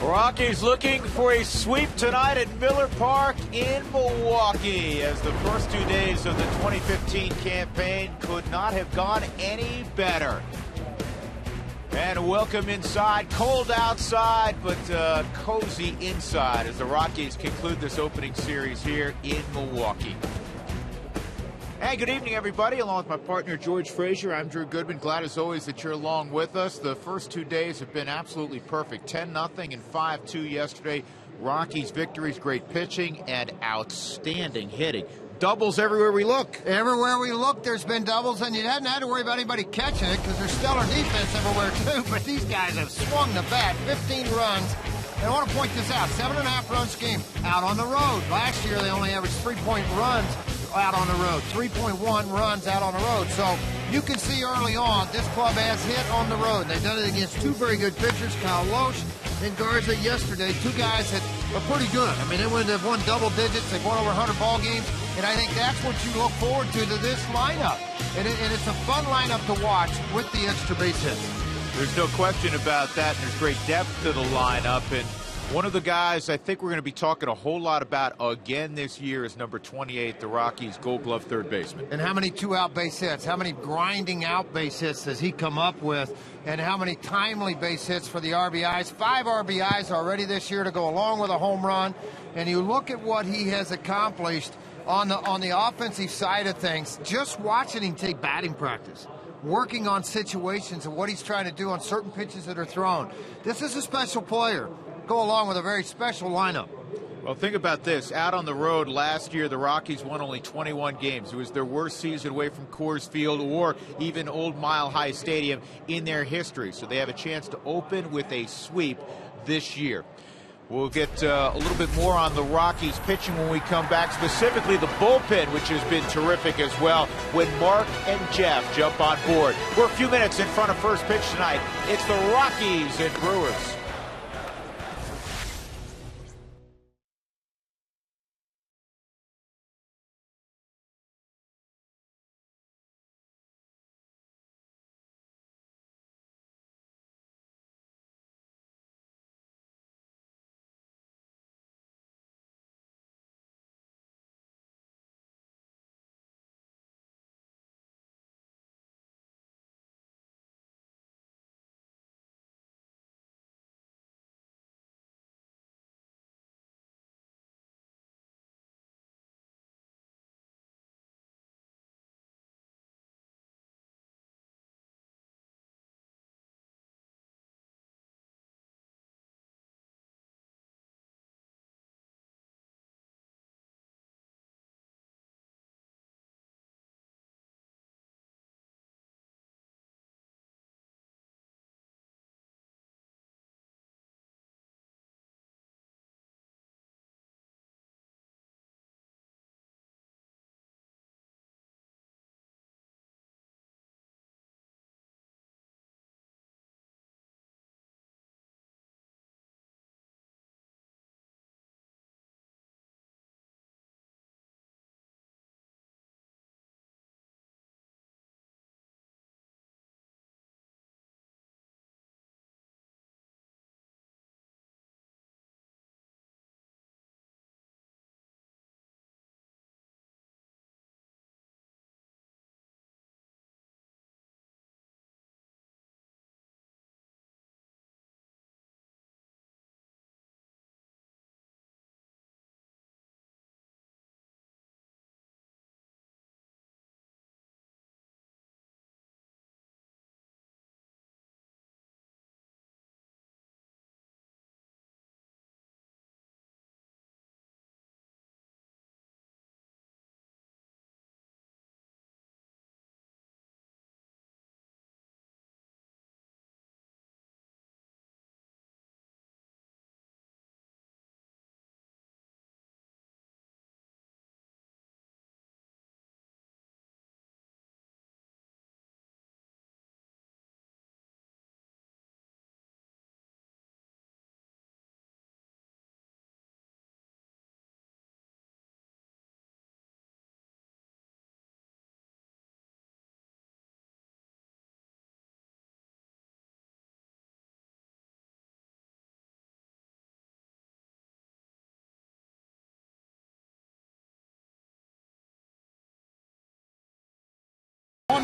Rockies looking for a sweep tonight at Miller Park in Milwaukee, as the first 2 days of the 2015 campaign could not have gone any better. And welcome inside. Cold outside, but cozy inside as the Rockies conclude this opening series here in Milwaukee. Hey, good evening, everybody. Along with my partner, George Frazier, I'm Drew Goodman. Glad, as always, that you're along with us. The first 2 days have been absolutely perfect. 10-0 and 5-2 yesterday. Rockies victories, great pitching, and outstanding hitting. Doubles everywhere we look. Everywhere we look, there's been doubles, and you hadn't had to worry about anybody catching it because there's stellar defense everywhere, too. But these guys have swung the bat, 15 runs. And I want to point this out, 7.5-run scheme out on the road. Last year, they only averaged 3-point runs out on the road, 3.1 runs out on the road. So you can see early on, this club has hit on the road. They've done it against two very good pitchers, Kyle Loesch and Garza yesterday, two guys that are pretty good. I mean, they've won double digits, they've won over 100 ball games, and I think that's what you look forward to this lineup. And it's a fun lineup to watch with the extra base hits. There's no question about that, and there's great depth to the lineup. And one of the guys I think we're going to be talking a whole lot about again this year is number 28, the Rockies' Gold Glove third baseman. And how many two-out base hits, how many grinding out base hits does he come up with, and how many timely base hits for the RBIs? 5 RBIs already this year to go along with a home run. And you look at what he has accomplished on the offensive side of things, just watching him take batting practice, working on situations and what he's trying to do on certain pitches that are thrown. This is a special player. Go along with a very special lineup. Well, think about this. Out on the road last year, the Rockies won only 21 games. It was their worst season away from Coors Field or even Old Mile High Stadium in their history. So they have a chance to open with a sweep this year. We'll get a little bit more on the Rockies pitching when we come back, specifically the bullpen, which has been terrific as well, when Mark and Jeff jump on board. We're a few minutes in front of first pitch tonight. It's the Rockies and Brewers.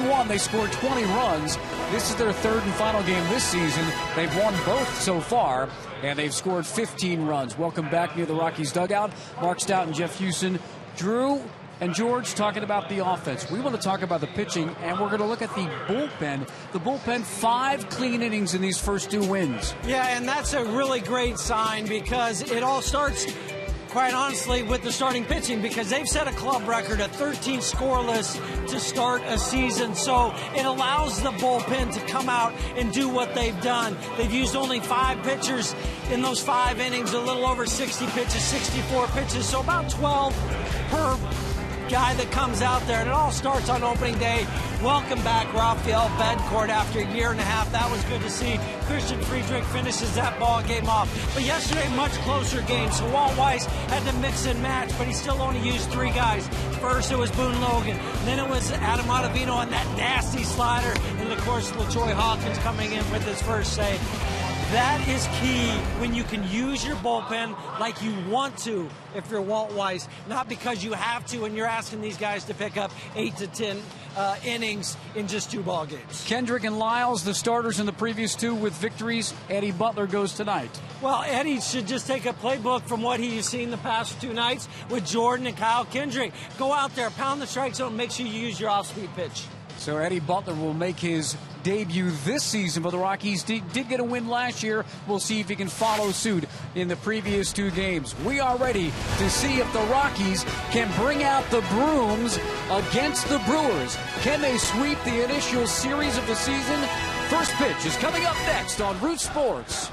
1-1. They scored 20 runs. This is their third and final game this season. They've won both so far, and they've scored 15 runs. Welcome back near the Rockies dugout. Mark Stout and Jeff Houston. Drew and George talking about the offense. We want to talk about the pitching, and we're going to look at the bullpen. The bullpen, 5 clean innings in these first 2 wins. Yeah, and that's a really great sign because it all starts, quite honestly, with the starting pitching, because they've set a club record at 13 scoreless to start a season. So it allows the bullpen to come out and do what they've done. They've used only 5 pitchers in those 5 innings, a little over 60 pitches, 64 pitches, so about 12 per guy that comes out there, and it all starts on opening day. Welcome back, Rafael Bedcourt, after a year and a half. That was good to see. Christian Friedrich finishes that ball game off. But yesterday, much closer game, so Walt Weiss had to mix and match, but he still only used 3 guys. First, it was Boone Logan. Then it was Adam Ottavino on that nasty slider. And, of course, LaTroy Hawkins coming in with his first save. That is key when you can use your bullpen like you want to if you're Walt Weiss, not because you have to and you're asking these guys to pick up 8 to 10 innings in just 2 ball games. Kendrick and Lyles, the starters in the previous 2 with victories. Eddie Butler goes tonight. Well, Eddie should just take a playbook from what he's seen the past 2 nights with Jordan and Kyle Kendrick. Go out there, pound the strike zone, make sure you use your off-speed pitch. So Eddie Butler will make his debut this season for the Rockies. Did get a win last year. We'll see if he can follow suit in the previous 2 games. We are ready to see if the Rockies can bring out the brooms against the Brewers. Can they sweep the initial series of the season? First pitch is coming up next on Root Sports.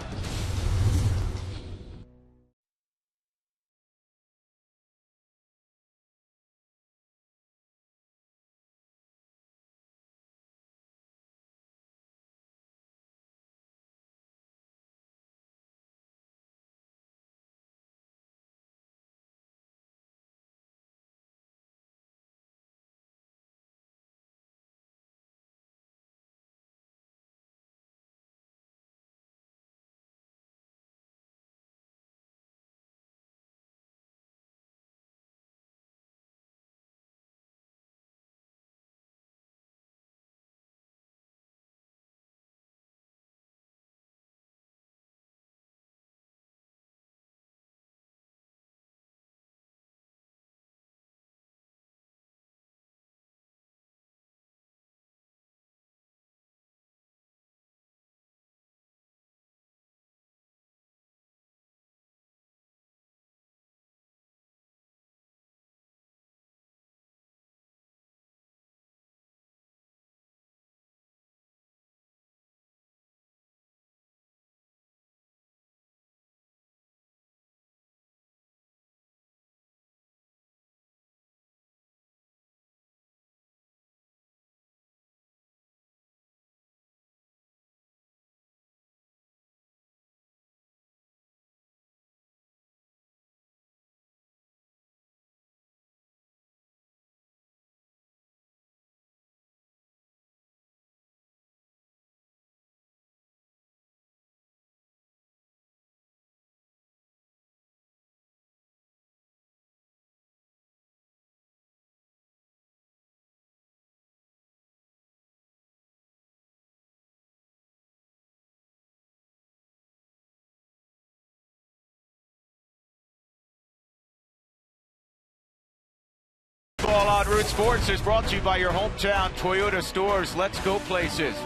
All on Root Sports is brought to you by your hometown Toyota stores. Let's go places.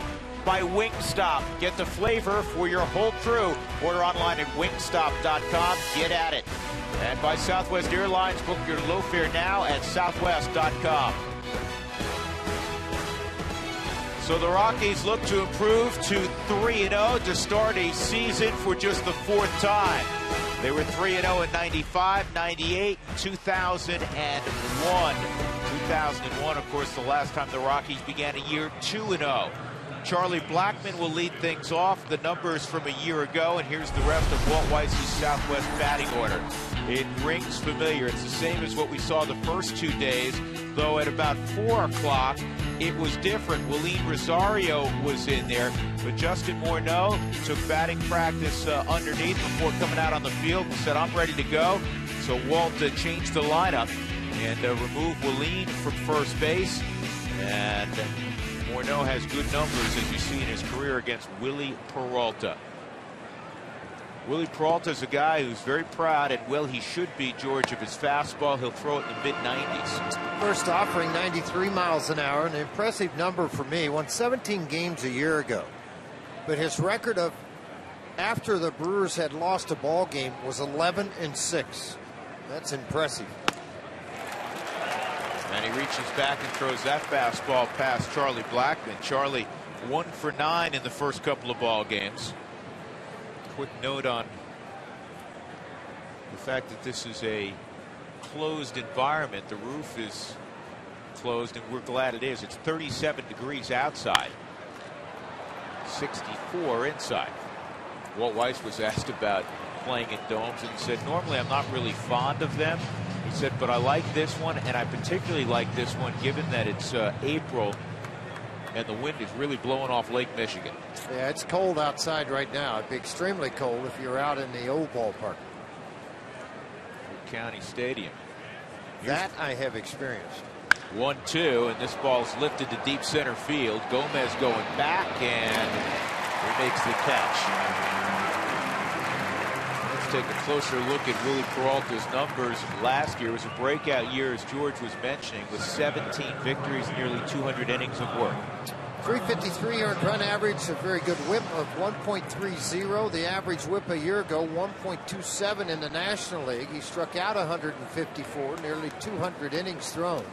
By Wingstop. Get the flavor for your whole crew. Order online at wingstop.com. Get at it. And by Southwest Airlines. Book your low fare now at southwest.com. So the Rockies look to improve to 3-0 to start a season for just the 4th time. They were 3-0 in 95, 98, 2001. 2001, of course, the last time the Rockies began a year 2-0. Charlie Blackmon will lead things off. The numbers from a year ago, and here's the rest of Walt Weiss's Southwest batting order. It rings familiar. It's the same as what we saw the first 2 days, though at about 4 o'clock, it was different. Willeen Rosario was in there, but Justin Morneau took batting practice underneath before coming out on the field and said, I'm ready to go. So Walt changed the lineup and removed Willeen from first base. And Morneau has good numbers, as you see in his career, against Willie Peralta. Willie Peralta is a guy who's very proud, and well, he should be, George, of his fastball. He'll throw it in the mid-90s. First offering 93 miles an hour, an impressive number for me. Won 17 games a year ago. But his record of after the Brewers had lost a ball game was 11-6. That's impressive. And he reaches back and throws that fastball past Charlie Blackmon. Charlie 1 for 9 in the first couple of ball games. Quick note on the fact that this is a closed environment. The roof is closed, and we're glad it is. It's 37 degrees outside, 64 inside. Walt Weiss was asked about playing in domes and said, normally I'm not really fond of them. He said, but I like this one, and I particularly like this one given that it's April and the wind is really blowing off Lake Michigan. Yeah, it's cold outside right now. It'd be extremely cold if you're out in the old ballpark. Fort County Stadium. That I have experienced. 1-2, and this ball's lifted to deep center field. Gomez going back, and he makes the catch. Let's take a closer look at Willie Peralta's numbers. Last year was a breakout year, as George was mentioning, with 17 victories, nearly 200 innings of work. 353 earned run average, a very good whip of 1.30. The average whip a year ago, 1.27 in the National League. He struck out 154, nearly 200 innings thrown.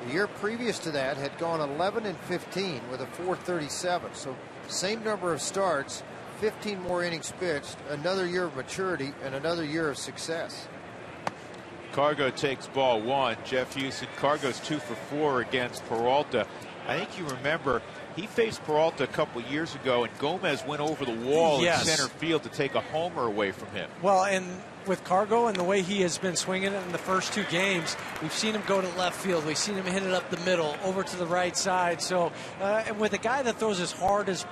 The year previous to that had gone 11-15 with a 437. So same number of starts, 15 more innings pitched, another year of maturity, and another year of success. Cargo takes ball 1. Jeff Houston. Cargo's 2 for 4 against Peralta. I think you remember he faced Peralta a couple years ago, and Gomez went over the wall in center field to take a homer away from him. Well, and with Cargo and the way he has been swinging it in the first 2 games, we've seen him go to left field. We've seen him hit it up the middle, over to the right side. So, and with a guy that throws as hard as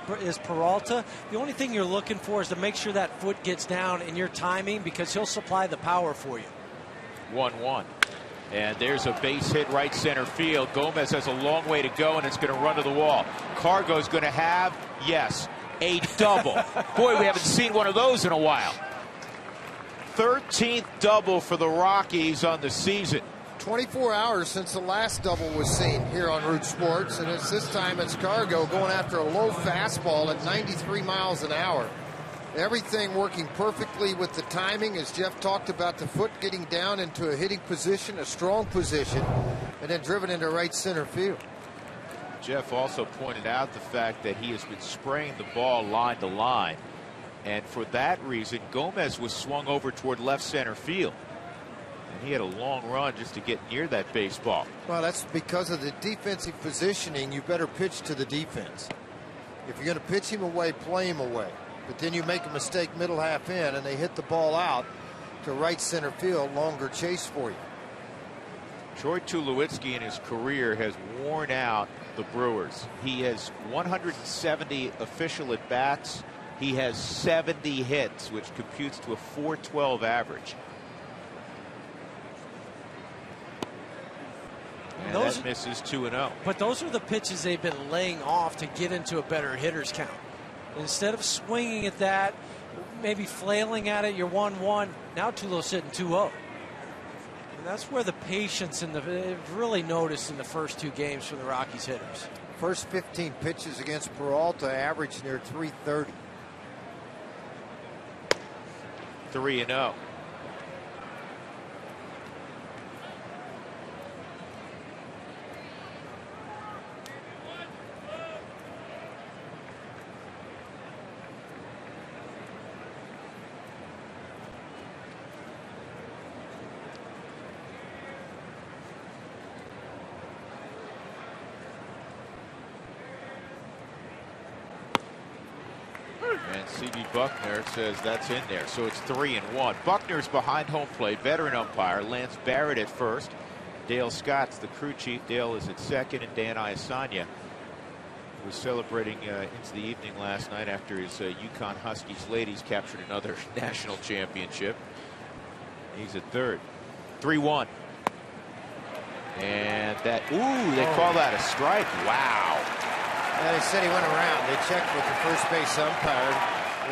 Peralta, the only thing you're looking for is to make sure that foot gets down in your timing, because he'll supply the power for you. 1-1. And there's a base hit right center field. Gomez has a long way to go, and it's going to run to the wall. Cargo's going to have, yes, a double. Boy, we haven't seen one of those in a while. 13th double for the Rockies on the season. 24 hours since the last double was seen here on Root Sports, and this time it's Cargo going after a low fastball at 93 miles an hour. Everything working perfectly with the timing, as Jeff talked about, the foot getting down into a hitting position, a strong position, and then driven into right center field. Jeff also pointed out the fact that he has been spraying the ball line to line, and for that reason Gomez was swung over toward left center field, and he had a long run just to get near that baseball. Well, that's because of the defensive positioning. You better pitch to the defense. If you're going to pitch him away, play him away. But then you make a mistake middle half in, and they hit the ball out to right center field. Longer chase for you. Troy Tulowitzki in his career has worn out the Brewers. He has 170 official at bats. He has 70 hits, which computes to a .412 average. And that misses 2-0. But those are the pitches they've been laying off to get into a better hitter's count. Instead of swinging at that, maybe flailing at it, you're 1-1. Now Tulo's sitting 2-0. And that's where the patience and they've really noticed in the first 2 games from the Rockies hitters. First 15 pitches against Peralta averaged near 330. 3-0. And C.B. Buckner says that's in there, so it's 3-1. Buckner's behind home plate, veteran umpire. Lance Barrett at first. Dale Scott's the crew chief. Dale is at second, and Dan Iasanya was celebrating into the evening last night after his Yukon Huskies ladies captured another national championship. He's at third. 3-1. And that, ooh, they call that a strike. Wow. Yeah, they said he went around. They checked with the first base umpire,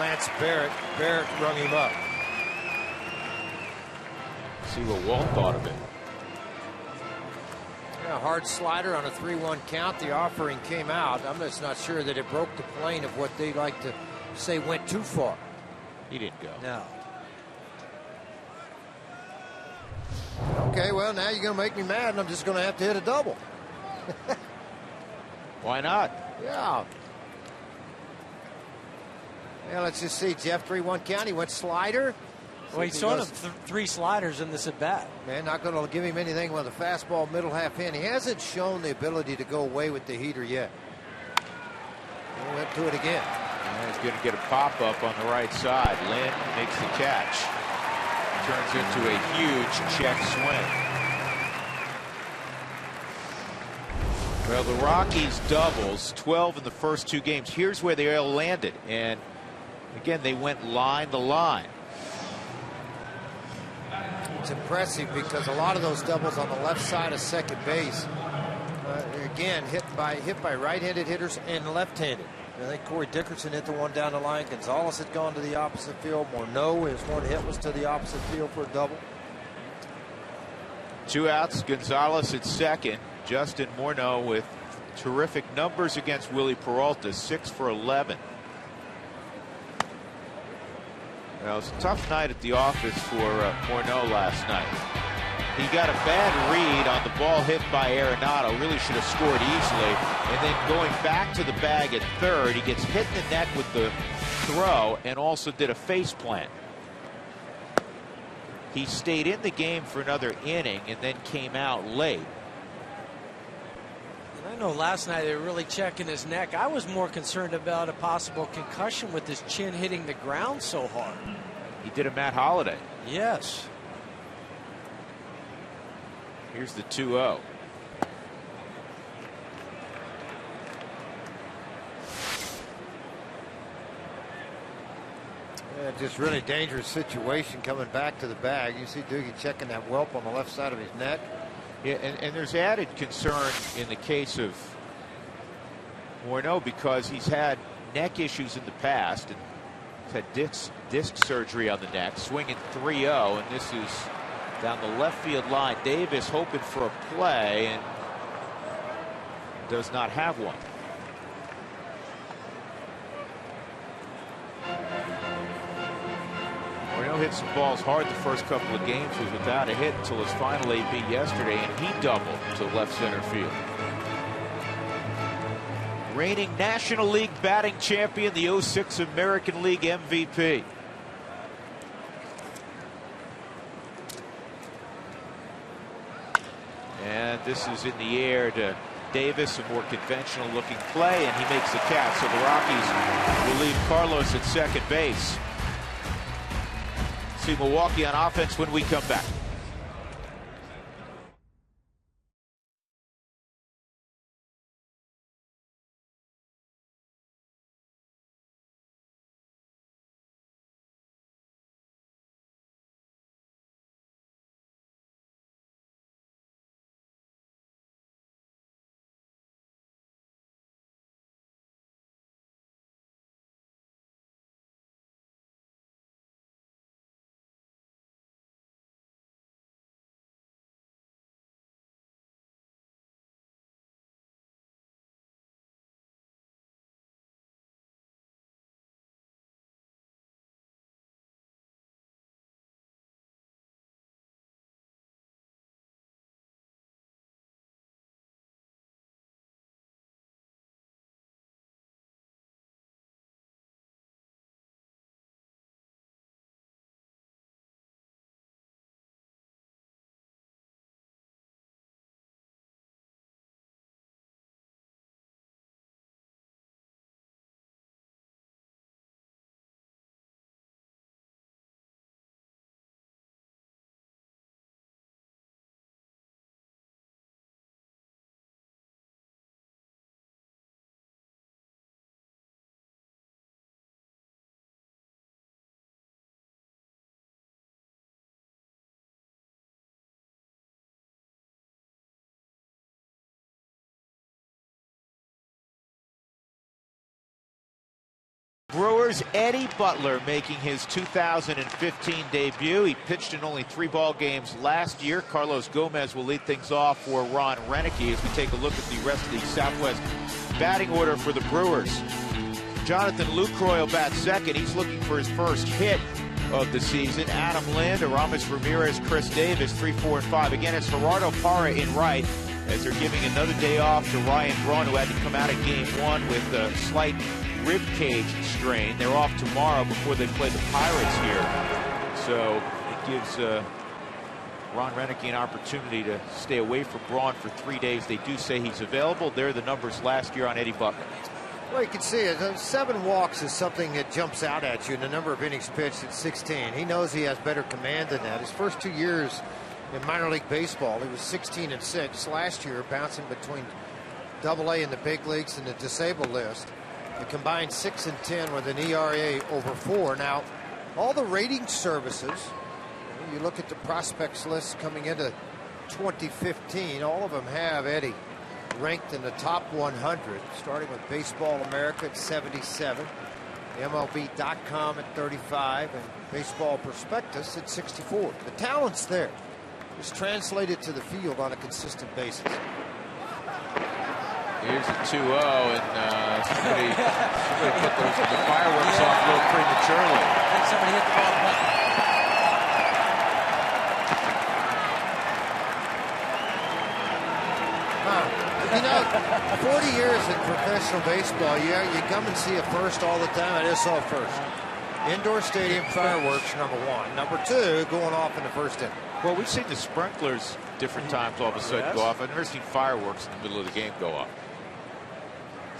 Lance Barrett. Barrett rung him up. See what Walt thought of it. Yeah, hard slider on a 3-1 count. The offering came out. I'm just not sure that it broke the plane of what they like to say went too far. He didn't go. No. Okay, well, now you're going to make me mad, and I'm just going to have to hit a double. Why not? Yeah. Yeah, let's just see. Jeff, 3-1 count. He went slider. Well, he's thrown him 3 sliders in this at bat. Man, not going to give him anything with a fastball middle half in. He hasn't shown the ability to go away with the heater yet. He went to it again. And he's going to get a pop up on the right side. Lynn makes the catch. Turns into a huge check swing. Well, the Rockies doubles, 12 in the first 2 games. Here's where they all landed. And again, they went line to line. It's impressive because a lot of those doubles on the left side of second base, again, hit by right-handed hitters and left-handed. I think Corey Dickerson hit the one down the line. Gonzalez had gone to the opposite field. Morneau, his one hit was to the opposite field for a double. 2 outs. Gonzalez at second. Justin Morneau with terrific numbers against Willie Peralta, 6 for 11. Well, it was a tough night at the office for Morneau last night. He got a bad read on the ball hit by Arenado. Really should have scored easily. And then going back to the bag at third, he gets hit in the neck with the throw and also did a face plant. He stayed in the game for another inning and then came out late. And I know last night they were really checking his neck. I was more concerned about a possible concussion with his chin hitting the ground so hard. He did a Matt Holliday. Yes. Here's the 2-0. Yeah, just really dangerous situation coming back to the bag. You see Doogie checking that whelp on the left side of his neck. Yeah, and there's added concern in the case of Morneau because he's had neck issues in the past and had disc surgery on the neck, swinging 3-0, and this is down the left field line. Davis hoping for a play and does not have one. Morneau hit some balls hard the first couple of games, was without a hit until his final AB yesterday, and he doubled to left center field. Reigning National League batting champion, the 06 American League MVP. And this is in the air to Davis, a more conventional looking play, and he makes the catch. So the Rockies will leave Carlos at second base. See Milwaukee on offense when we come back. Brewers, Eddie Butler making his 2015 debut. He pitched in only 3 ball games last year. Carlos Gomez will lead things off for Ron Renicky as we take a look at the rest of the Southwest batting order for the Brewers. Jonathan Lucroy will bat second. He's looking for his first hit of the season. Adam Lind, Aramis Ramirez, Chris Davis, 3, 4, and 5. Again, it's Gerardo Parra in right as they're giving another day off to Ryan Braun, who had to come out of game 1 with a slight rib cage strain. They're off tomorrow before they play the Pirates here. So it gives Ron Renicky an opportunity to stay away from Braun for 3 days. They do say he's available. There are the numbers last year on Eddie Butler. Well, you can see it. 7 walks is something that jumps out at you in the number of innings pitched at 16. He knows he has better command than that. His first 2 years in minor league baseball, he was 16-6. Last year, bouncing between Double-A in the big leagues and the disabled list. He combined 6-10 with an ERA over 4. Now, all the rating services, you look at the prospects list coming into 2015, all of them have Eddie ranked in the top 100, starting with Baseball America at 77, MLB.com at 35, and Baseball Prospectus at 64. The talent's there. It's translated to the field on a consistent basis. Here's a 2-0, and somebody put the fireworks off a little prematurely. I think somebody hit the wrong button. You know, 40 years in professional baseball, you come and see a first all the time. I just saw first. Indoor stadium fireworks, number 1. Number 2, going off in the first inning. Well, we've seen the sprinklers different times all of a sudden go off. I've never seen fireworks in the middle of the game go off.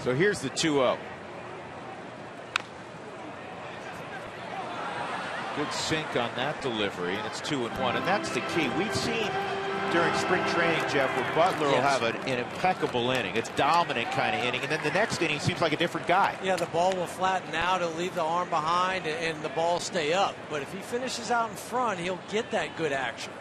So here's the 2-0. Good sink on that delivery, and it's 2-1, and that's the key. We've seen during spring training, Jeff, where Butler will have an impeccable inning. It's dominant kind of inning, and then the next inning seems like a different guy. Yeah, the ball will flatten out, he'll leave the arm behind, and the ball stay up. But if he finishes out in front, he'll get that good action.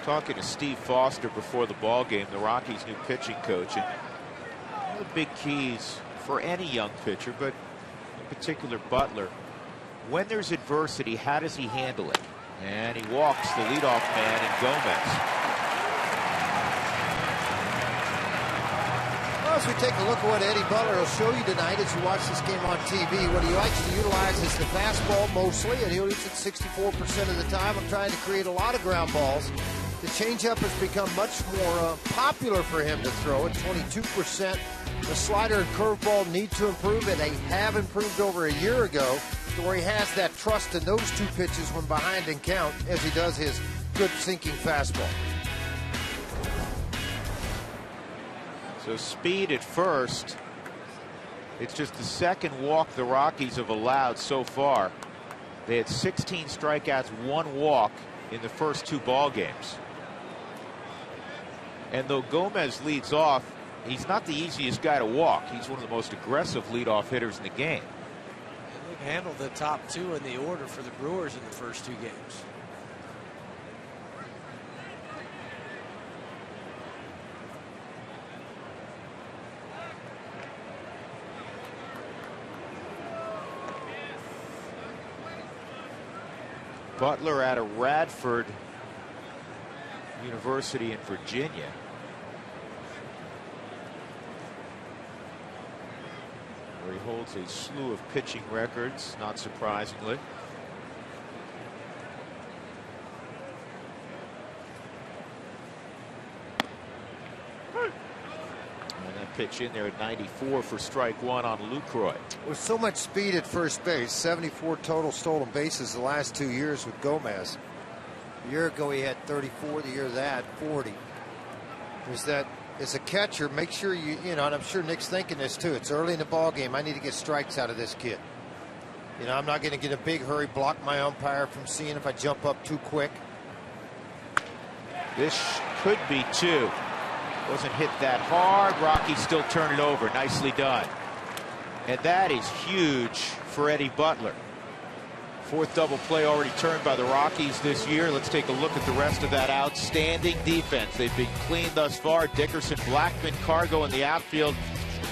Talking to Steve Foster before the ball game, the Rockies' new pitching coach, and one of the big keys for any young pitcher, but in particular Butler, when there's adversity, how does he handle it? And he walks the leadoff man in Gomez. Well, as we take a look at what Eddie Butler will show you tonight as you watch this game on TV, what he likes to utilize is the fastball mostly, and he'll use it 64% of the time. I'm trying to create a lot of ground balls. The changeup has become much more popular for him to throw at 22%. The slider and curveball need to improve, and they have improved over a year ago to where he has that trust in those 2 pitches when behind and count as he does his good sinking fastball. So speed at first. It's just the second walk the Rockies have allowed so far. They had 16 strikeouts, 1 walk in the first 2 ball games. And though Gomez leads off, he's not the easiest guy to walk. He's one of the most aggressive leadoff hitters in the game. And they've handled the top 2 in the order for the Brewers in the first 2 games. Butler out of Radford University in Virginia. Where he holds a slew of pitching records, not surprisingly. And that pitch in there at 94 for strike 1 on Lucroy. With so much speed at first base, 74 total stolen bases the last 2 years with Gomez. A year ago he had 34, the year of that 40. Is that as a catcher, make sure you know, and I'm sure Nick's thinking this too. It's early in the ball game. I need to get strikes out of this kid. You know, I'm not going to get a big hurry, block my umpire from seeing if I jump up too quick. This could be 2. Wasn't hit that hard. Rockies still turn it over. Nicely done. And that is huge for Eddie Butler. Fourth double play already turned by the Rockies this year. Let's take a look at the rest of that outstanding defense. They've been clean thus far. Dickerson, Blackman, Cargo in the outfield.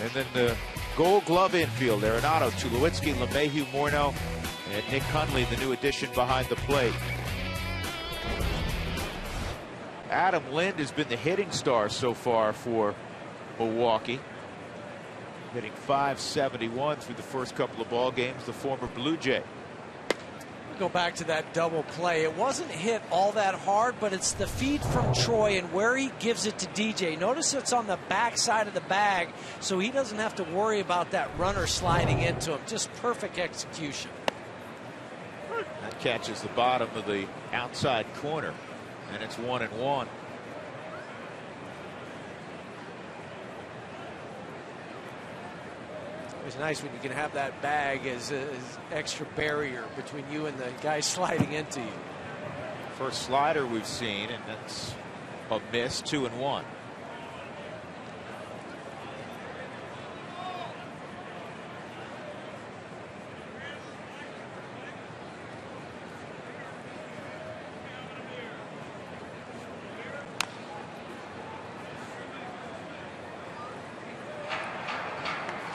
And then the Gold Glove infield. Arenado, Tulowitzki, LeMahieu, Morneau, and Nick Hundley, the new addition behind the plate. Adam Lind has been the hitting star so far for Milwaukee. Hitting .571 through the first couple of ball games, the former Blue Jay. Go back to that double play. It wasn't hit all that hard, but it's the feed from Troy and where he gives it to DJ. Notice it's on the back side of the bag, so he doesn't have to worry about that runner sliding into him. Just perfect execution. That catches the bottom of the outside corner, and it's 1-1. It's nice when you can have that bag as extra barrier between you and the guy sliding into you. First slider we've seen, and that's a miss. 2-1.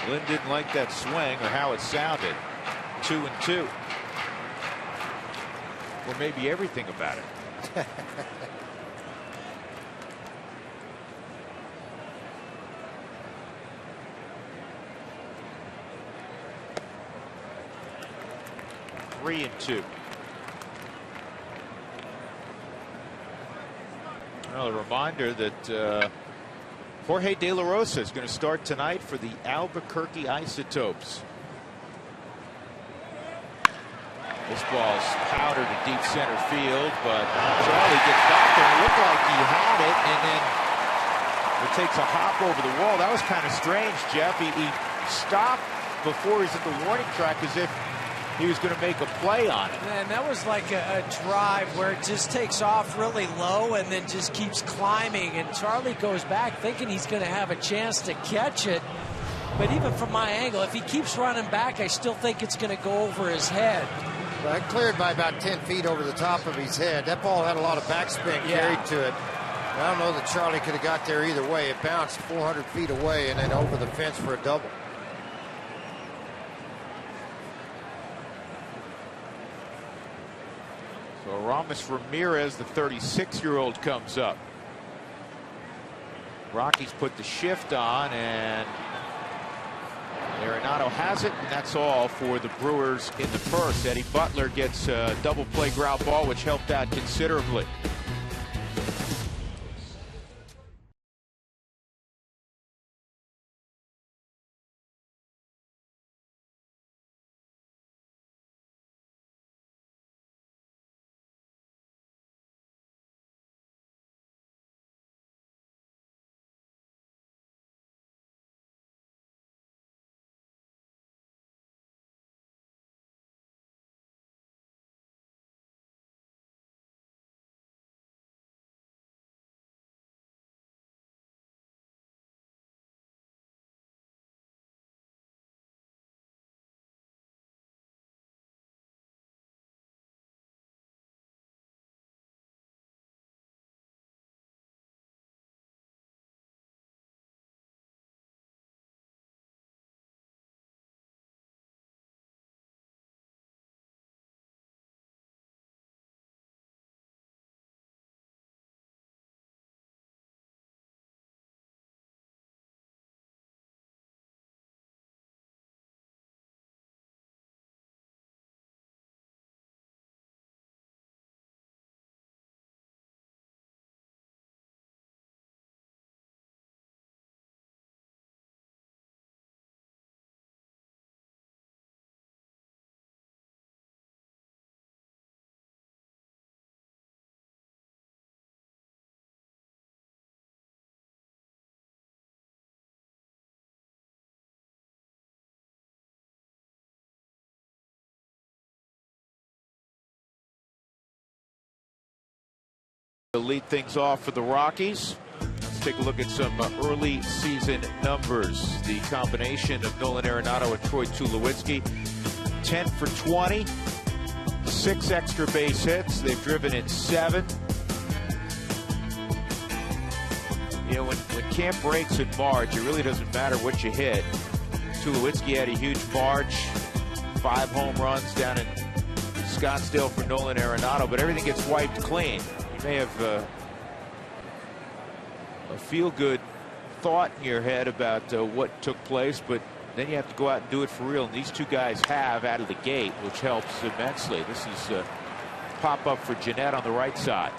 Lynn didn't like that swing or how it sounded. 2-2. Or maybe everything about it. Three and two. Well, a reminder that Jorge De La Rosa is going to start tonight for the Albuquerque Isotopes. This ball's powdered to deep center field, but Charlie gets back there. It looked like he had it, and then it takes a hop over the wall. That was kind of strange, Jeff. He stopped before he's at the warning track as if he was going to make a play on it. And that was like a drive where it just takes off really low and then just keeps climbing. And Charlie goes back thinking he's going to have a chance to catch it. But even from my angle, if he keeps running back, I still think it's going to go over his head. Well, it cleared by about 10 feet over the top of his head. That ball had a lot of backspin carried to it. I don't know that Charlie could have got there either way. It bounced 400 feet away and then over the fence for a double. So Ramos Ramirez, the 36-year-old, comes up. Rockies put the shift on, and Arenado has it, and that's all for the Brewers in the first. Eddie Butler gets a double play ground ball, which helped out considerably. To lead things off for the Rockies, let's take a look at some early season numbers. The combination of Nolan Arenado and Troy Tulowitzki, 10 for 20, 6 extra base hits. They've driven in 7. You know, when camp breaks in March, it really doesn't matter what you hit. Tulowitzki had a huge March, 5 home runs down in Scottsdale for Nolan Arenado, but everything gets wiped clean. You may have a feel-good thought in your head about what took place, but then you have to go out and do it for real. And these two guys have out of the gate, which helps immensely. This is a pop-up for Jeanette on the right side.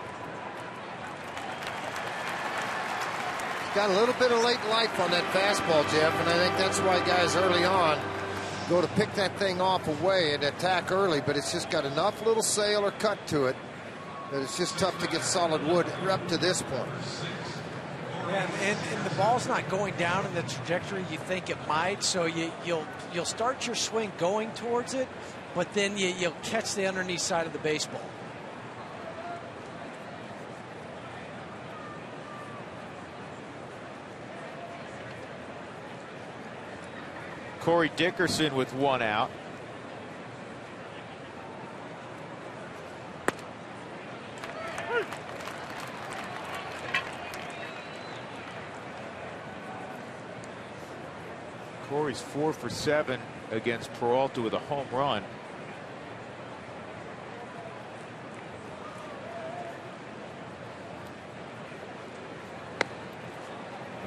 Got a little bit of late life on that fastball, Jeff, and I think that's why guys early on go to pick that thing off away and attack early, but it's just got enough little sail or cut to it that it's just tough to get solid wood up to this point. Yeah, and the ball's not going down in the trajectory you think it might, so you'll start your swing going towards it, but then you'll catch the underneath side of the baseball. Corey Dickerson with 1 out. Corey's 4 for 7 against Peralta with a home run.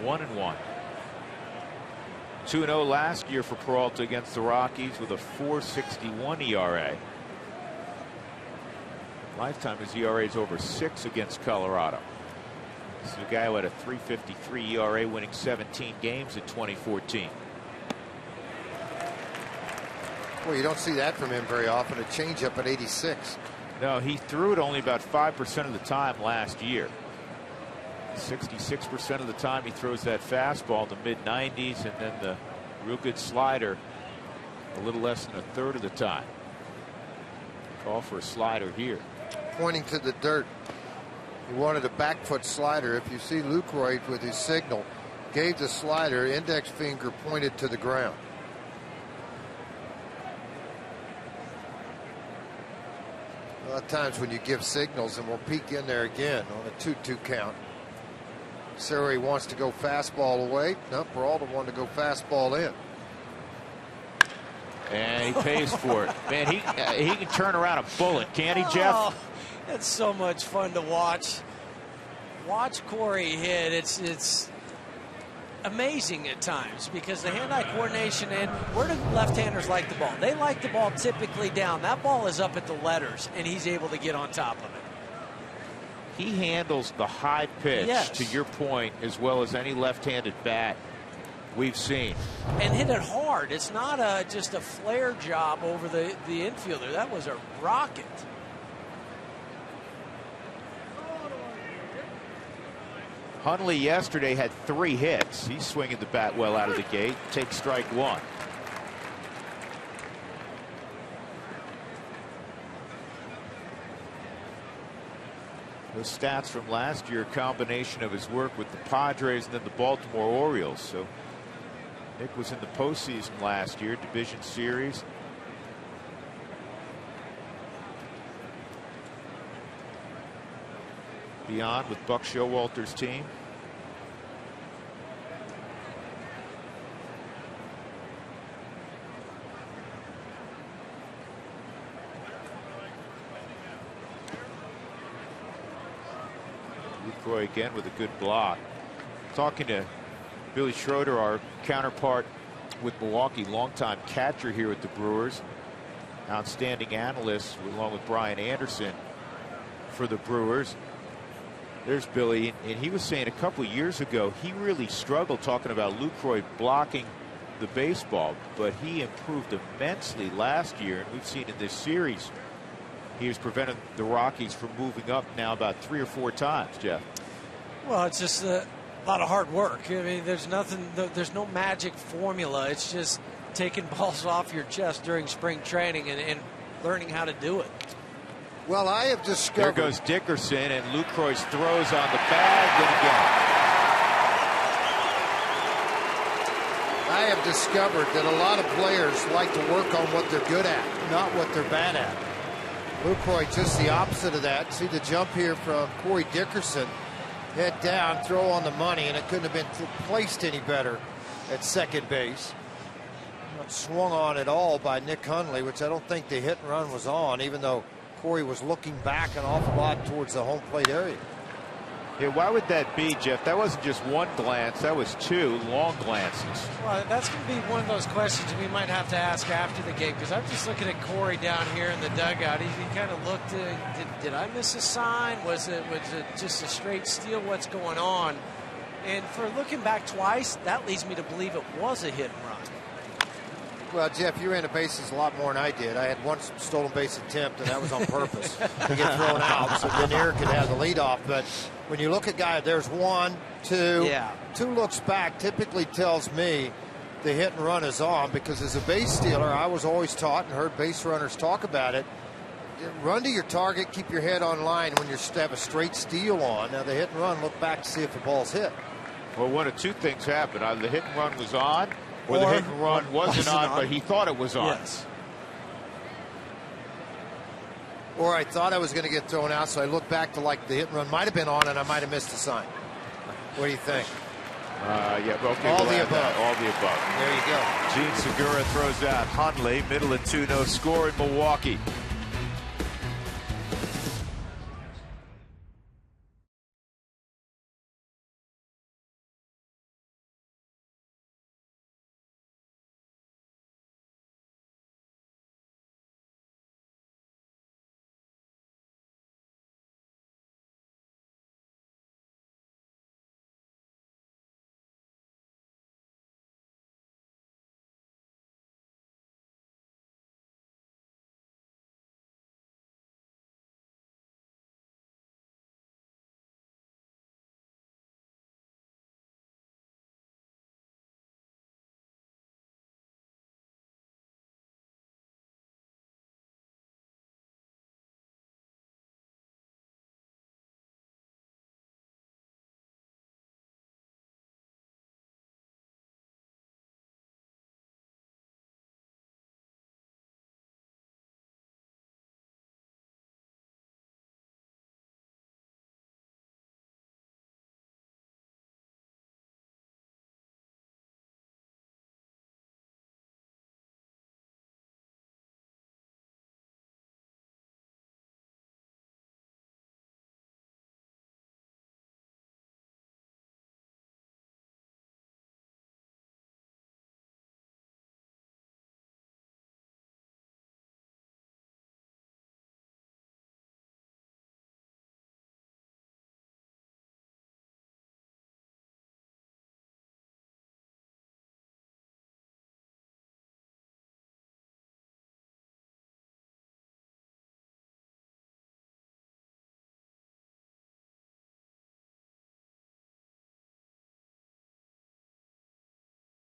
One and 1. 2-0 last year for Peralta against the Rockies with a 4.61 ERA. Lifetime his ERA is over 6 against Colorado. This is a guy who had a 3.53 ERA, winning 17 games in 2014. Well, you don't see that from him very often. A changeup at 86. No, he threw it only about 5% of the time last year. 66% of the time he throws that fastball in the mid-90s, and then the real good slider a little less than a third of the time. Call for a slider here. Pointing to the dirt. He wanted a back foot slider. If you see Lucroy with his signal, gave the slider, index finger pointed to the ground. A lot of times when you give signals, and we'll peek in there again on a 2-2 count. Sari wants to go fastball away. No, Peralta wanted to go fastball in. And he pays for it. Man, he can turn around a bullet, can't he, Jeff? Oh, it's so much fun to watch. Watch Corey hit. It's amazing at times because the hand-eye coordination, and where do left-handers like the ball? They like the ball typically down. That ball is up at the letters, and he's able to get on top of it. He handles the high pitch, yes, to your point, as well as any left-handed bat we've seen. And hit it hard. It's not just a flare job over the infielder. That was a rocket. Hundley yesterday had 3 hits. He's swinging the bat well out of the gate. Takes strike 1. The stats from last year, a combination of his work with the Padres and then the Baltimore Orioles. So Nick was in the postseason last year, division series. Beyond with Buck Showalter's team. Lucroy again with a good block. Talking to Billy Schroeder, our counterpart with Milwaukee, longtime catcher here at the Brewers, outstanding analyst along with Brian Anderson for the Brewers. There's Billy, and he was saying a couple of years ago he really struggled, talking about Lucroy blocking the baseball, but he improved immensely last year, and we've seen in this series he has prevented the Rockies from moving up now about 3 or 4 times, Jeff. Well, it's just a lot of hard work. I mean, there's no magic formula. It's just taking balls off your chest during spring training and learning how to do it. Well, I have discovered. There goes Dickerson, and Lucroy's throws on the bag, and again. I have discovered that a lot of players like to work on what they're good at, not what they're bad at. Lucroy just the opposite of that. See the jump here from Corey Dickerson. Head down, throw on the money, and it couldn't have been placed any better at second base. Not swung on at all by Nick Hundley, which I don't think the hit and run was on, even though Corey was looking back an awful lot towards the home plate area. Yeah, why would that be, Jeff? That wasn't just one glance, that was two long glances. Well, that's going to be one of those questions we might have to ask after the game, because I'm just looking at Corey down here in the dugout. He kind of looked, did I miss a sign? Was it just a straight steal? What's going on? And for looking back twice, that leads me to believe it was a hit and run. Well, Jeff, you ran the bases a lot more than I did. I had one stolen base attempt, and that was on purpose to get thrown out, so Denier could have the leadoff. But when you look at guys, there's one, two. Yeah. Two looks back typically tells me the hit and run is on, because as a base stealer, I was always taught and heard base runners talk about it. Run to your target, keep your head on line when you have a straight steal on. Now, the hit and run, look back to see if the ball's hit. Well, one of two things happened. Either the hit and run was on, or the hit and run wasn't on, but he thought it was on. Yes. Or I thought I was going to get thrown out, so I looked back to like the hit and run might have been on, and I might have missed a sign. What do you think? Yeah, okay, all the above. All the above. There you go. Gene Segura throws out Hundley, middle and 2, no score in Milwaukee.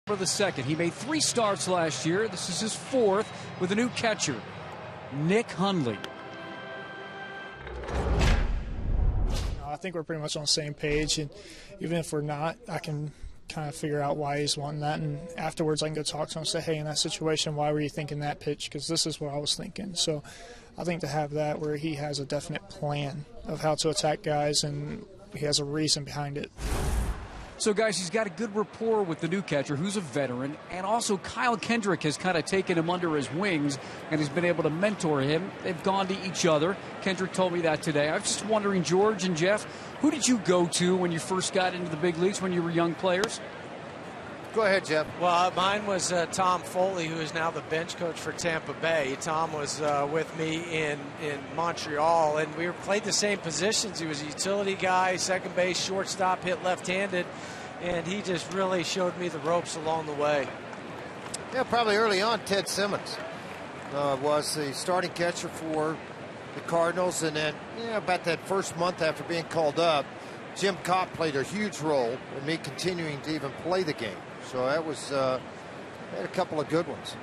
For the second, he made 3 starts last year. This is his 4th with a new catcher, Nick Hundley. I think we're pretty much on the same page, and even if we're not, I can kind of figure out why he's wanting that, and afterwards I can go talk to him and say, hey, in that situation, why were you thinking that pitch? Because this is what I was thinking. So I think to have that where he has a definite plan of how to attack guys, and he has a reason behind it. So, guys, he's got a good rapport with the new catcher, who's a veteran, and also Kyle Kendrick has kind of taken him under his wings and has been able to mentor him. They've gone to each other. Kendrick told me that today. I was just wondering, George and Jeff, who did you go to when you first got into the big leagues when you were young players? Go ahead, Jeff. Well, mine was Tom Foley, who is now the bench coach for Tampa Bay. Tom was with me in Montreal, and we played the same positions. He was a utility guy, second base, shortstop, hit left-handed, and he just really showed me the ropes along the way. Yeah, probably early on, Ted Simmons was the starting catcher for the Cardinals, and then about that first month after being called up, Jim Kopp played a huge role in me continuing to even play the game. So that was had a couple of good ones.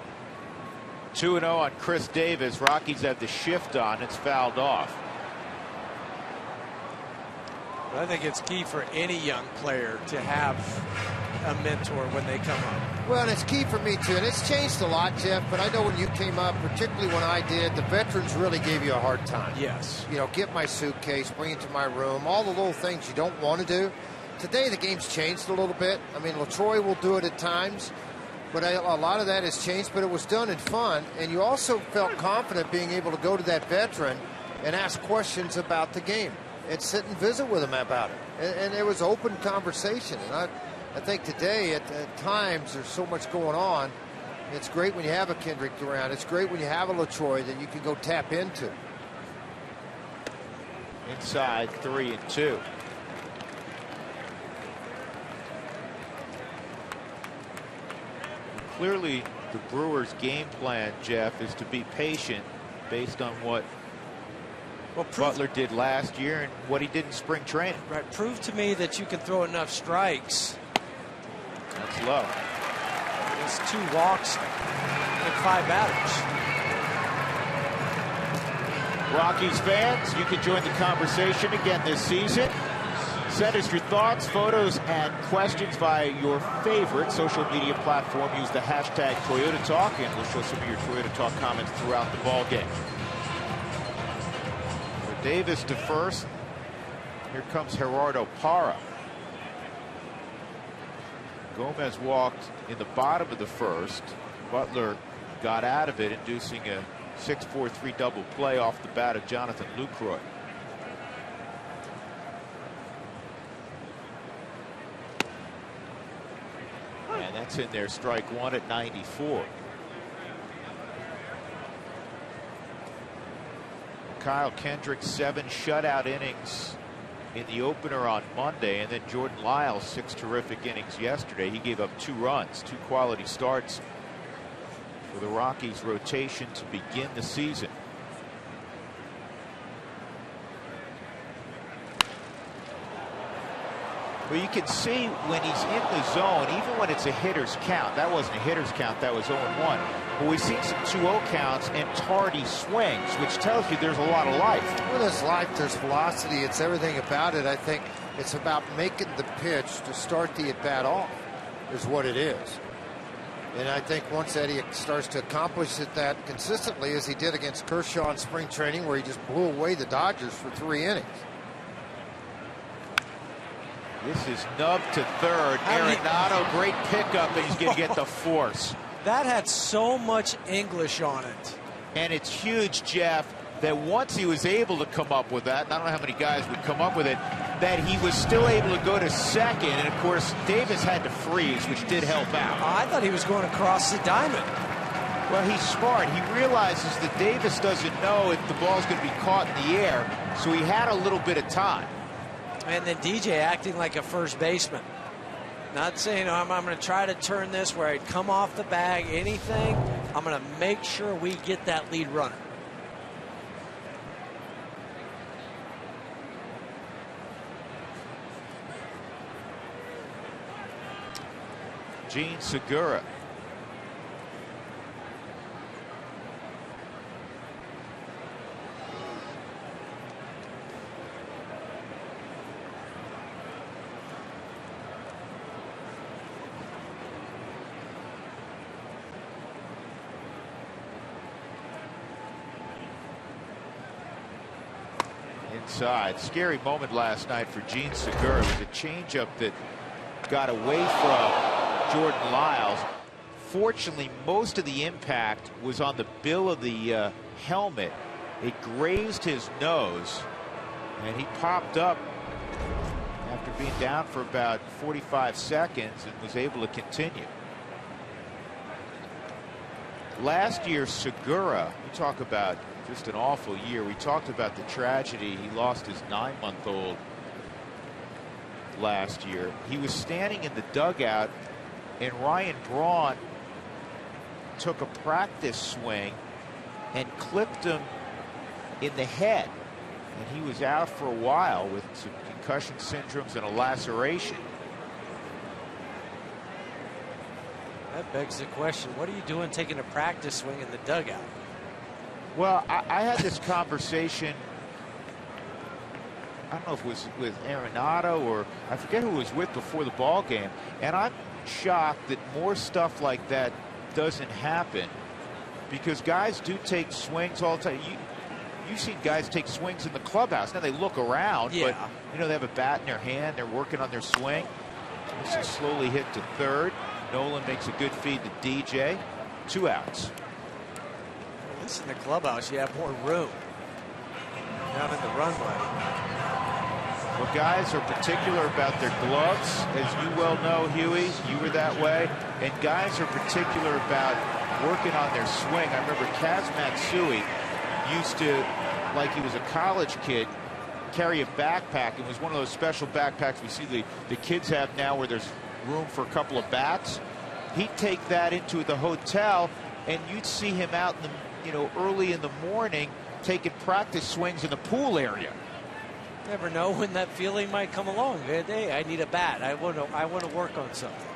2-0 on Chris Davis. Rockies have the shift on. It's fouled off. I think it's key for any young player to have a mentor when they come up. Well, and it's key for me, too. And it's changed a lot, Jeff, but I know when you came up, particularly when I did, the veterans really gave you a hard time. Yes. You know, get my suitcase, bring it to my room, all the little things you don't want to do. Today, the game's changed a little bit. I mean, LaTroy will do it at times, but a lot of that has changed, but it was done in fun. And you also felt confident being able to go to that veteran and ask questions about the game and sit and visit with him about it. And it was open conversation. And I think today, at times, there's so much going on. It's great when you have a Kendrick around. It's great when you have a LaTroy that you can go tap into. Inside 3-2. Clearly, the Brewers' game plan, Jeff, is to be patient based on what Butler did last year and what he did in spring training. Right. Prove to me that you can throw enough strikes. That's low. It's 2 walks and 5 batters. Rockies fans, you can join the conversation again this season. Send us your thoughts, photos, and questions via your favorite social media platform. Use the hashtag Toyota Talk, and we'll show some of your Toyota Talk comments throughout the ball game. For Davis to first. Here comes Gerardo Parra. Gomez walked in the bottom of the first. Butler got out of it, inducing a 6-4-3 double play off the bat of Jonathan Lucroy. And that's in there, strike 1 at 94. Kyle Kendrick, 7 shutout innings in the opener on Monday, and then Jordan Lyles, 6 terrific innings yesterday. He gave up 2 runs, 2 quality starts for the Rockies rotation to begin the season. Well, you can see when he's in the zone, even when it's a hitter's count. That wasn't a hitter's count, that was 0-1. But we've seen some 2-0 counts and tardy swings, which tells you there's a lot of life. Well, there's life, there's velocity, it's everything about it. I think it's about making the pitch to start the at-bat off is what it is. And I think once Eddie starts to accomplish that consistently, as he did against Kershaw in spring training, where he just blew away the Dodgers for 3 innings. This is nubbed to third. Arenado, great pickup, and he's going to get the force. That had so much English on it. And it's huge, Jeff, that once he was able to come up with that, and I don't know how many guys would come up with it, that he was still able to go to second. And, of course, Davis had to freeze, which did help out. I thought he was going across the diamond. Well, he's smart. He realizes that Davis doesn't know if the ball's going to be caught in the air, so he had a little bit of time. And then DJ acting like a first baseman. Not saying, I'm going to try to turn this where I'd come off the bag, anything. I'm going to make sure we get that lead runner. Gene Segura. Inside. Scary moment last night for Gene Segura. It was a changeup that got away from Jordan Lyles. Fortunately, most of the impact was on the bill of the helmet. It grazed his nose, and he popped up after being down for about 45 seconds and was able to continue. Last year, Segura, we talk about just an awful year. We talked about the tragedy. He lost his 9-month-old last year. He was standing in the dugout, and Ryan Braun took a practice swing and clipped him in the head. And he was out for a while with some concussion syndromes and a laceration. That begs the question, what are you doing taking a practice swing in the dugout? Well, I had this conversation I don't know if it was with Arenado or I forget who it was with before the ball game. And I'm shocked that more stuff like that doesn't happen, because guys do take swings all the time. You've seen guys take swings in the clubhouse. Now they look around, but you know, they have a bat in their hand. They're working on their swing. This is slowly hit to third. Nolan makes a good feed to DJ. 2 outs. At least in the clubhouse, you have more room down in the runway. Well, guys are particular about their gloves, as you well know, Huey. You were that way. And guys are particular about working on their swing. I remember Kaz Matsui used to, like he was a college kid, carry a backpack. It was one of those special backpacks we see the kids have now where there's room for a couple of bats. He'd take that into the hotel, and you'd see him out in the, you know, early in the morning taking practice swings in the pool area. Never know when that feeling might come along. Hey, I need a bat. I want to work on something.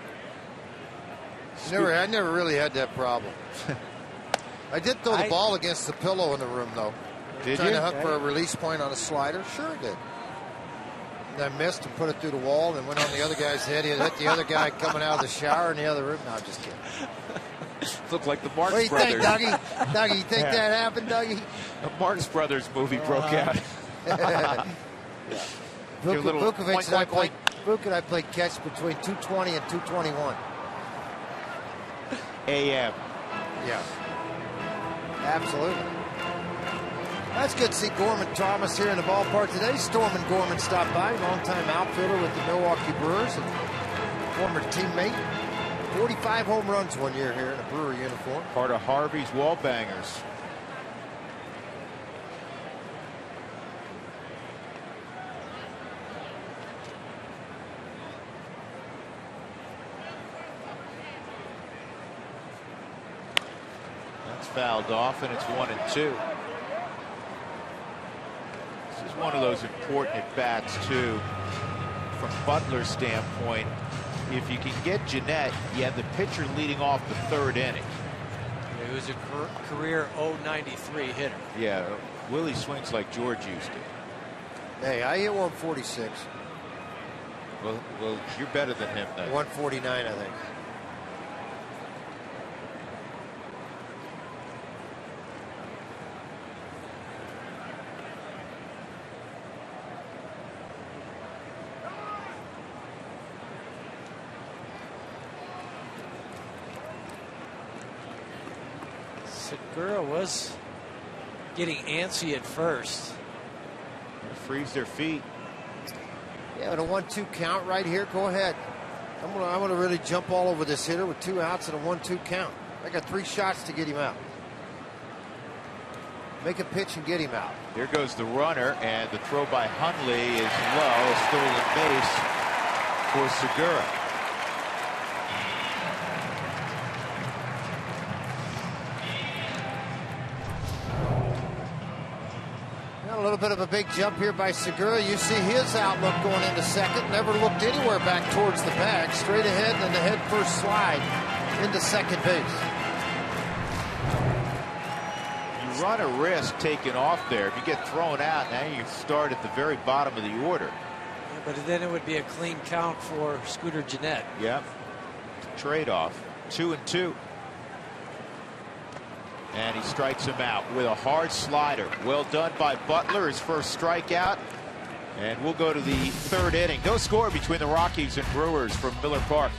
I never really had that problem. I did throw the ball against the pillow in the room, though. Did Trying you? to hunt for a release point on a slider? Sure I did. And I missed and put it through the wall and went on the other guy's head. He hit the other guy coming out of the shower in the other room. No, I'm just kidding. Looked like the Marx What do you Brothers. think, Dougie? Dougie, you think that happened, Dougie? The Marx Brothers movie broke out. Vuk and I played catch between 2:20 and 2:21 a.m. Yeah, absolutely. That's good to see Gorman Thomas here in the ballpark today. Stormin Gorman stopped by, longtime outfielder with the Milwaukee Brewers and former teammate. 45 home runs one year here in a Brewer uniform. Part of Harvey's Wall Bangers. That's fouled off, and it's 1-2. This is one of those important at-bats, too, from Butler's standpoint. If you can get Jeanette, you have the pitcher leading off the third inning. He was a career 093 hitter. Yeah, Willie swings like George used to. Hey, I hit 146. Well, you're better than him, then. 149, I think. Segura was getting antsy at first. Freeze their feet. Yeah, with a 1-2 count right here, go ahead. I'm gonna really jump all over this hitter with 2 outs and a 1-2 count. I got 3 shots to get him out. Make a pitch and get him out. Here goes the runner, and the throw by Hundley is low. Stolen base for Segura. A little bit of a big jump here by Segura. You see his outlook going into second. Never looked anywhere back towards the bag. Straight ahead and then the head first slide into second base. You run a risk taking off there. If you get thrown out, now you start at the very bottom of the order. Yeah, but then it would be a clean count for Scooter Gennett. Yep. Trade-off. 2-2. And he strikes him out with a hard slider. Well done by Butler, his first strikeout. And we'll go to the third inning. No score between the Rockies and Brewers from Miller Park.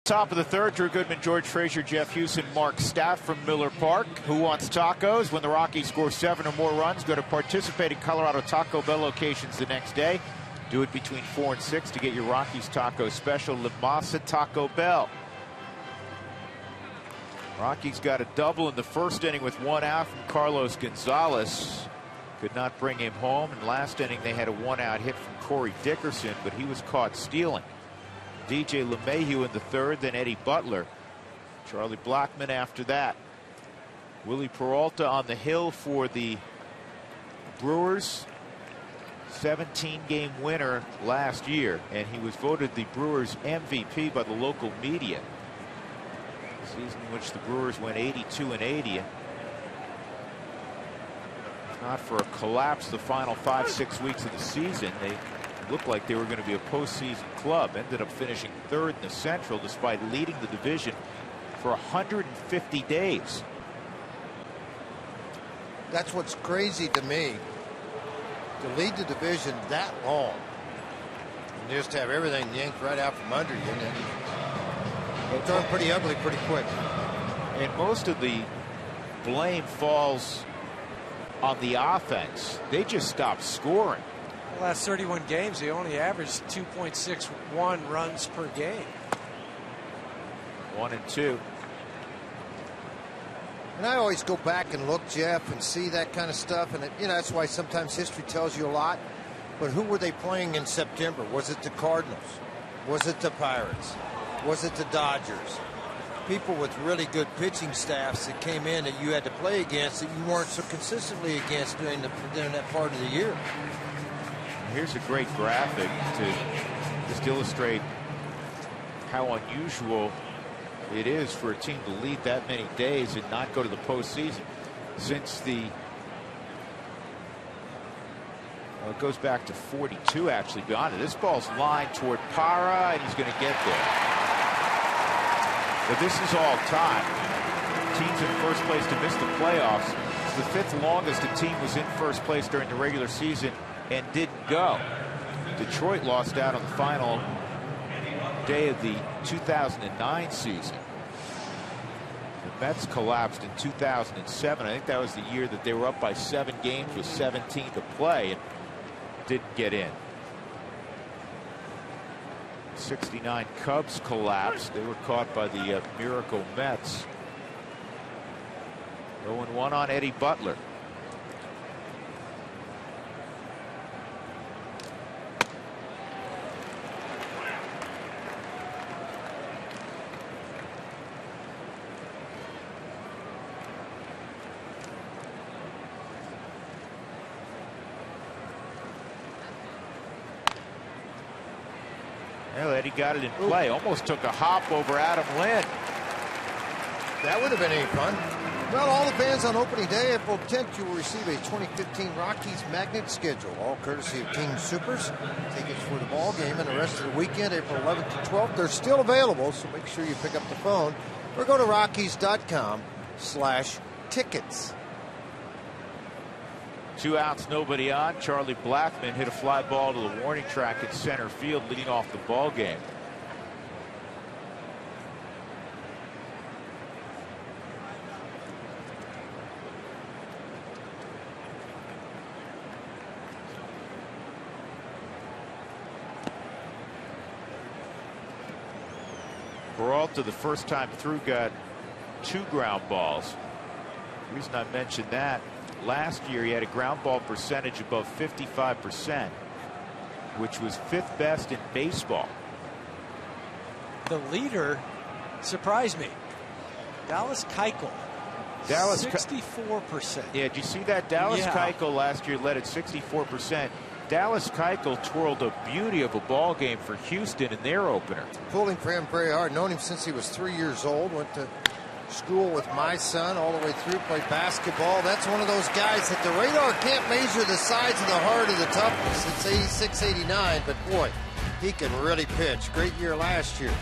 Top of the third, Drew Goodman, George Frazier, Jeff Hewson, Mark Staff from Miller Park. Who wants tacos? When the Rockies score 7 or more runs, go to participating Colorado Taco Bell locations the next day. Do it between 4 and 6 to get your Rockies taco special. La Masa Taco Bell. Rockies got a double in the first inning with 1 out from Carlos Gonzalez. Could not bring him home. And last inning they had a 1-out hit from Corey Dickerson, but he was caught stealing. DJ LeMahieu in the third, then Eddie Butler. Charlie Blackmon after that. Willie Peralta on the hill for the Brewers. 17-game winner last year, and he was voted the Brewers MVP by the local media. A season in which the Brewers went 82-80. If not for a collapse the final 5-6 weeks of the season, they looked like they were going to be a postseason club. Ended up finishing third in the Central despite leading the division for 150 days. That's what's crazy to me. To lead the division that long and just have everything yanked right out from under you, and then it turned pretty ugly pretty quick. And most of the blame falls on the offense. They just stopped scoring. The last 31 games, they only averaged 2.61 runs per game. 1 and 2. And I always go back and look, Jeff, and see that kind of stuff. And, that's why sometimes history tells you a lot. But who were they playing in September? Was it the Cardinals? Was it the Pirates? Was it the Dodgers? People with really good pitching staffs that came in that you had to play against that you weren't so consistently against during that part of the year. Here's a great graphic to just illustrate how unusual it is for a team to lead that many days and not go to the postseason. Since it goes back to 42 actually beyond it. This ball's lined toward Parra, and he's going to get there. But this is all time. Teams in first place to miss the playoffs. It's the 5th longest a team was in first place during the regular season and didn't go. Detroit lost out on the final day of the 2009 season. The Mets collapsed in 2007. I think that was the year that they were up by 7 games with 17 to play and didn't get in. 69 Cubs collapsed. They were caught by the Miracle Mets. 0-1 on Eddie Butler. Well, Eddie got it in play. Almost took a hop over Adam Lynn. That would have been any fun. Well, all the fans on opening day, April 10th, you will receive a 2015 Rockies magnet schedule, all courtesy of King Supers. Tickets for the ball game and the rest of the weekend, April 11th to 12th, they're still available, so make sure you pick up the phone or go to Rockies.com/tickets. 2 outs, nobody on. Charlie Blackmon hit a fly ball to the warning track in center field, leading off the ball game. Peralta, the first time through, got 2 ground balls. The reason I mentioned that, last year he had a ground ball percentage above 55%, which was 5th best in baseball. The leader surprised me. Dallas Keuchel. 64%. Yeah, did you see that? Dallas Keuchel last year led at 64%. Dallas Keuchel twirled a beauty of a ball game for Houston in their opener. Pulling for him very hard. Known him since he was 3 years old. Went to school with my son all the way through. Played basketball. That's one of those guys that the radar can't measure the size of the heart of the toughness. It's 86, 89, but boy, he can really pitch. Great year last year.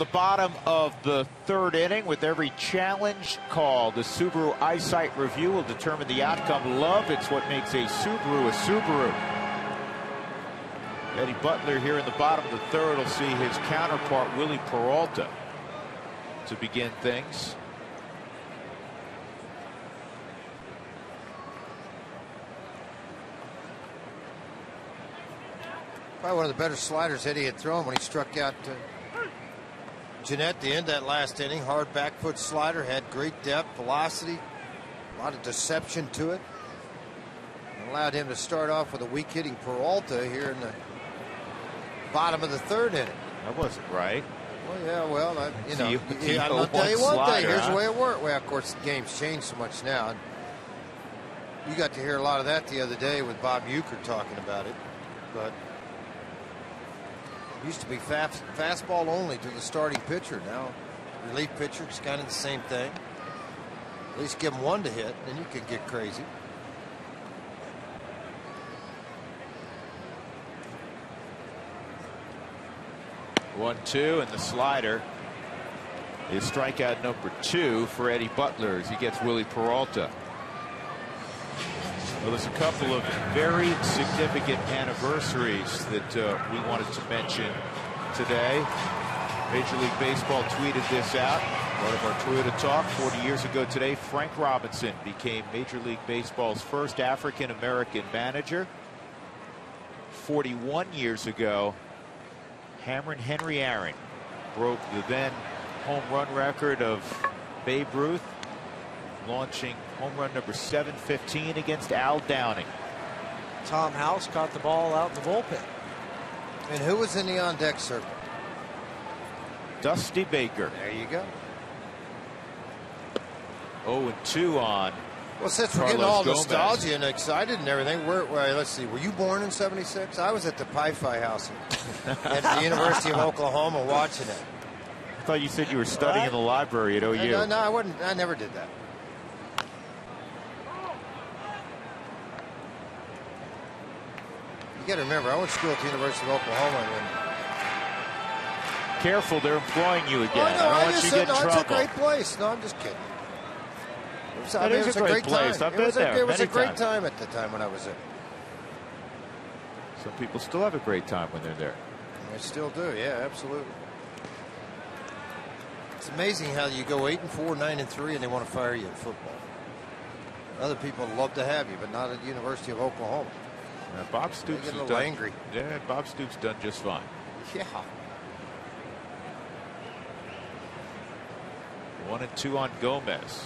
The bottom of the third inning, with every challenge call, the Subaru eyesight review will determine the outcome. Love, it's what makes a Subaru a Subaru. Eddie Butler here in the bottom of the third will see his counterpart Willie Peralta to begin things. Probably one of the better sliders Eddie had thrown when he struck out Jeanette at the end of that last inning. Hard back foot slider, had great depth, velocity, a lot of deception to it. And allowed him to start off with a weak hitting Peralta here in the bottom of the third inning. That wasn't right. Well, yeah, well, I'll tell you one thing. Here's the way it worked. Well, of course, the game's changed so much now. You got to hear a lot of that the other day with Bob Uecker talking about it. But used to be fastball only to the starting pitcher. Now, relief pitcher, it's kind of the same thing. At least give him one to hit, then you can get crazy. One, two, and the slider is strikeout number 2 for Eddie Butler as he gets Willie Peralta. Well, there's a couple of very significant anniversaries that we wanted to mention today. Major League Baseball tweeted this out. Part of our Toyota Talk. 40 years ago today, Frank Robinson became Major League Baseball's first African-American manager. 41 years ago, Hammerin' Henry Aaron broke the then home run record of Babe Ruth, launching home run number 715 against Al Downing. Tom House caught the ball out in the bullpen. And who was in the on-deck circle? Dusty Baker. There you go. 0-2 on. Well, since we're getting all nostalgia and excited and everything, let's see, were you born in '76? I was at the Pi-Fi house at the University of Oklahoma watching it. I thought you said you were studying in the library at OU. No, I wouldn't. I never did that. You got to remember, I went to school at the University of Oklahoma. Careful, they're employing you again. I don't want you to get in trouble. It's a great place. No, I'm just kidding. It was a great place. I've been there. It was a great time at the time when I was there. Some people still have a great time when they're there. They still do. Yeah, absolutely. It's amazing how you go 8-4, 9-3, and they want to fire you in football. Other people love to have you, but not at the University of Oklahoma. Bob Stoops get a little angry. Yeah, Bob Stoops done just fine. Yeah. 1-2 on Gomez.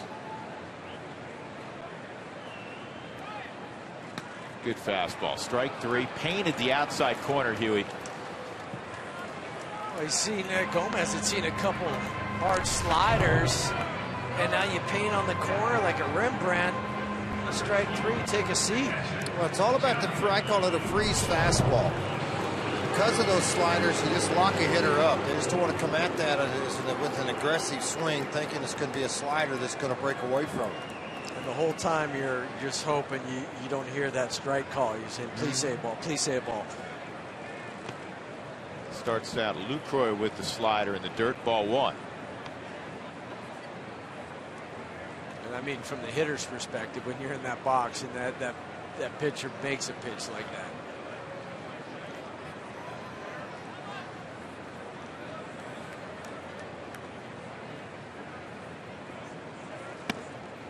Good fastball. Strike 3. Painted the outside corner, Huey. Well, he's seen Gomez had seen a couple hard sliders, and now you paint on the corner like a Rembrandt. Strike 3. Take a seat. Well, it's all about I call it a freeze fastball. Because of those sliders, you just lock a hitter up. They just don't want to come at that with an aggressive swing, thinking it's going to be a slider that's going to break away from it. And the whole time you're just hoping you don't hear that strike call. You're saying, please say a ball, please say a ball. Starts out Lucroy with the slider in the dirt, ball 1. And I mean, from the hitter's perspective, when you're in that box and that pitcher makes a pitch like that.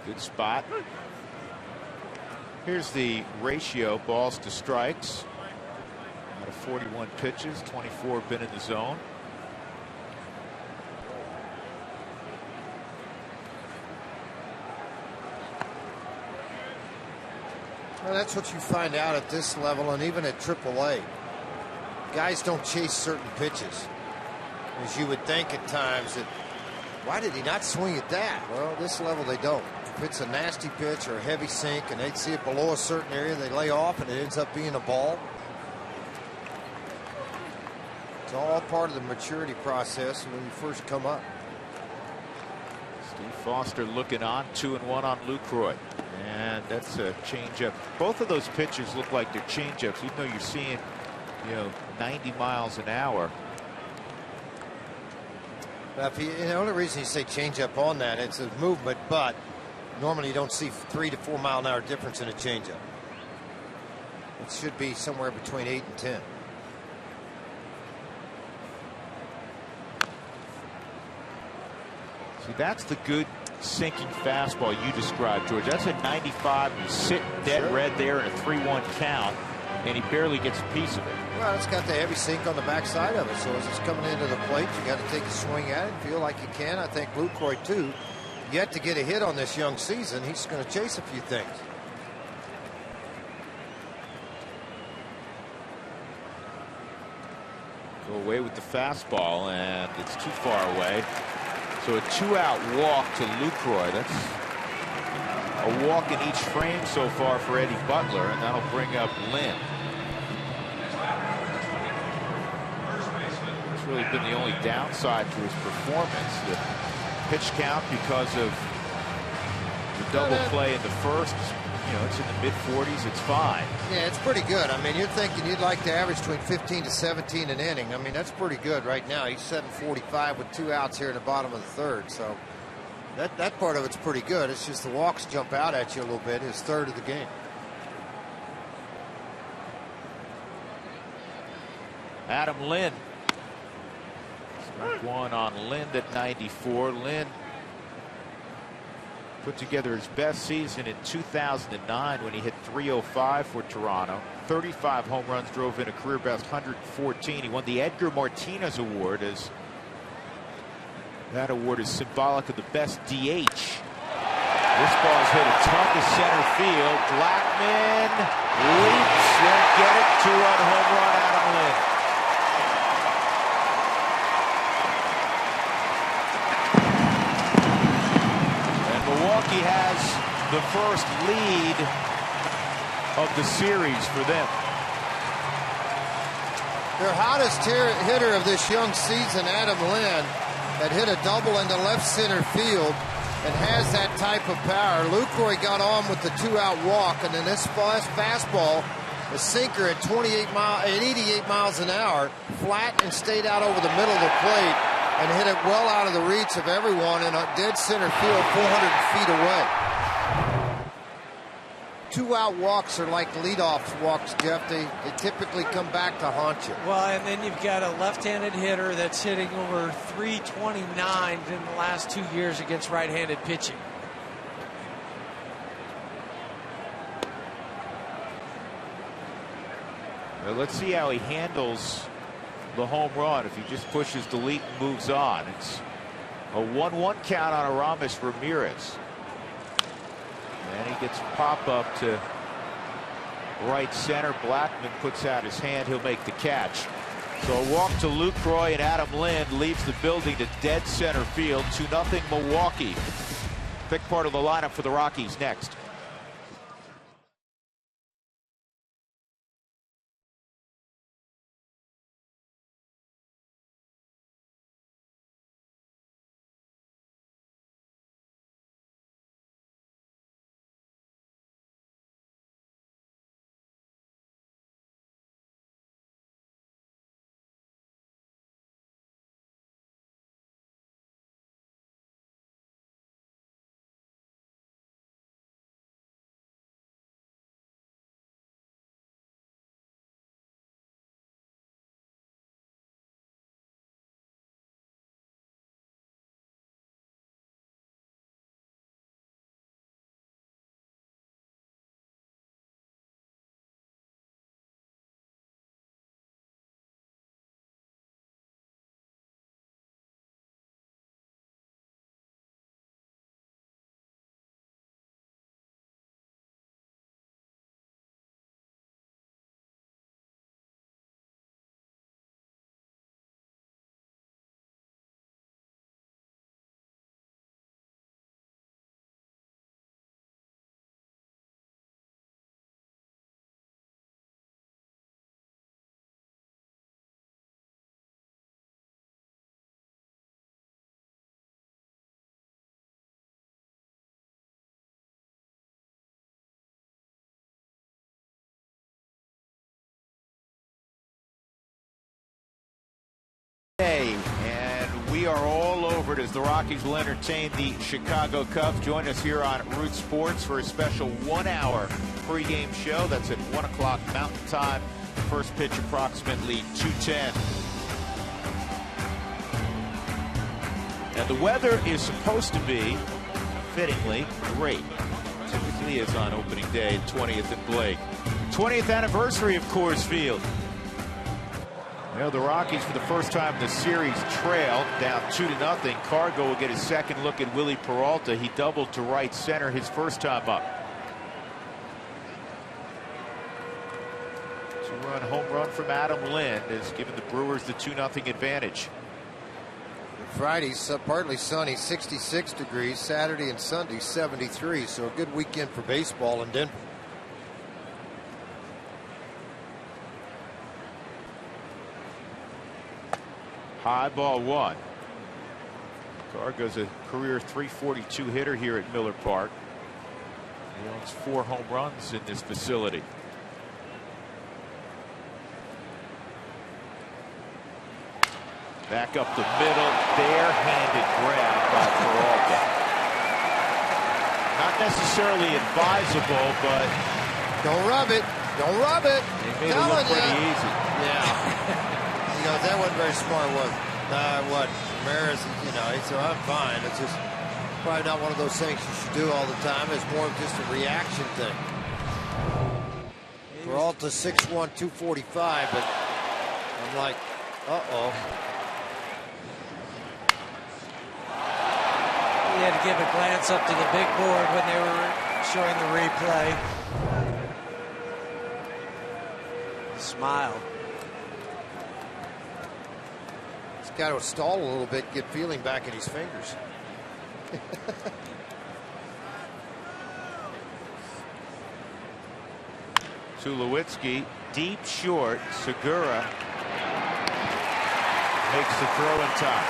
Good spot. Here's the ratio, balls to strikes. Out of 41 pitches, 24 have been in the zone. Well, that's what you find out at this level and even at AAA. Guys don't chase certain pitches. As you would think at times that, why did he not swing at that? Well, at this level they don't. If it's a nasty pitch or a heavy sink and they see it below a certain area, they lay off and it ends up being a ball. It's all part of the maturity process when you first come up. Steve Foster looking on, 2-1 on Lucroy. And that's a changeup. Both of those pitches look like they're changeups, even though you're seeing, 90 miles an hour. The only reason you say changeup on that, it's a movement, but normally you don't see 3 to 4 mile an hour difference in a changeup. It should be somewhere between 8 and 10. See, that's the good sinking fastball you described, George. That's a 95. He's sitting dead red there in a 3-1 count, and he barely gets a piece of it. Well, it's got the heavy sink on the backside of it, so as it's coming into the plate, you got to take a swing at it, feel like you can. I think Lucroy, too, yet to get a hit on this young season. He's going to chase a few things. Go away with the fastball, and it's too far away. So a 2-out walk to Lucroy. That's a walk in each frame so far for Eddie Butler, and that'll bring up Lynn. It's really been the only downside to his performance. The pitch count, because of the double play in the first, it's in the mid-40s. It's fine. Yeah, it's pretty good. I mean, you're thinking you'd like to average between 15 to 17 an inning. I mean, that's pretty good right now. He's setting 45 with 2 outs here in the bottom of the third. So that part of it's pretty good. It's just the walks jump out at you a little bit. His third of the game. Adam Lynn. Strike one on Lind at 94. Lynn put together his best season in 2009 when he hit .305 for Toronto. 35 home runs, drove in a career best 114. He won the Edgar Martinez Award, as that award is symbolic of the best DH. This ball is hit a ton to center field. Blackman leaps, won't get it. 2-run home run, Adam Lynn. Milwaukee has the first lead of the series for them. Their hottest hitter of this young season, Adam Lynn, had hit a double into left center field and has that type of power. Lucroy got on with the 2-out walk, and then this fastball, the sinker at 88 miles an hour, flat and stayed out over the middle of the plate and hit it well out of the reach of everyone in a dead center field 400 feet away. 2-out walks are like leadoff walks, Jeff. They typically come back to haunt you. Well, and then you've got a left-handed hitter that's hitting over 329 in the last 2 years against right-handed pitching. Well, let's see how he handles the home run. If he just pushes delete and moves on. It's a 1-1 count on Aramis Ramirez. And he gets pop up to right center. Blackman puts out his hand. He'll make the catch. So a walk to Lucroy, and Adam Lynn leaves the building to dead center field. 2-0 Milwaukee. Big part of the lineup for the Rockies next. And we are all forward as the Rockies will entertain the Chicago Cubs. Join us here on Root Sports for a special 1-hour pregame show. That's at 1 o'clock Mountain Time. First pitch approximately 2:10. And the weather is supposed to be, fittingly, great. Typically is on opening day, 20th and Blake. 20th anniversary of Coors Field. You know, the Rockies, for the first time in the series, trailed down 2-0. Cargo will get his second look at Willie Peralta. He doubled to right center his first time up. Two-run home run from Adam Lind has given the Brewers the 2-0 advantage. Friday's partly sunny, 66 degrees. Saturday and Sunday, 73. So a good weekend for baseball in Denver. High ball one. Cargo's a career .342 hitter here at Miller Park. He owns 4 home runs in this facility. Back up the middle, barehanded grab by Peralta. Not necessarily advisable, but don't rub it. Don't rub it. They made it look pretty easy. Yeah. That wasn't very smart, was it? What? Ramirez, he said, I'm fine. It's just probably not one of those things you should do all the time. It's more of just a reaction thing. Peralta 6'1", 245, but I'm like, uh-oh. He had to give a glance up to the big board when they were showing the replay. Smile. He's got to stall a little bit, get feeling back in his fingers. Tulowitzki, deep short. Segura makes the throw in time.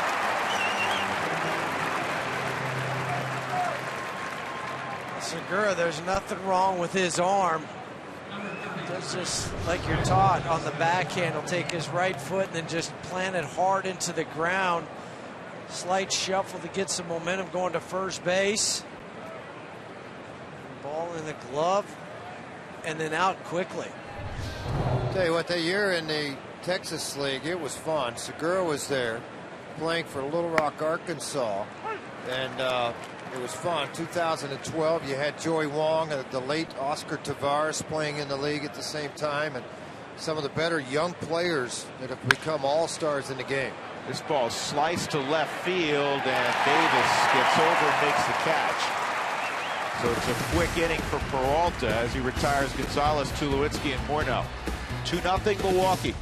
Segura, there's nothing wrong with his arm. That's just like you're taught on the backhand. He'll take his right foot and then just plant it hard into the ground. Slight shuffle to get some momentum going to first base. Ball in the glove and then out quickly. Tell you what, that year in the Texas League, it was fun. Segura was there playing for Little Rock, Arkansas, and it was fun. 2012, you had Joey Wong, the late Oscar Tavares playing in the league at the same time, and some of the better young players that have become all-stars in the game. This ball sliced to left field, and Davis gets over and makes the catch. So it's a quick inning for Peralta as he retires Gonzalez, Tulowitzki, and Morneau. 2-0 Milwaukee.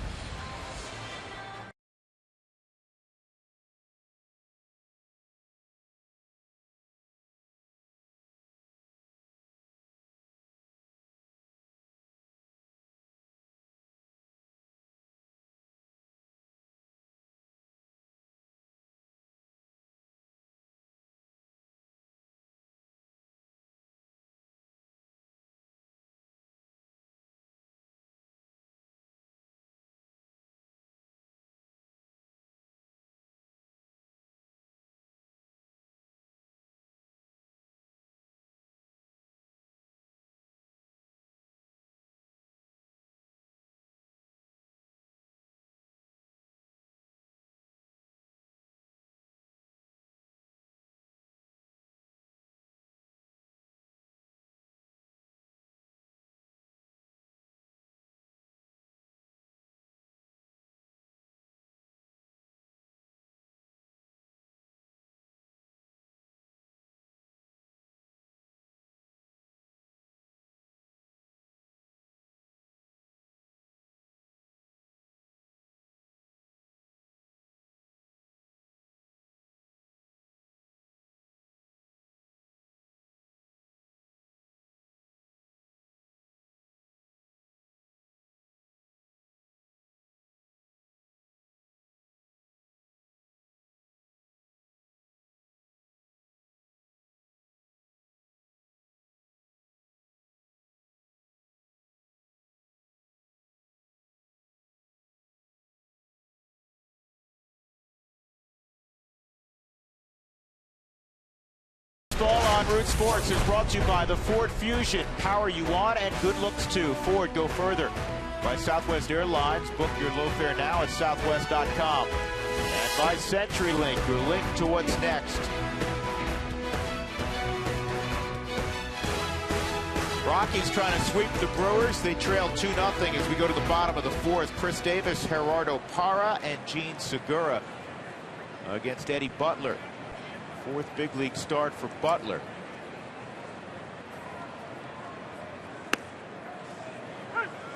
Root Sports is brought to you by the Ford Fusion. Power you want and good looks too. Ford, go further. By Southwest Airlines. Book your low fare now at southwest.com. And by CenturyLink, your link to what's next. Rockies trying to sweep the Brewers. They trail 2-0 as we go to the bottom of the fourth. Chris Davis, Gerardo Parra, and Gene Segura against Eddie Butler. Fourth big league start for Butler.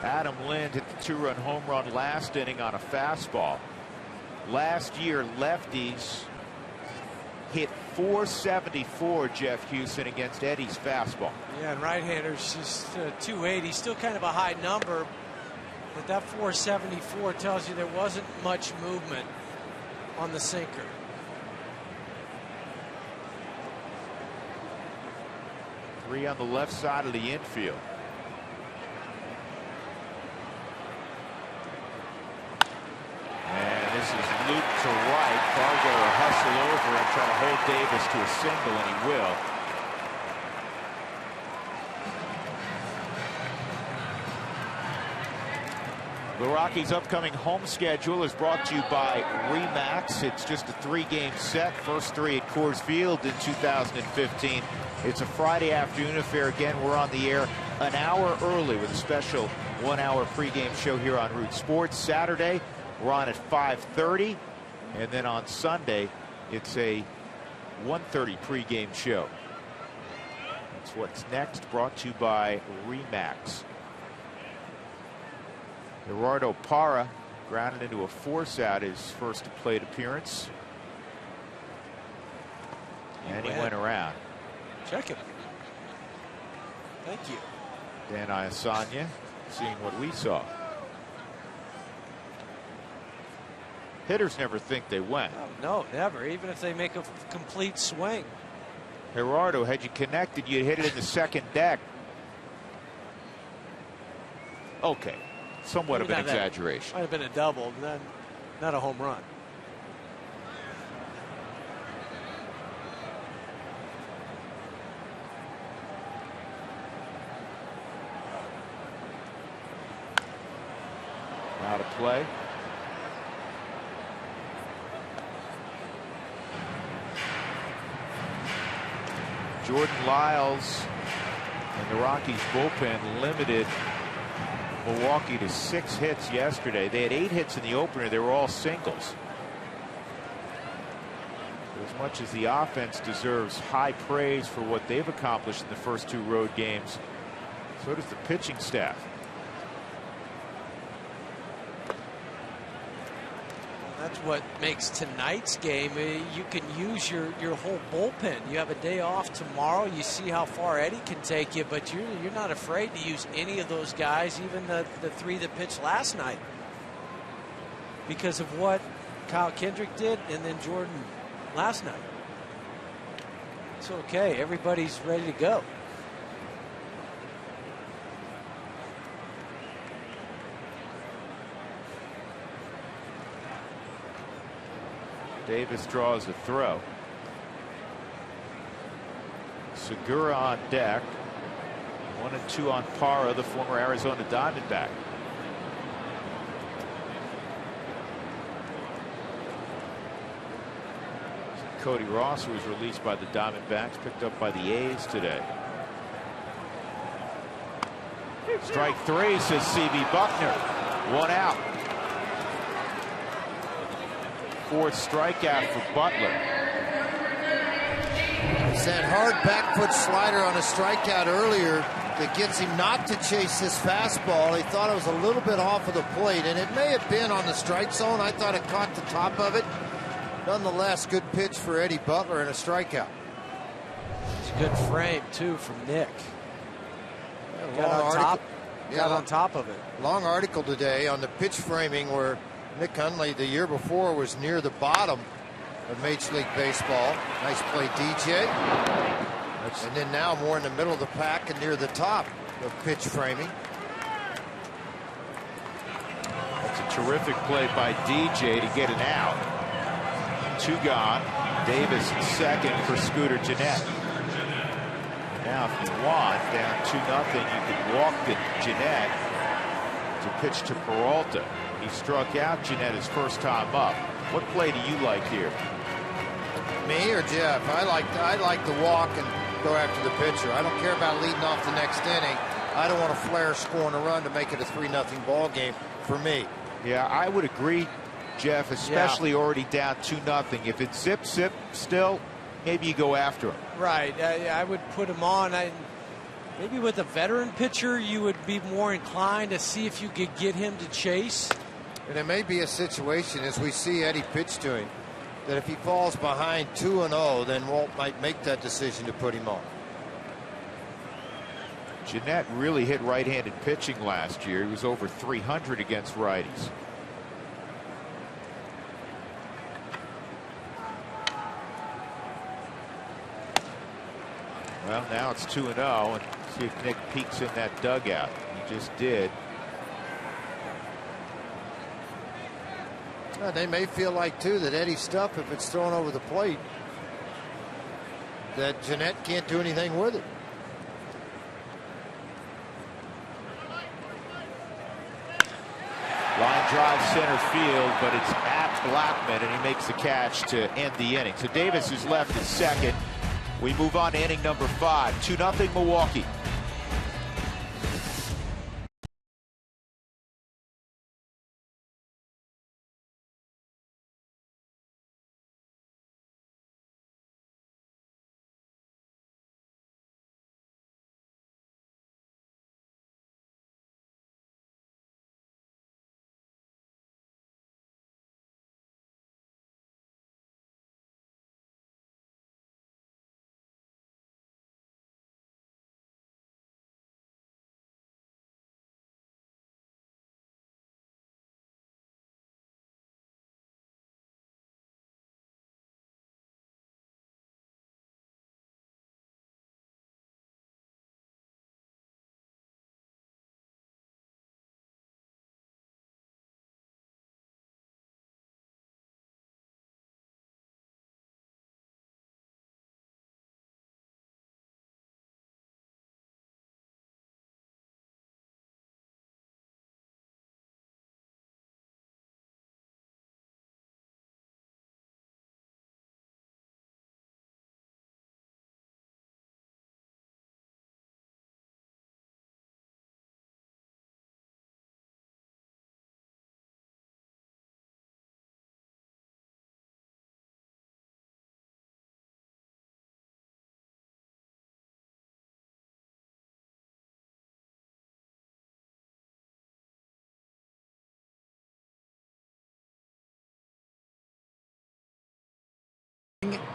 Adam Lind hit the 2-run home run last inning on a fastball. Last year, lefties hit .474, Jeff Houston, against Eddie's fastball. Yeah, and right-handers just 280, still kind of a high number, but that .474 tells you there wasn't much movement on the sinker. Three on the left side of the infield. And this is looped to right. Fargo will hustle over and try to hold Davis to a single, and he will. The Rockies' upcoming home schedule is brought to you by Remax. It's just a 3-game set. First 3 at Coors Field in 2015. It's a Friday afternoon affair. Again, we're on the air an hour early with a special 1-hour pregame show here on Root Sports. Saturday, we're on at 5:30. And then on Sunday, it's a 1:30 pregame show. That's what's next, brought to you by Remax. Gerardo Parra grounded into a force out his first plate appearance. And he went around. Check him. Thank you. Dan Iasanya seeing what we saw. Hitters never think they went. Oh, no, never. Even if they make a complete swing. Gerardo, had you connected, you'd hit it in the second deck. Okay. Somewhat of an exaggeration. Might have been a double, not a home run. Out of play. Jordan Lyles and the Rockies bullpen limited Milwaukee to 6 hits yesterday. They had 8 hits in the opener. They were all singles. As much as the offense deserves high praise for what they've accomplished in the first 2 road games, so does the pitching staff. That's what makes tonight's game. You can use your whole bullpen. You have a day off tomorrow. You see how far Eddie can take you, but you're not afraid to use any of those guys, even the 3 that pitched last night, because of what Kyle Kendrick did and then Jordan last night. It's okay. Everybody's ready to go. Davis draws a throw. Segura on deck. 1 and 2 on Parra, the former Arizona Diamondback. Cody Ross, who was released by the Diamondbacks, picked up by the A's today. Strike 3, says C.B. Buckner. 1 out. 4th strikeout for Butler. It's that hard back foot slider on a strikeout earlier that gets him not to chase this fastball. He thought it was a little bit off of the plate, and it may have been on the strike zone. I thought it caught the top of it. Nonetheless, good pitch for Eddie Butler and a strikeout. It's a good frame, too, from Nick. Got on top of it. Long article today on the pitch framing where Nick Hundley the year before was near the bottom of Major League Baseball. Nice play, DJ. And then now more in the middle of the pack and near the top of pitch framing. That's a terrific play by DJ to get it out. 2 gone. Davis second for Scooter Gennett. Now, if you want, down 2-0, you could walk Jeanette to pitch to Peralta. He struck out Jeanette his first time up. What play do you like here? Me or Jeff? I like to walk and go after the pitcher. I don't care about leading off the next inning. I don't want to flare scoring a run to make it a 3-0 ball game for me. Yeah, I would agree, Jeff, especially already down 2-0. If it's zip still, maybe you go after him. Right. I would put him on. Maybe with a veteran pitcher, you would be more inclined to see if you could get him to chase. And it may be a situation, as we see Eddie pitch to him, that if he falls behind 2-0, then Walt might make that decision to put him on. Jeanette really hit right-handed pitching last year. He was over 300 against righties. Well, now it's 2-0, and see if Nick peeks in that dugout. He just did. Well, they may feel like, too, that Eddie's stuff, if it's thrown over the plate, that Jeanette can't do anything with it. Line drive center field, but it's at Blackman, and he makes the catch to end the inning. So Davis is left at second. We move on to inning number 5. 2-0 Milwaukee.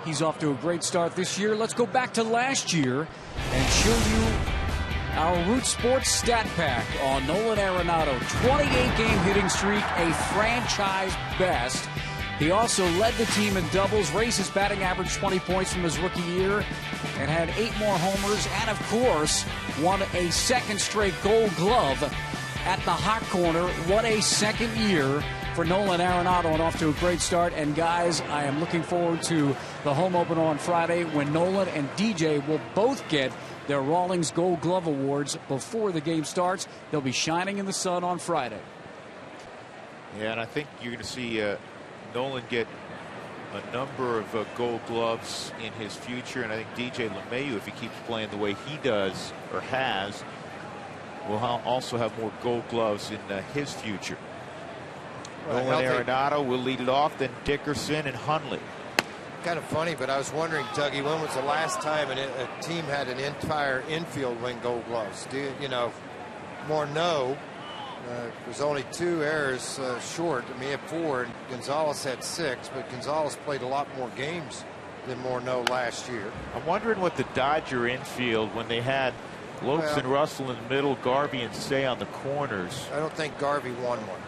He's off to a great start this year. Let's go back to last year and show you our Root Sports stat pack on Nolan Arenado. 28-game hitting streak, a franchise best. He also led the team in doubles, raised his batting average 20 points from his rookie year, and had 8 more homers, and of course won a second straight Gold Glove at the hot corner. What a second year for Nolan Arenado, and off to a great start. And guys, I am looking forward to the home opener on Friday when Nolan and DJ will both get their Rawlings Gold Glove awards before the game starts. They'll be shining in the sun on Friday. Yeah, and I think you're going to see Nolan get a number of Gold Gloves in his future, and I think DJ LeMahieu, if he keeps playing the way he does or has, will also have more Gold Gloves in his future. Well, Nolan Arenado will lead it off, then Dickerson and Hundley. Kind of funny, but I was wondering, Dougie, when was the last time a team had an entire infield win Gold Gloves? Morneau was only 2 errors short. I mean, he had 4, and Gonzalez had 6, but Gonzalez played a lot more games than Morneau last year. I'm wondering what the Dodger infield, when they had Lopes and Russell in the middle, Garvey and Say on the corners. I don't think Garvey won one.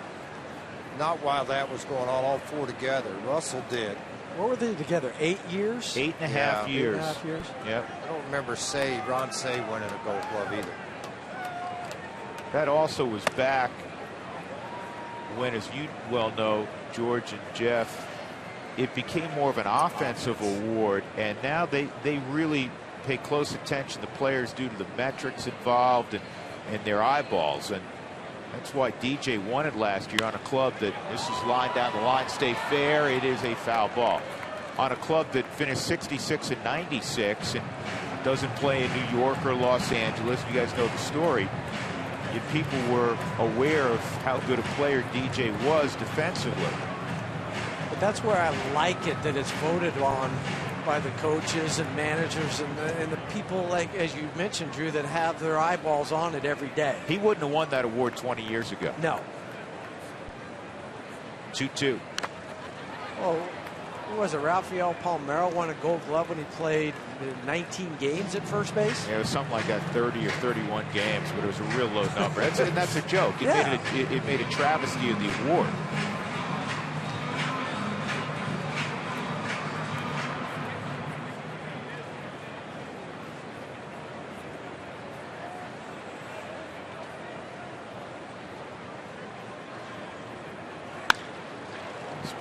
Not while that was going on, all 4 together. Russell did. What were they together? 8 years? 8.5 years. 8.5 years. Yep. I don't remember Ron Say winning a Gold Glove either. That also was back when, as you well know, George and Jeff, it became more of an offensive award, and now they really pay close attention, the players, due to the metrics involved and their eyeballs. And that's why DJ won it last year on a club that this is line down the line, stay fair, it is a foul ball. On a club that finished 66 and 96 and doesn't play in New York or Los Angeles. You guys know the story. If people were aware of how good a player DJ was defensively. But that's where I like it, that it's voted on by the coaches and managers and the people, like, as you mentioned, Drew, that have their eyeballs on it every day. He wouldn't have won that award 20 years ago. No. 2-2. Oh, who was it? Rafael Palmeiro won a Gold Glove when he played 19 games at first base. Yeah, it was something like that, 30 or 31 games, but it was a real low number. And that's a joke. It made a travesty of the award.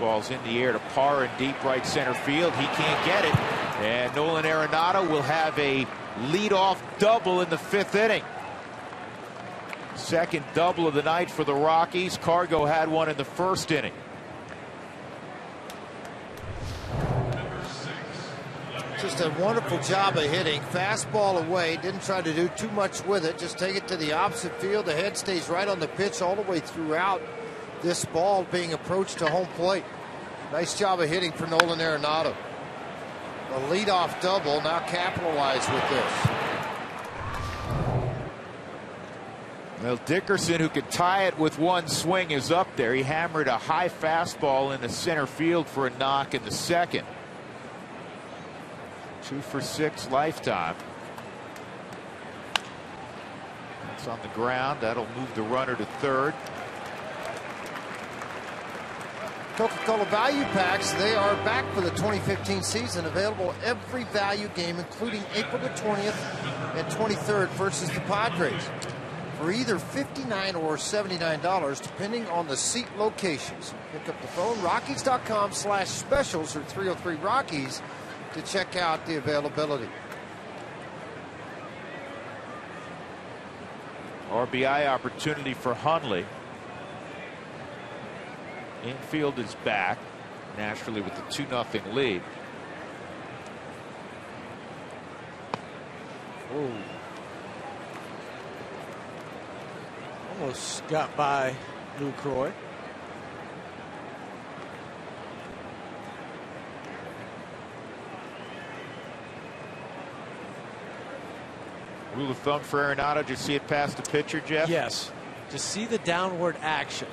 Ball's in the air to Parr in deep right center field. He can't get it. And Nolan Arenado will have a leadoff double in the 5th inning. Second double of the night for the Rockies. Cargo had one in the 1st inning. Just a wonderful job of hitting. Fastball away. Didn't try to do too much with it. Just take it to the opposite field. The head stays right on the pitch all the way throughout this ball being approached to home plate. Nice job of hitting for Nolan Arenado. A leadoff double, now capitalize with this. Well, Dickerson, who could tie it with one swing, is up there. He hammered a high fastball in the center field for a knock in the 2nd. 2 for 6 lifetime. That's on the ground. That'll move the runner to 3rd. Coca-Cola Value Packs, they are back for the 2015 season, available every value game, including April the 20th and 23rd versus the Padres, for either $59 or $79, depending on the seat locations. Pick up the phone, Rockies.com/specials or 303 Rockies to check out the availability. RBI opportunity for Hundley. Infield is back, naturally, with the 2-0 lead. Ooh. Almost got by Lucroy. Rule of thumb for Arenado. Did you see it past the pitcher, Jeff? Yes. Just see the downward action.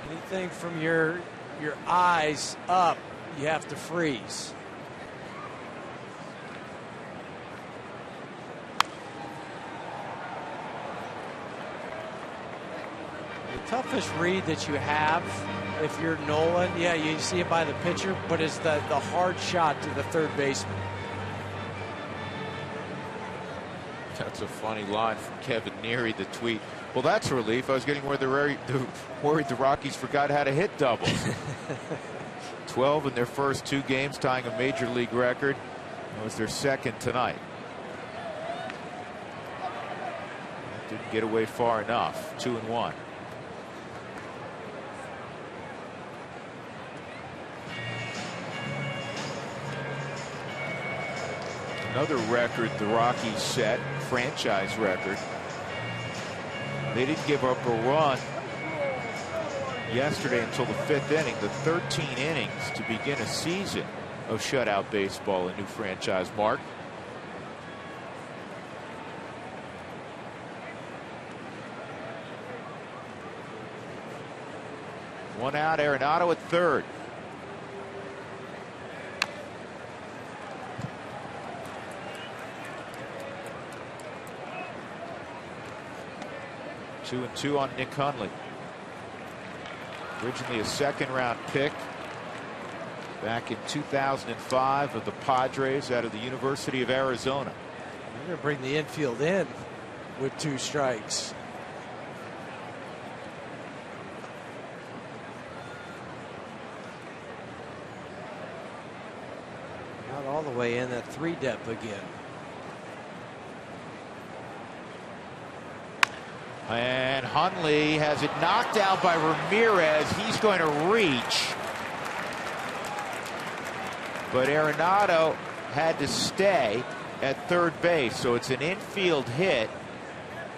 Anything from your eyes up, you have to freeze. The toughest read that you have, if you're Nolan, yeah, you see it by the pitcher, but it's the hard shot to the 3rd baseman. That's a funny line from Kevin Neary, the tweet. Well, that's a relief. I was getting worried the Rockies forgot how to hit doubles. 12 in their first 2 games, tying a major league record. It was their 2nd tonight. Didn't get away far enough. 2-1. Another record the Rockies set, franchise record. They didn't give up a run yesterday until the 5th inning. The 13 innings to begin a season of shutout baseball, a new franchise mark. One out, Arenado at 3rd. Two and 2 on Nick Hundley. Originally a 2nd-round pick back in 2005 of the Padres out of the University of Arizona. They're going to bring the infield in with 2 strikes. Not all the way in at 3 depth again. And Hundley has it knocked out by Ramirez. He's going to reach. But Arenado had to stay at third base. So it's an infield hit.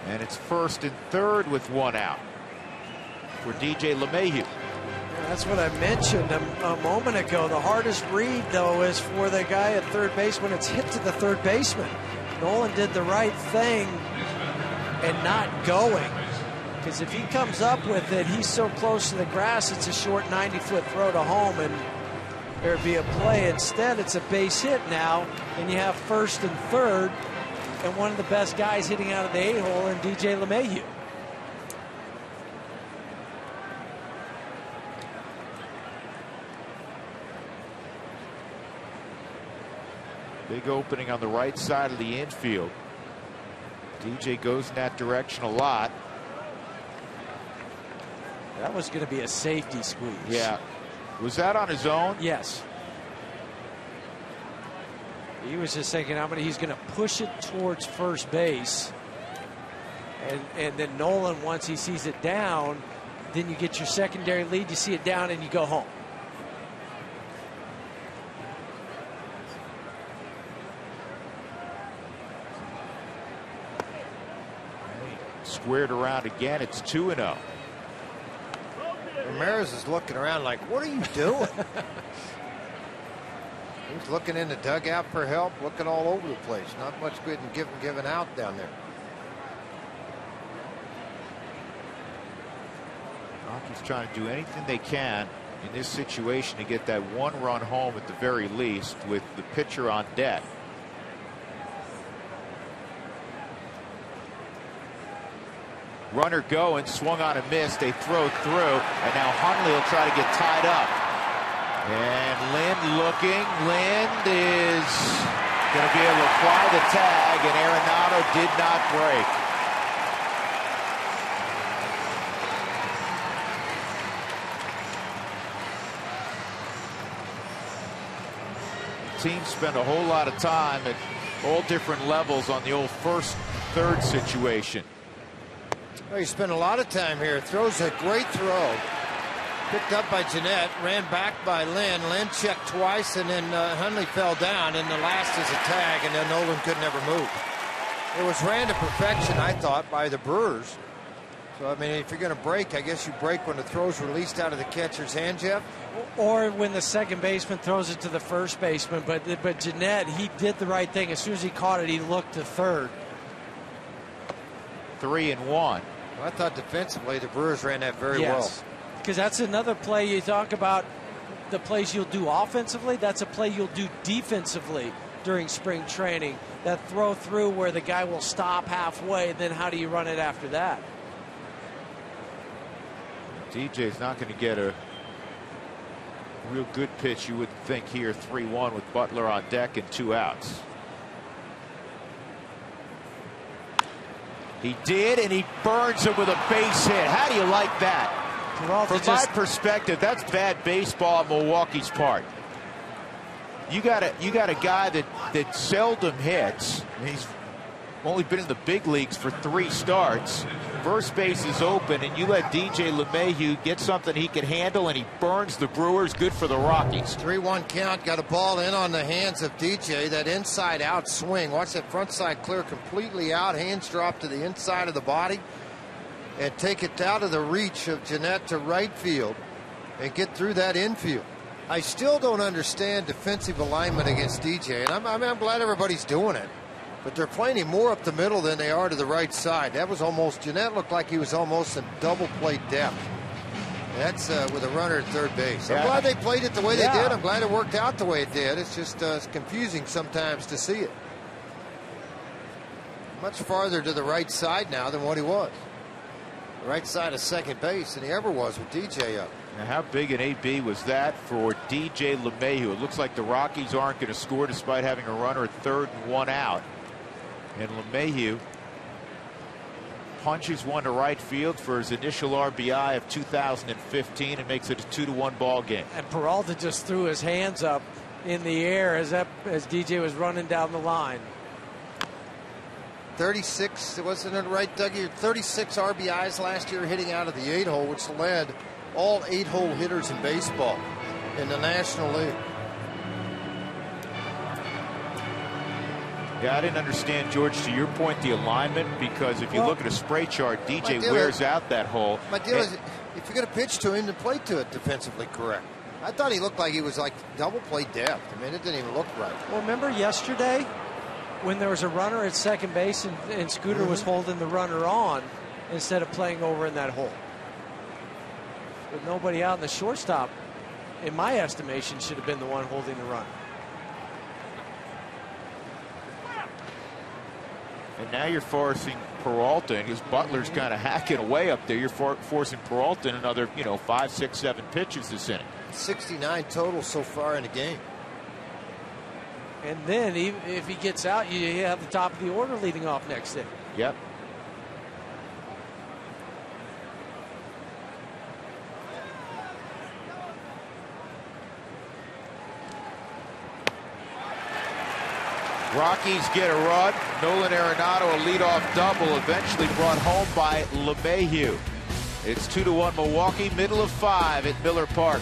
And it's first and third with 1 out for DJ LeMahieu. Yeah, that's what I mentioned a moment ago. The hardest read, though, is for the guy at third base when it's hit to the third baseman. Nolan did the right thing and not going. Because if he comes up with it, he's so close to the grass, it's a short 90-foot throw to home, and there'd be a play. Instead, it's a base hit now, and you have first and third, and one of the best guys hitting out of the 8-hole in DJ LeMahieu. Big opening on the right side of the infield. DJ goes in that direction a lot. That was going to be a safety squeeze. Yeah. Was that on his own? Yes. He was just thinking how many he's going to push it towards first base. And then Nolan, once he sees it down, then you get your secondary lead, you see it down, and you go home. Squared around again. It's 2-0. Ramirez is looking around like, what are you doing? He's looking in the dugout for help, looking all over the place. Not much good in giving out down there. Rockies trying to do anything they can in this situation to get that 1-run home at the very least with the pitcher on deck. Runner going, swung on and missed. They throw through, and now Hundley will try to get tied up. And Lind looking. Lind is going to be able to apply the tag, and Arenado did not break. Teams spend a whole lot of time at all different levels on the old first, third situation. Well, he spent a lot of time here. Throws a great throw. Picked up by Jeanette, ran back by Lynn. Lynn checked twice, and then Hundley fell down, and the last is a tag, and then Nolan could never move. It was ran to perfection, I thought, by the Brewers. So, I mean, if you're going to break, I guess you break when the throw's released out of the catcher's hand, Jeff? Or when the second baseman throws it to the first baseman. But Jeanette, he did the right thing. As soon as he caught it, he looked to third. 3-1. Well, I thought defensively the Brewers ran that very well. Because that's another play you talk about, the plays you'll do offensively. That's a play you'll do defensively during spring training. That throw through where the guy will stop halfway, then how do you run it after that? DJ's not going to get a real good pitch, you would think, here. 3-1 with Butler on deck and 2 outs. He did, and he burns him with a base hit. How do you like that? From my perspective, that's bad baseball on Milwaukee's part. You got a guy that seldom hits. He's only been in the big leagues for 3 starts. First base is open, and you let DJ LeMahieu get something he can handle, and he burns the Brewers. Good for the Rockies. 3-1 count. Got a ball in on the hands of DJ. That inside out swing. Watch that front side clear completely out. Hands drop to the inside of the body. And take it out of the reach of Jeanette to right field and get through that infield. I still don't understand defensive alignment against DJ, and I'm glad everybody's doing it. But they're playing him more up the middle than they are to the right side. That was almost, Jeanette looked like he was almost in double play depth. That's with a runner at third base. I'm glad they played it the way they did. I'm glad it worked out the way it did. It's just it's confusing sometimes to see it. Much farther to the right side now than what he was. The right side of second base than he ever was with DJ up. Now, how big an AB was that for DJ LeMahieu? It looks like the Rockies aren't going to score despite having a runner at third and 1 out. And LeMahieu punches one to right field for his initial RBI of 2015 and makes it a 2-1 ball game. And Peralta just threw his hands up in the air as DJ was running down the line. 36, wasn't it right, Dougie? 36 RBIs last year hitting out of the 8-hole, which led all 8-hole hitters in baseball in the National League. Yeah, I didn't understand, George, to your point, the alignment, because if you look at a spray chart, DJ wears out that hole. My deal is, if you're going to pitch to him, then play to it defensively correct. I thought he looked like he was like double play depth. I mean, it didn't even look right. Well, remember yesterday when there was a runner at second base and Scooter was holding the runner on instead of playing over in that hole? With nobody out in the shortstop, in my estimation, should have been the one holding the runner. And now you're forcing Peralta, and his Butler's kind of hacking away up there. You're forcing Peralta in another, 5, 6, 7 pitches this inning. 69 total so far in the game. And then even if he gets out, you have the top of the order leading off next inning. Yep. Rockies get a run. Nolan Arenado, a leadoff double, eventually brought home by LeMahieu. It's 2-1 Milwaukee, middle of 5 at Miller Park.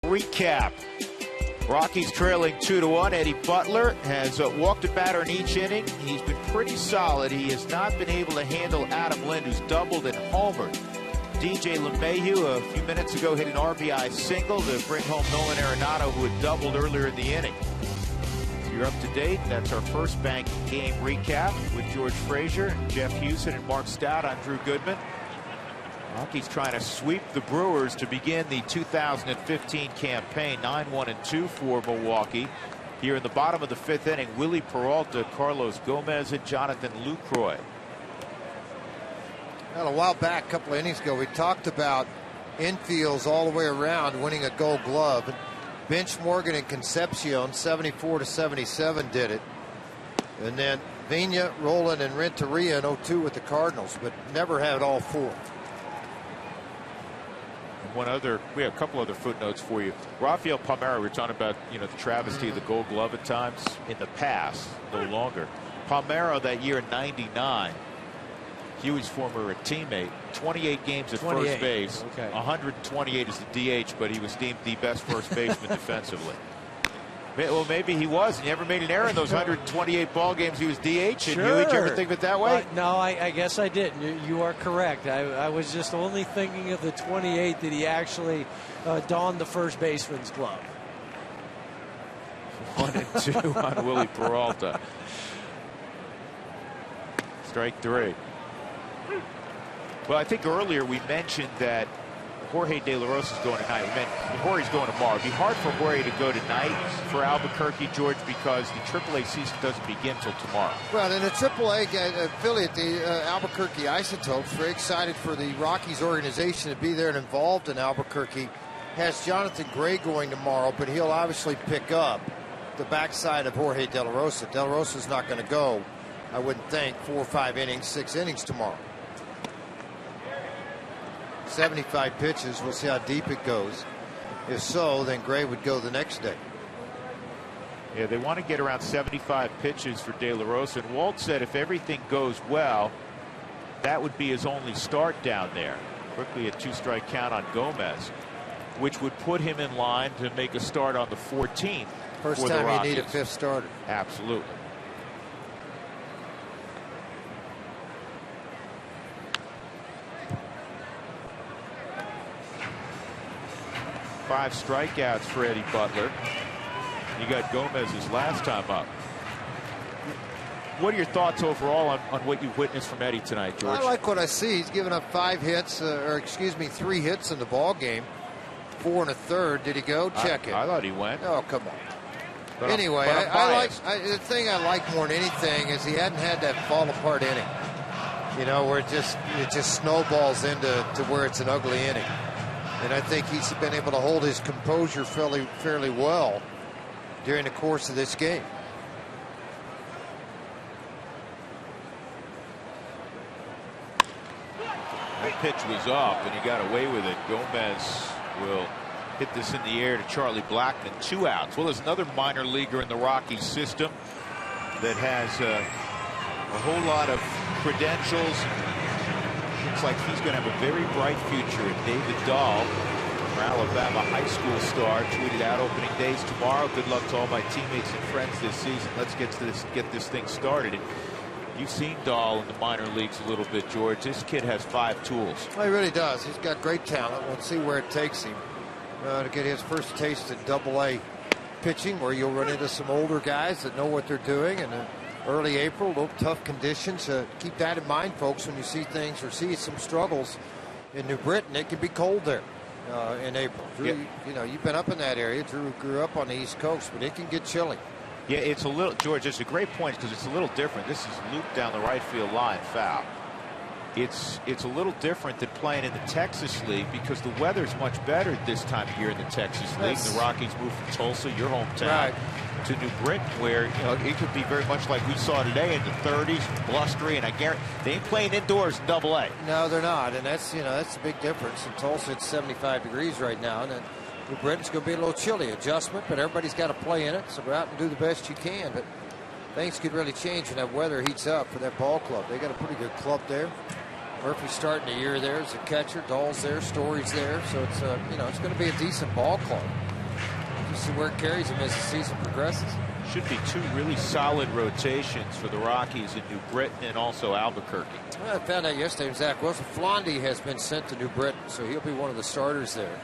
Recap. Rockies trailing 2-1. Eddie Butler has walked a batter in each inning. He's been pretty solid. He has not been able to handle Adam Lind, who's doubled and homered. DJ LeMahieu a few minutes ago hit an RBI single to bring home Nolan Arenado, who had doubled earlier in the inning. If you're up to date, that's our first bank game recap with George Frazier, Jeff Houston, and Mark Stout. I'm Drew Goodman. Rockies trying to sweep the Brewers to begin the 2015 campaign. 9-1-2 for Milwaukee. Here in the bottom of the 5th inning, Willie Peralta, Carlos Gomez, and Jonathan Lucroy. Well, a while back, a couple of innings ago, we talked about infields all the way around winning a Gold Glove. Bench Morgan and Concepcion, 74-77, did it. And then Vina, Roland, and Renteria in 02 with the Cardinals, but never had all 4. We have a couple other footnotes for you. Rafael Palmeiro, we're talking about, the travesty of the Gold Glove at times in the past, no longer. Palmeiro that year in '99, Huey's former teammate, 28 games at first base, 128 as the DH, but he was deemed the best first baseman defensively. Well, maybe he was. He never made an error in those 128 ball games. He was DH. And sure. Huey, did you ever think of it that way? No, I guess I didn't. You are correct. I was just only thinking of the 28 that he actually donned the first baseman's glove. 1-2 on Willie Peralta. Strike 3. Well, I think earlier we mentioned that Jorge De La Rosa is going tonight. We meant Jorge's going tomorrow. It'd be hard for Jorge to go tonight for Albuquerque, George, because the AAA season doesn't begin till tomorrow. Well, then the AAA affiliate, the Albuquerque Isotopes, very excited for the Rockies organization to be there and involved in Albuquerque, has Jonathan Gray going tomorrow, but he'll obviously pick up the backside of Jorge De La Rosa. De La Rosa's not going to go, I wouldn't think, 4 or 5 innings, 6 innings tomorrow. 75 pitches. We'll see how deep it goes. If so, then Gray would go the next day. Yeah, they want to get around 75 pitches for De La Rosa. And Walt said if everything goes well, that would be his only start down there. Quickly a 2-strike count on Gomez, which would put him in line to make a start on the 14th. First time you need a 5th starter. Absolutely. Five strikeouts for Eddie Butler. You got Gomez's last time up. What are your thoughts overall on what you've witnessed from Eddie tonight, George? I like what I see. He's given up 3 hits in the ball game. 4 1/3. Did he go? Check it. I thought he went. Oh, come on. But anyway, the thing I like more than anything is he hadn't had that fall apart inning. You know, where it just snowballs into where it's an ugly inning. And I think he's been able to hold his composure fairly well during the course of this game. That pitch was up, and he got away with it. Gomez will hit this in the air to Charlie Blackmon. 2 outs. Well, there's another minor leaguer in the Rockies system that has a whole lot of credentials. Looks like he's going to have a very bright future. And David Dahl, Alabama high school star, tweeted out opening days tomorrow. Good luck to all my teammates and friends this season. Let's get this thing started. And you've seen Dahl in the minor leagues a little bit, George. This kid has 5 tools. Well, he really does. He's got great talent. We'll see where it takes him to get his first taste at Double-A pitching, where you'll run into some older guys that know what they're doing. And early April, little tough conditions. Keep that in mind, folks, when you see things or see some struggles in New Britain. It can be cold there in April. Drew, yep. You know, you've been up in that area. Drew grew up on the East Coast, but it can get chilly. Yeah, it's a little, George, it's a great point because it's a little different. This is looped down the right field line, foul. It's a little different than playing in the Texas League because the weather's much better this time of year in the Texas League. The Rockies moved from Tulsa, your hometown, to New Britain, where it could be very much like we saw today in the 30s, blustery, and I guarantee they ain't playing indoors in Double-A. No, they're not, and that's the big difference. In Tulsa, it's 75 degrees right now, and then New Britain's going to be a little chilly adjustment, but everybody's got to play in it, so go out and do the best you can. But things could really change when that weather heats up for that ball club. They got a pretty good club there. Murphy's starting the year there as a catcher. Dahl's there, Story's there, so it's it's going to be a decent ball club. Just see where it carries them as the season progresses. Should be 2 really solid rotations for the Rockies in New Britain and also Albuquerque. Well, I found out yesterday, Zach Wilson, Flondy has been sent to New Britain, so he'll be one of the starters there.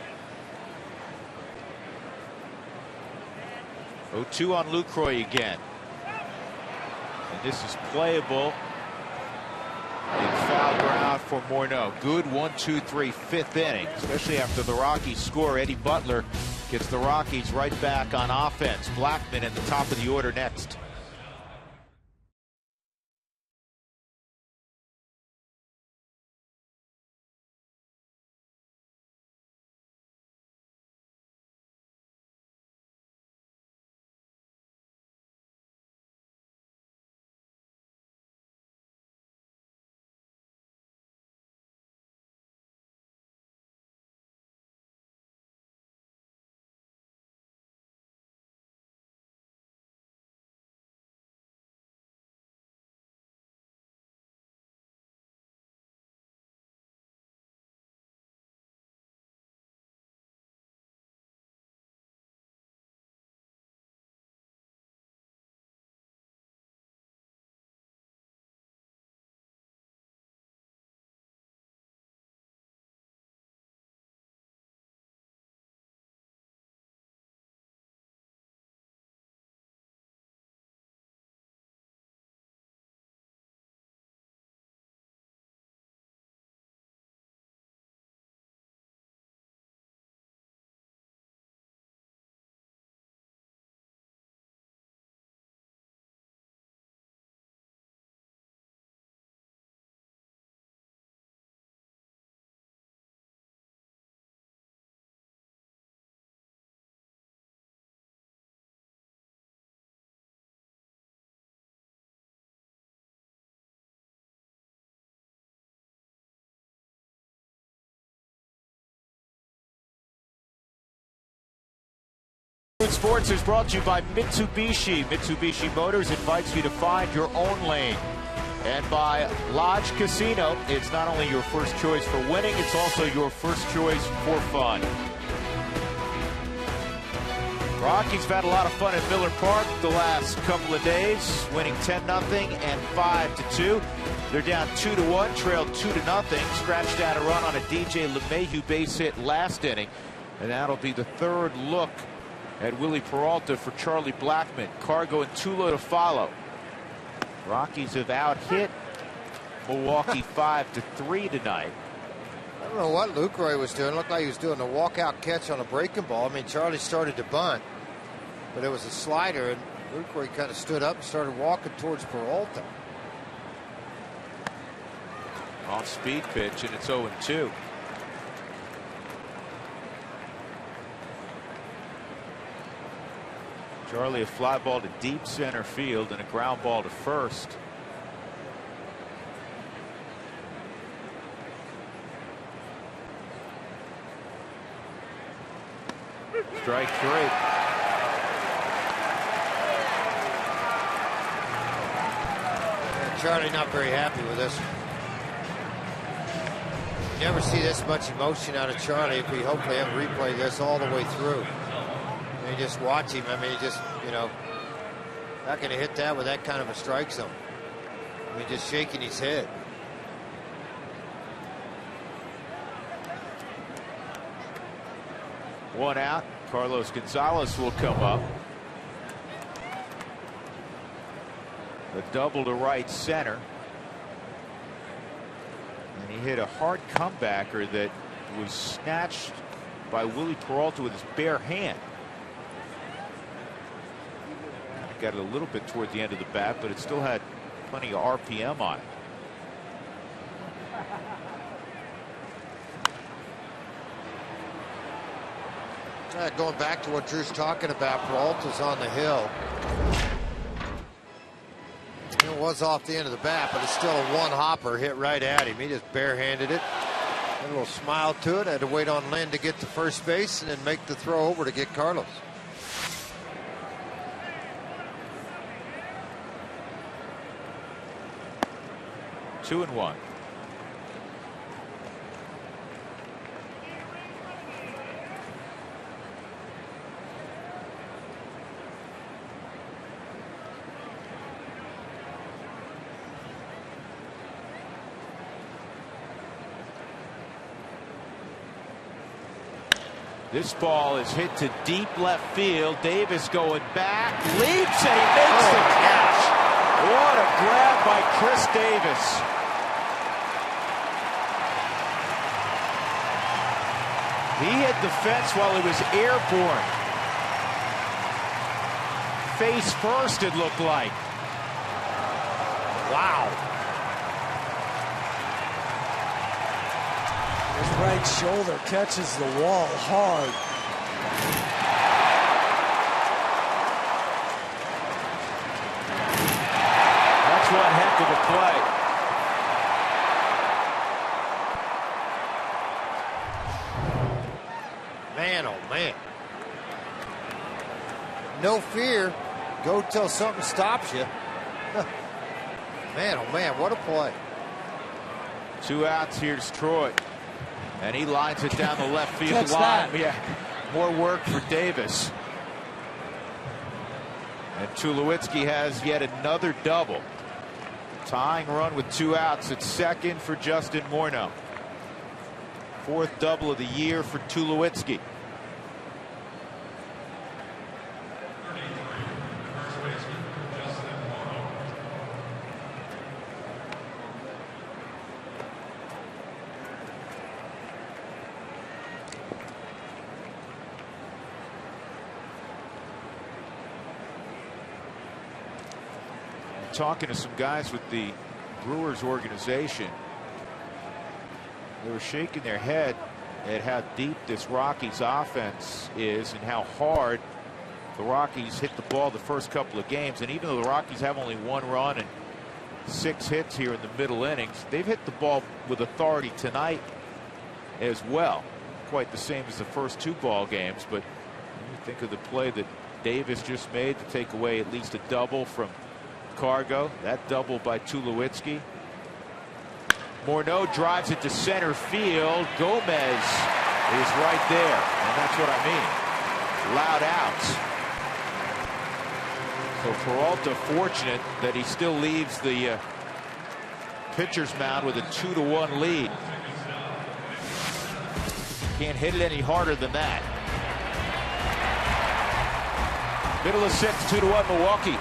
0-2 on Lucroy again. And this is playable. And foul ground for Morneau. Good 1-2-3 5th inning, especially after the Rockies score. Eddie Butler gets the Rockies right back on offense. Blackmon at the top of the order next. Oakland Sports is brought to you by Mitsubishi. Mitsubishi Motors invites you to find your own lane. And by Lodge Casino, it's not only your first choice for winning, it's also your first choice for fun. Rockies have had a lot of fun at Miller Park the last couple of days, winning 10-0 and 5-2. They're down 2-1, trailed 2-0, scratched out a run on a DJ LeMahieu base hit last inning. And that'll be the third look at Willie Peralta for Charlie Blackmon. Cargo and Tulo to follow. Rockies have out-hit Milwaukee 5-3 tonight. I don't know what Lucroy was doing. It looked like he was doing a walkout catch on a breaking ball. I mean, Charlie started to bunt, but it was a slider, and Lucroy kind of stood up and started walking towards Peralta. Off-speed pitch, and it's 0-2. Charlie, a fly ball to deep center field and a ground ball to first. Strike 3. Charlie not very happy with this. You never see this much emotion out of Charlie. If we hopefully have replay this all the way through. And you just watch him. I mean, he just, you know, not going to hit that with that kind of a strike zone. I mean, just shaking his head. One out. Carlos Gonzalez will come up. A double to right center. And he hit a hard comebacker that was snatched by Willie Peralta with his bare hand. Got it a little bit toward the end of the bat, but it still had plenty of RPM on it. Going back to what Drew's talking about, Peralta's on the hill. It was off the end of the bat, but it's still a one-hopper hit right at him. He just barehanded it. Had a little smile to it. Had to wait on Lynn to get to first base and then make the throw over to get Carlos. Two and one. This ball is hit to deep left field. Davis going back, leaps, and he makes the catch. What a grab by Chris Davis. He hit the fence while he was airborne. Face first, it looked like. Wow. His right shoulder catches the wall hard. That's one heck of a play. Man, oh man. No fear. Go till something stops you. Man, oh man, what a play. 2 outs. Here's Troy. And he lines it down the left field line. Yeah, more work for Davis. And Tulowitzki has yet another double. Tying run with 2 outs at second for Justin Morneau. 4th double of the year for Tulowitzki. Talking to some guys with the Brewers organization. They were shaking their head at how deep this Rockies offense is and how hard the Rockies hit the ball the first couple of games. And even though the Rockies have only 1 run and 6 hits here in the middle innings, they've hit the ball with authority tonight as well. Quite the same as the first 2 ball games, but you Think of the play that Davis just made to take away at least a double from Cargo. That double by Tulowitzki. Morneau drives it to center field. Gomez is right there, and that's what I mean. Loud outs. So Peralta fortunate that he still leaves the pitcher's mound with a 2-1 lead. Can't hit it any harder than that. Middle of 6, 2-1 Milwaukee.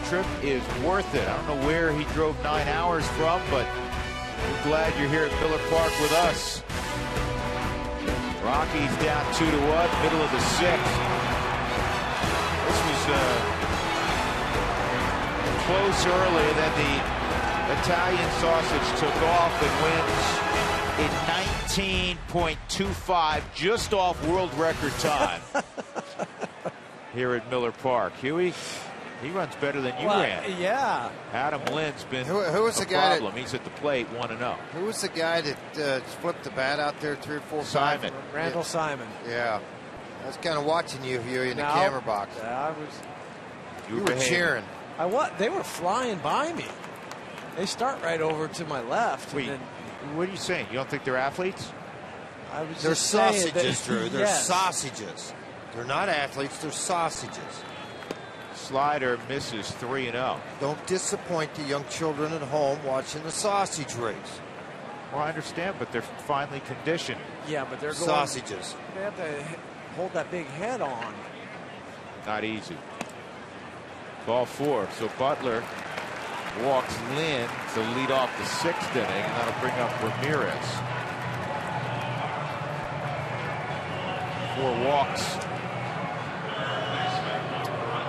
Trip is worth it. I don't know where he drove 9 hours from, but we're glad you're here at Miller Park with us. Rockies down 2-1, middle of the 6th. This was close early, then the Italian sausage took off and wins in 19.25, just off world record time here at Miller Park. Huey, he runs better than you ran. Yeah. Adam Lynn's been who was the guy problem. He's at the plate 1-0. Who was the guy that flipped the bat out there 3 or 4 Simon. times? Randall Simon. Yeah. I was kind of watching you in the camera box. Yeah, You were cheering. They were flying by me. They start right over to my left. Wait, and then, what are you saying? You don't think they're athletes? They're sausages, that, Drew. They're yes. sausages. They're not athletes. They're sausages. Slider misses 3-0. Don't disappoint the young children at home watching the sausage race. Well, I understand, but they're finely conditioned. Yeah, but they're going, sausages. They have to hold that big head on. Not easy. Ball 4. So Butler walks Lynn to lead off the 6th inning, and that'll bring up Ramirez. 4 walks.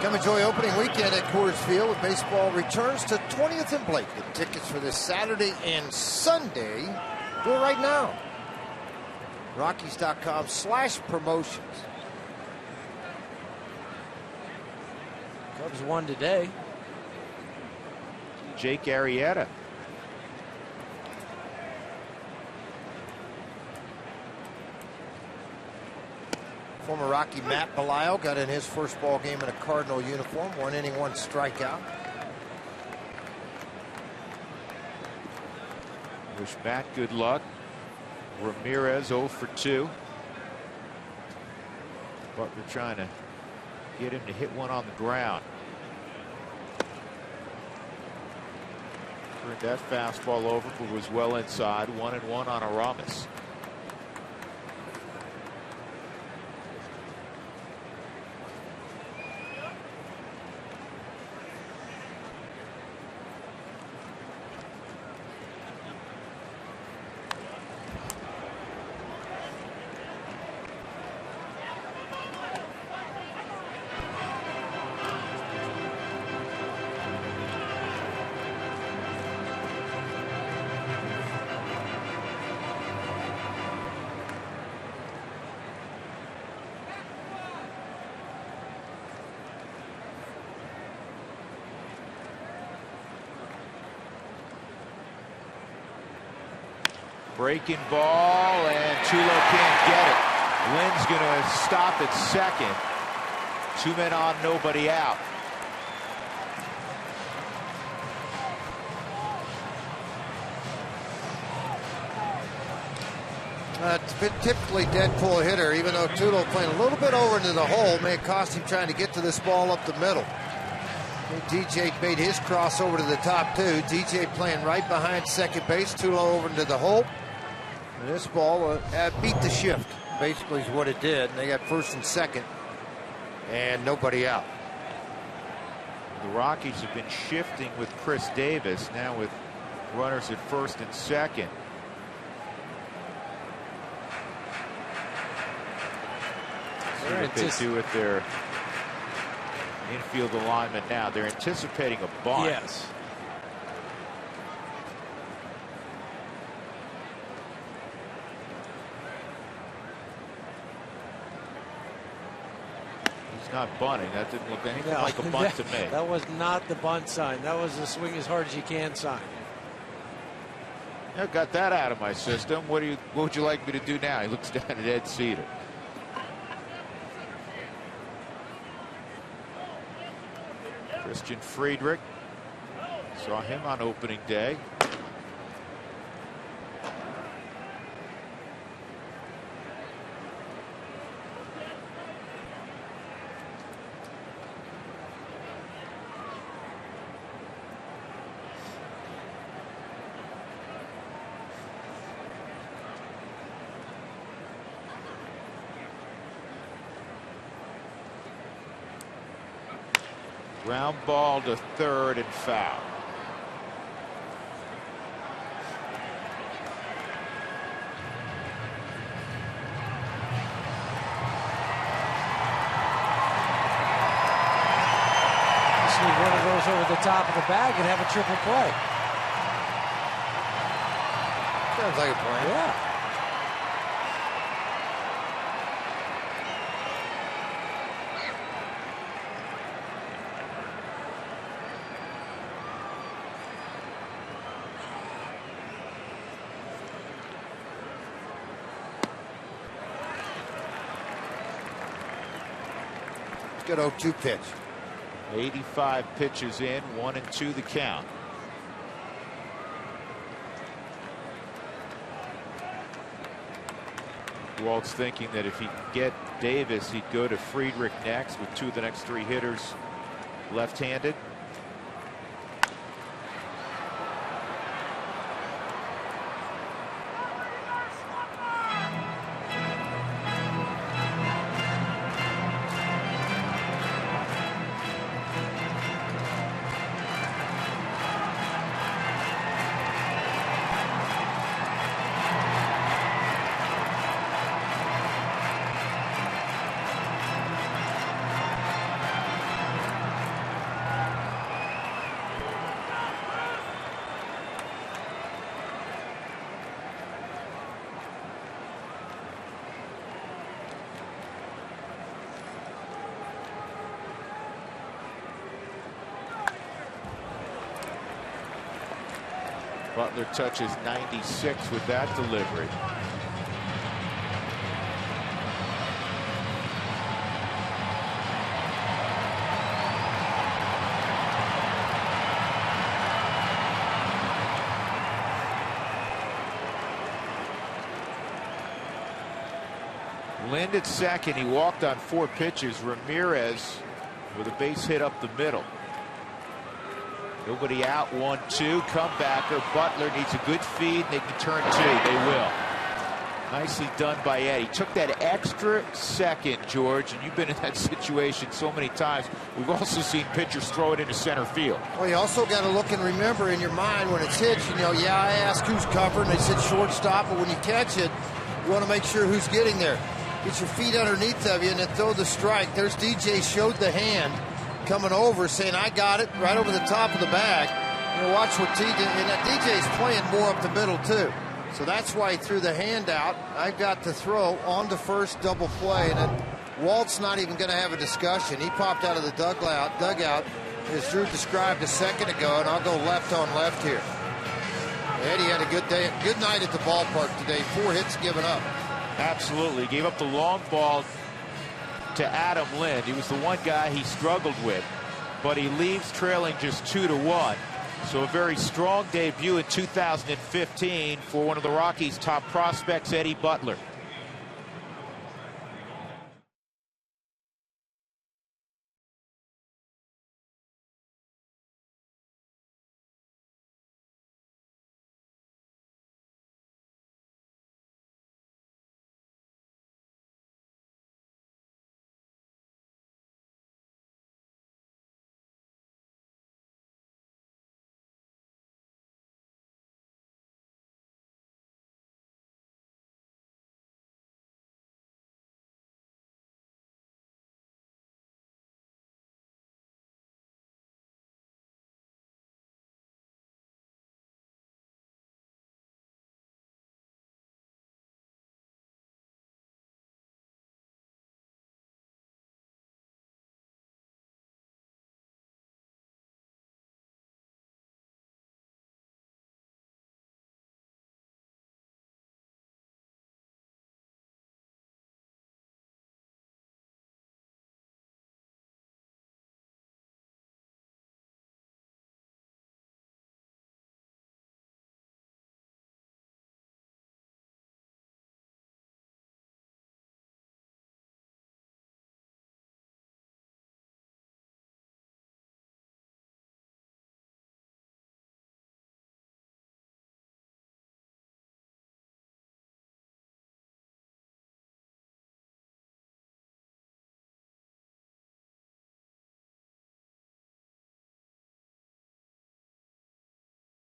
Come enjoy opening weekend at Coors Field with baseball returns to 20th and Blake. Get tickets for this Saturday and Sunday. Do it right now. Rockies.com/promotions. Cubs won today. Jake Arrieta. Former Rocky Matt Belisle got in his first ball game in a Cardinal uniform. 1 inning, 1 strikeout. Wish Matt good luck. Ramirez 0 for 2. Butler trying to get him to hit one on the ground. Turned that fastball over, but was well inside. 1-1 on Aramis. Breaking ball, and Tulo can't get it. Lynn's going to stop at second. 2 men on, nobody out. Typically Deadpool hitter, even though Tulo playing a little bit over into the hole, may cost him trying to get to this ball up the middle. DJ made his cross over to the top too. DJ playing right behind second base. Tulo over into the hole. And this ball beat the shift, basically is what it did. And they got first and second, and nobody out. The Rockies have been shifting with Chris Davis, now with runners at first and second. See what they do with their infield alignment now. They're anticipating a bunt. Yes. He's not bunting. That didn't look anything like a bunt to me. That was not the bunt sign. That was the swing as hard as you can sign. I got that out of my system. What would you like me to do now? He looks down at Ed Cedar. Christian Friedrich, saw him on opening day. Ground ball to third and foul. Just need one of those over the top of the bag and have a triple play. Sounds like a plan. Yeah. Good 0-2 pitch. 85 pitches in, 1-2 the count. Walt's thinking that if he can get Davis, he'd go to Friedrich next, with 2 of the next 3 hitters left-handed. Butler touches 96 with that delivery. Lind at second. He walked on 4 pitches. Ramirez with a base hit up the middle. Nobody out, 1-2, comebacker. Butler needs a good feed. They can turn 2. They will. Nicely done by Ed. He took that extra second, George, and you've been in that situation so many times. We've also seen pitchers throw it into center field. Well, you also got to look and remember in your mind when it's hit, yeah, I asked who's covering. They said shortstop, but when you catch it, you want to make sure who's getting there. Get your feet underneath of you and then throw the strike. There's DJ, showed the hand coming over, saying, I got it, right over the top of the bag. Watch what TJ, and that DJ's playing more up the middle, too. So that's why he threw the hand out. I got the throw on the first double play, and then Walt's not even going to have a discussion. He popped out of the dugout, as Drew described a second ago, and I'll go left on left here. Eddie had a good day, good night at the ballpark today. 4 hits given up. Absolutely. Gave up the long ball to Adam Lind. He was the one guy he struggled with, but he leaves trailing just 2-1. So a very strong debut in 2015 for one of the Rockies' top prospects, Eddie Butler.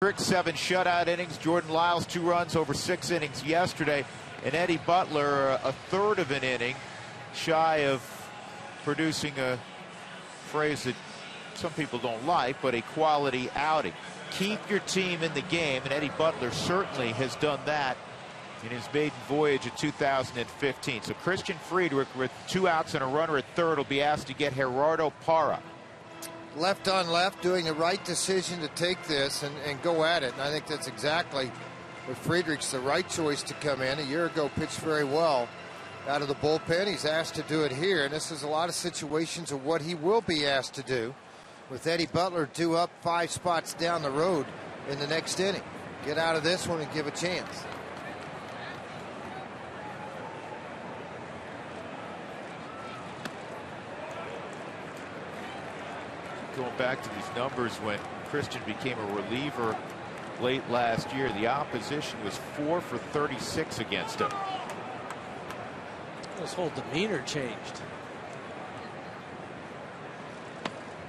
Rick, 7 shutout innings. Jordan Lyles 2 runs over 6 innings yesterday. And Eddie Butler a third of an inning shy of producing a phrase that some people don't like, but a quality outing. Keep your team in the game, and Eddie Butler certainly has done that in his maiden voyage of 2015. So Christian Friedrich, with 2 outs and a runner at third, will be asked to get Gerardo Parra. Left on left, doing the right decision to take this and go at it. And I think that's exactly what Friedrich's the right choice to come in. A year ago, pitched very well out of the bullpen. He's asked to do it here. And this is a lot of situations of what he will be asked to do, with Eddie Butler due up 5 spots down the road in the next inning. Get out of this one and give a chance. Going back to these numbers, when Christian became a reliever late last year, the opposition was 4 for 36 against him. His whole demeanor changed.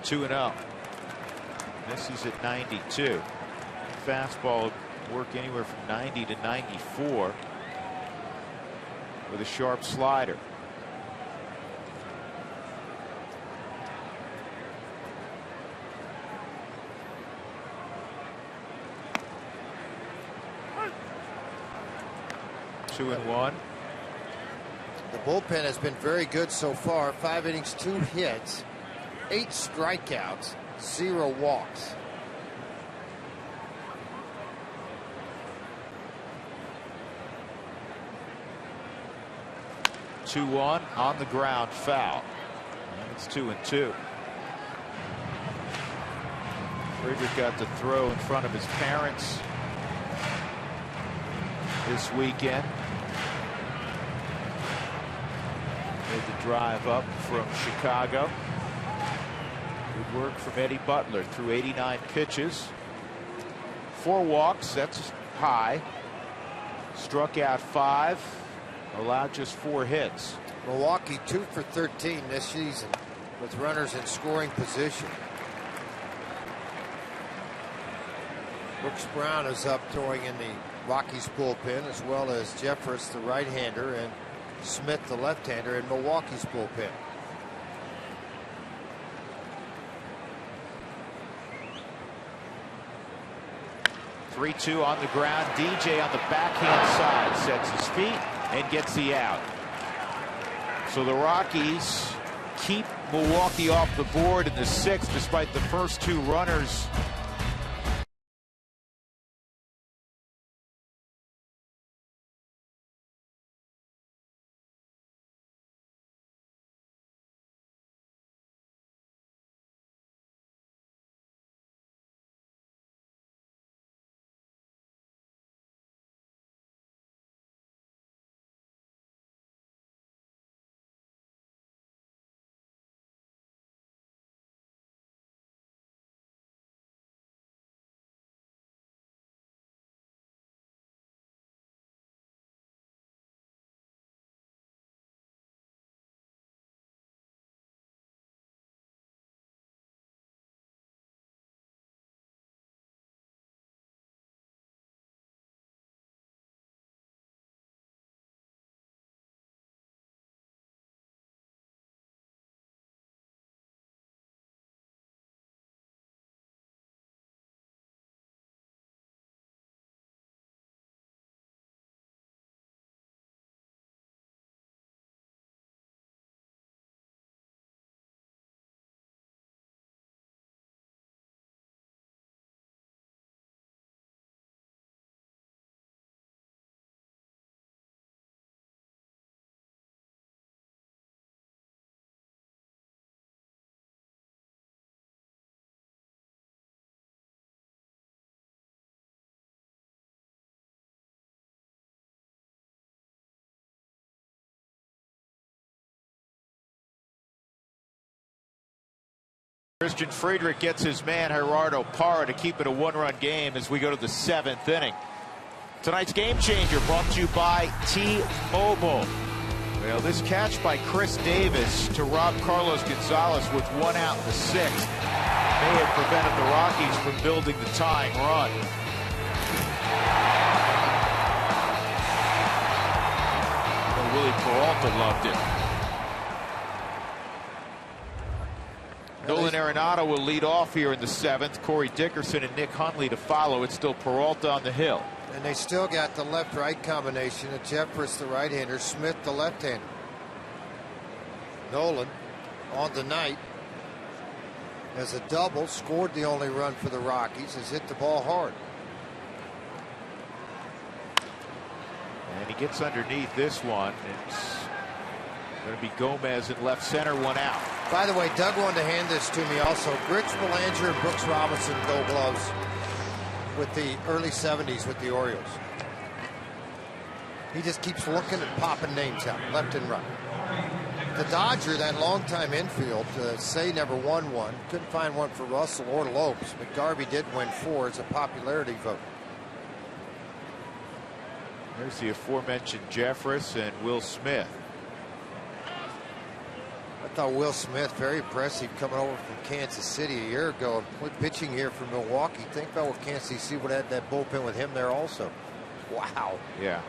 2-0. This is at 92. Fastball work anywhere from 90 to 94 with a sharp slider. Two and one. The bullpen has been very good so far. 5 innings, 2 hits, 8 strikeouts, 0 walks. Two one on the ground, foul. And it's 2-2. Friedrich got to throw in front of his parents this weekend. Made the drive up from Chicago. Good work from Eddie Butler through 89 pitches. 4 walks, that's high. Struck out 5, allowed just 4 hits. Milwaukee 2 for 13 this season with runners in scoring position. Brooks Brown is up throwing in the Rockies bullpen, as well as Jeffress, the right-hander, and Smith, the left-hander, in Milwaukee's bullpen. Three-two on the ground. DJ on the backhand side sets his feet and gets the out. So the Rockies keep Milwaukee off the board in the 6th, despite the first 2 runners Christian Friedrich gets his man Gerardo Parra to keep it a one-run game as we go to the 7th inning. Tonight's game changer brought to you by T-Mobile. Well, this catch by Chris Davis to rob Carlos Gonzalez with 1 out in the 6th may have prevented the Rockies from building the tying run. Well, Willie Peralta loved it. Nolan Arenado will lead off here in the 7th. Corey Dickerson and Nick Hundley to follow. It's still Peralta on the hill. And they still got the left-right combination of Jeffress, the right-hander, Smith, the left-hander. Nolan on the night as a double, scored the only run for the Rockies, has hit the ball hard. And he gets underneath this one. It's going to be Gomez in left center, 1 out. By the way, Doug wanted to hand this to me also. Rich Belanger and Brooks Robinson Gold Gloves with the early 70s with the Orioles. He just keeps looking and popping names out left and right. The Dodger, that longtime infield, Say never won one. Couldn't find one for Russell or Lopes, but Garvey did win 4 as a popularity vote. There's the aforementioned Jeffress and Will Smith. I thought Will Smith, very impressive, coming over from Kansas City a year ago and pitching here for Milwaukee. Think about what Kansas City would have had that bullpen with him there also. Wow. Yeah.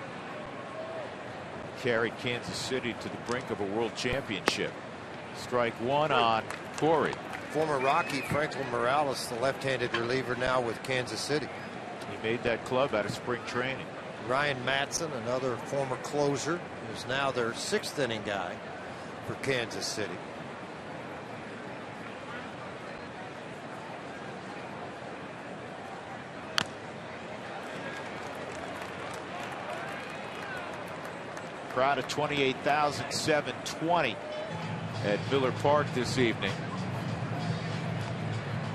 Carried Kansas City to the brink of a world championship. Strike 1 on Corey. Former Rocky Franklin Morales, the left-handed reliever, now with Kansas City. He made that club out of spring training. Ryan Matson, another former closer, is now their 6th inning guy for Kansas City. Crowd of 28,720 at Miller Park this evening.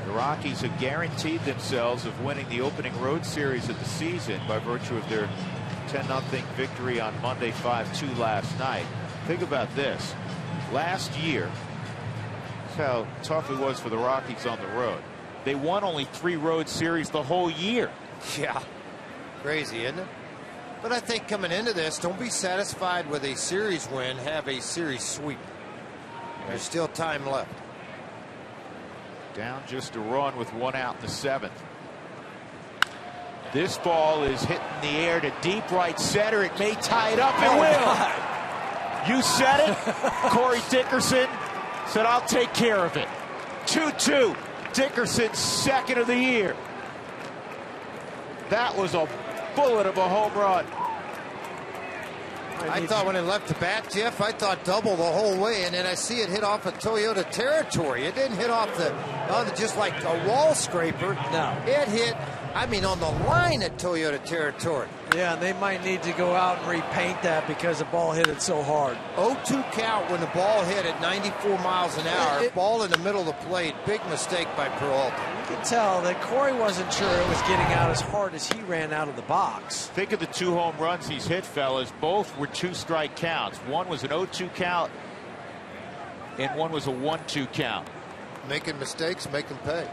The Rockies have guaranteed themselves of winning the opening road series of the season by virtue of their 10-0 victory on Monday 5-2 last night. Think about this. Last year, that's how tough it was for the Rockies on the road. They won only 3 road series the whole year. Yeah, crazy, isn't it? But I think coming into this, don't be satisfied with a series win, have a series sweep. There's still time left. Down just a run with 1 out in the 7th. This ball is hitting the air to deep right center. It may tie it up. It will. You said it. Corey Dickerson said, I'll take care of it. 2-2. Dickerson's 2nd of the year. That was a bullet of a home run. I thought when it left the bat, Jeff, I thought double the whole way, and then I see it hit off of Toyota territory. It didn't hit off just like a wall scraper. No. It hit, I mean, on the line at Toyota territory. Yeah, they might need to go out and repaint that because the ball hit it so hard. 0-2 count when the ball hit at 94 miles an hour. Ball in the middle of the plate. Big mistake by Peralta. You could tell that Corey wasn't sure it was getting out as hard as he ran out of the box. Think of the 2 home runs he's hit, fellas. Both were 2-strike counts. One was an 0-2 count, and one was a 1-2 count. Making mistakes, make them pay.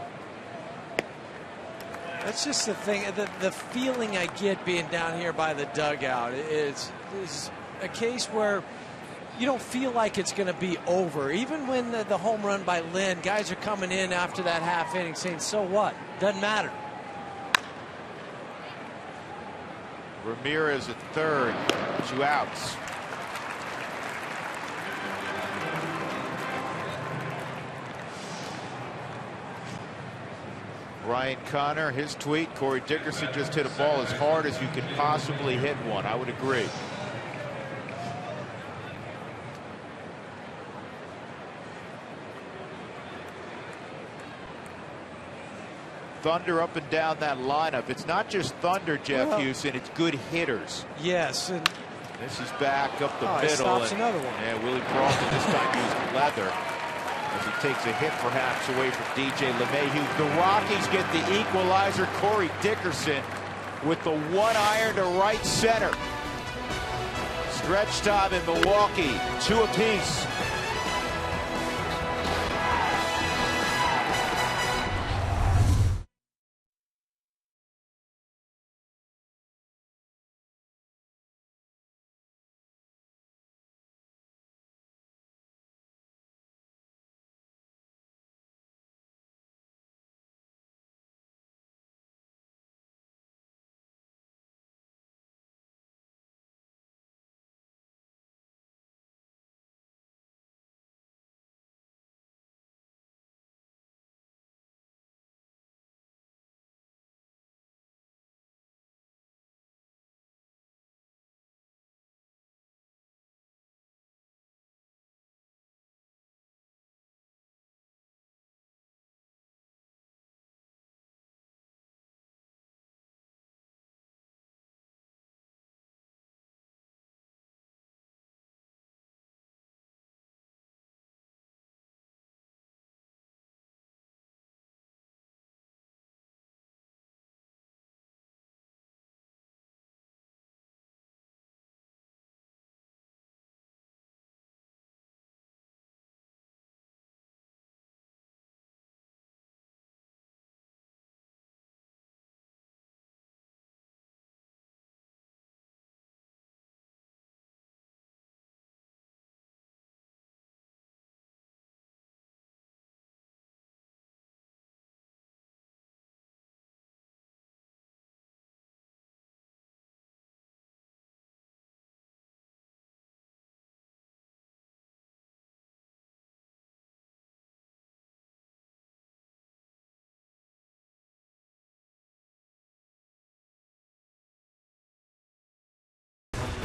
That's just the thing. The feeling I get being down here by the dugout is a case where you don't feel like it's going to be over. Even when the home run by Lynn, guys are coming in after that half inning saying, so what? Doesn't matter. Ramirez at 3rd. 2 outs. Ryan Connor, his tweet, Corey Dickerson just hit a ball as hard as you could possibly hit one. I would agree. Thunder up and down that lineup. It's not just thunder, Jeff Houston, it's good hitters. Yes. And this is back up the middle. Stops another one. Yeah, Willie Peralta this time used leather as he takes a hit perhaps away from DJ LeMahieu. The Rockies get the equalizer. Corey Dickerson with the 1-iron to right center. Stretch time in Milwaukee, 2 apiece.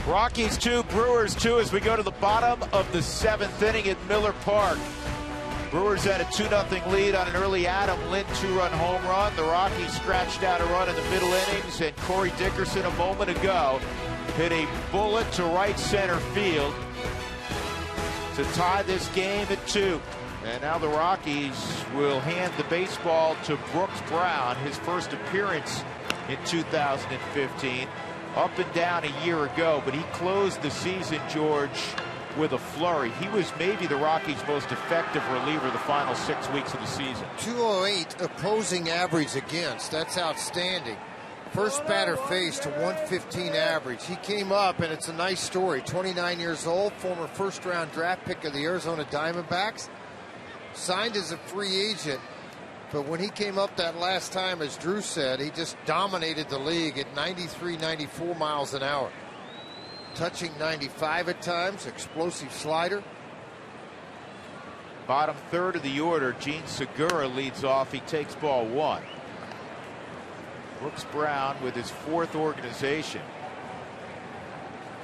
Rockies 2, Brewers 2 as we go to the bottom of the 7th inning at Miller Park. Brewers had a 2-0 lead on an early Adam Lind 2-run home run. The Rockies scratched out a run in the middle innings, and Corey Dickerson a moment ago hit a bullet to right center field to tie this game at 2. And now the Rockies will hand the baseball to Brooks Brown, his first appearance in 2015. Up and down a year ago, but he closed the season, George, with a flurry. He was maybe the Rockies' most effective reliever the final 6 weeks of the season. 208 opposing average against. That's outstanding. First batter faced to 115 average. He came up, and it's a nice story. 29 years old, former first-round draft pick of the Arizona Diamondbacks. Signed as a free agent. But when he came up that last time, as Drew said, he just dominated the league at 93, 94 miles an hour. Touching 95 at times, explosive slider. Bottom third of the order, Gene Segura leads off. He takes ball 1. Brooks Brown with his 4th organization.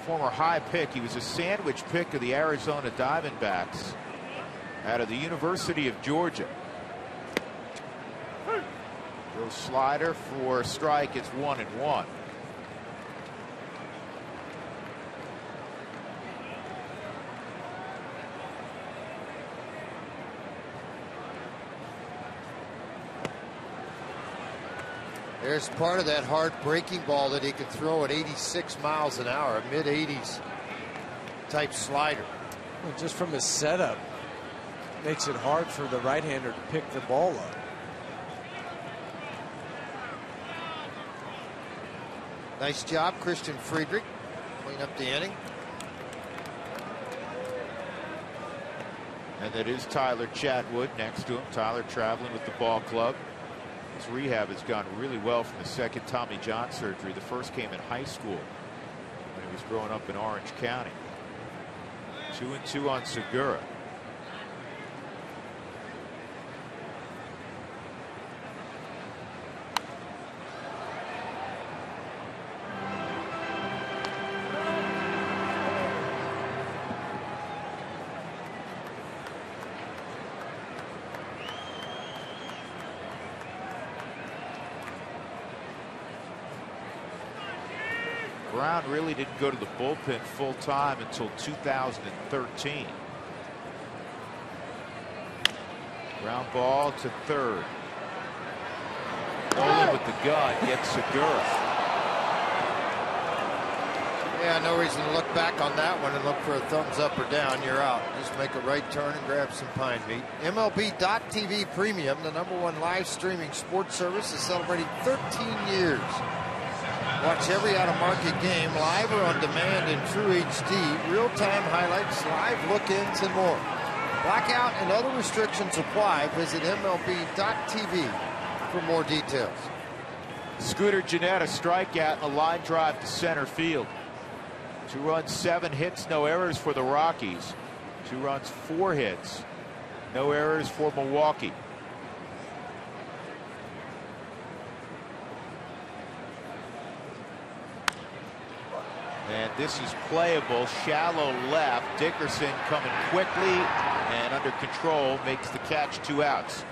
Former high pick. He was a sandwich pick of the Arizona Diamondbacks out of the University of Georgia. Throw slider for a strike. It's 1-1. There's part of that hard breaking ball that he could throw at 86 miles an hour, a mid-80s type slider. Well, just from his setup, makes it hard for the right-hander to pick the ball up. Nice job, Christian Friedrich. Clean up the inning. And that is Tyler Chatwood next to him. Tyler traveling with the ball club. His rehab has gone really well from his second Tommy John surgery. The first came in high school when he was growing up in Orange County. 2-2 on Segura. Brown really didn't go to the bullpen full time until 2013. Ground ball to third. Nolan with the gun gets Segura. Yeah, no reason to look back on that one and look for a thumbs up or down. You're out. Just make a right turn and grab some pine meat. MLB.TV Premium, the #1 live streaming sports service, is celebrating 13 years. Watch every out-of-market game live or on demand in true HD, real-time highlights, live look-ins, and more. Blackout and other restrictions apply. Visit MLB.TV for more details. Scooter Gennett, a strikeout and a line drive to center field. 2 runs, 7 hits, no errors for the Rockies. 2 runs, 4 hits, no errors for Milwaukee. And this is playable. Shallow left. Dickerson coming quickly and under control makes the catch. 2 outs.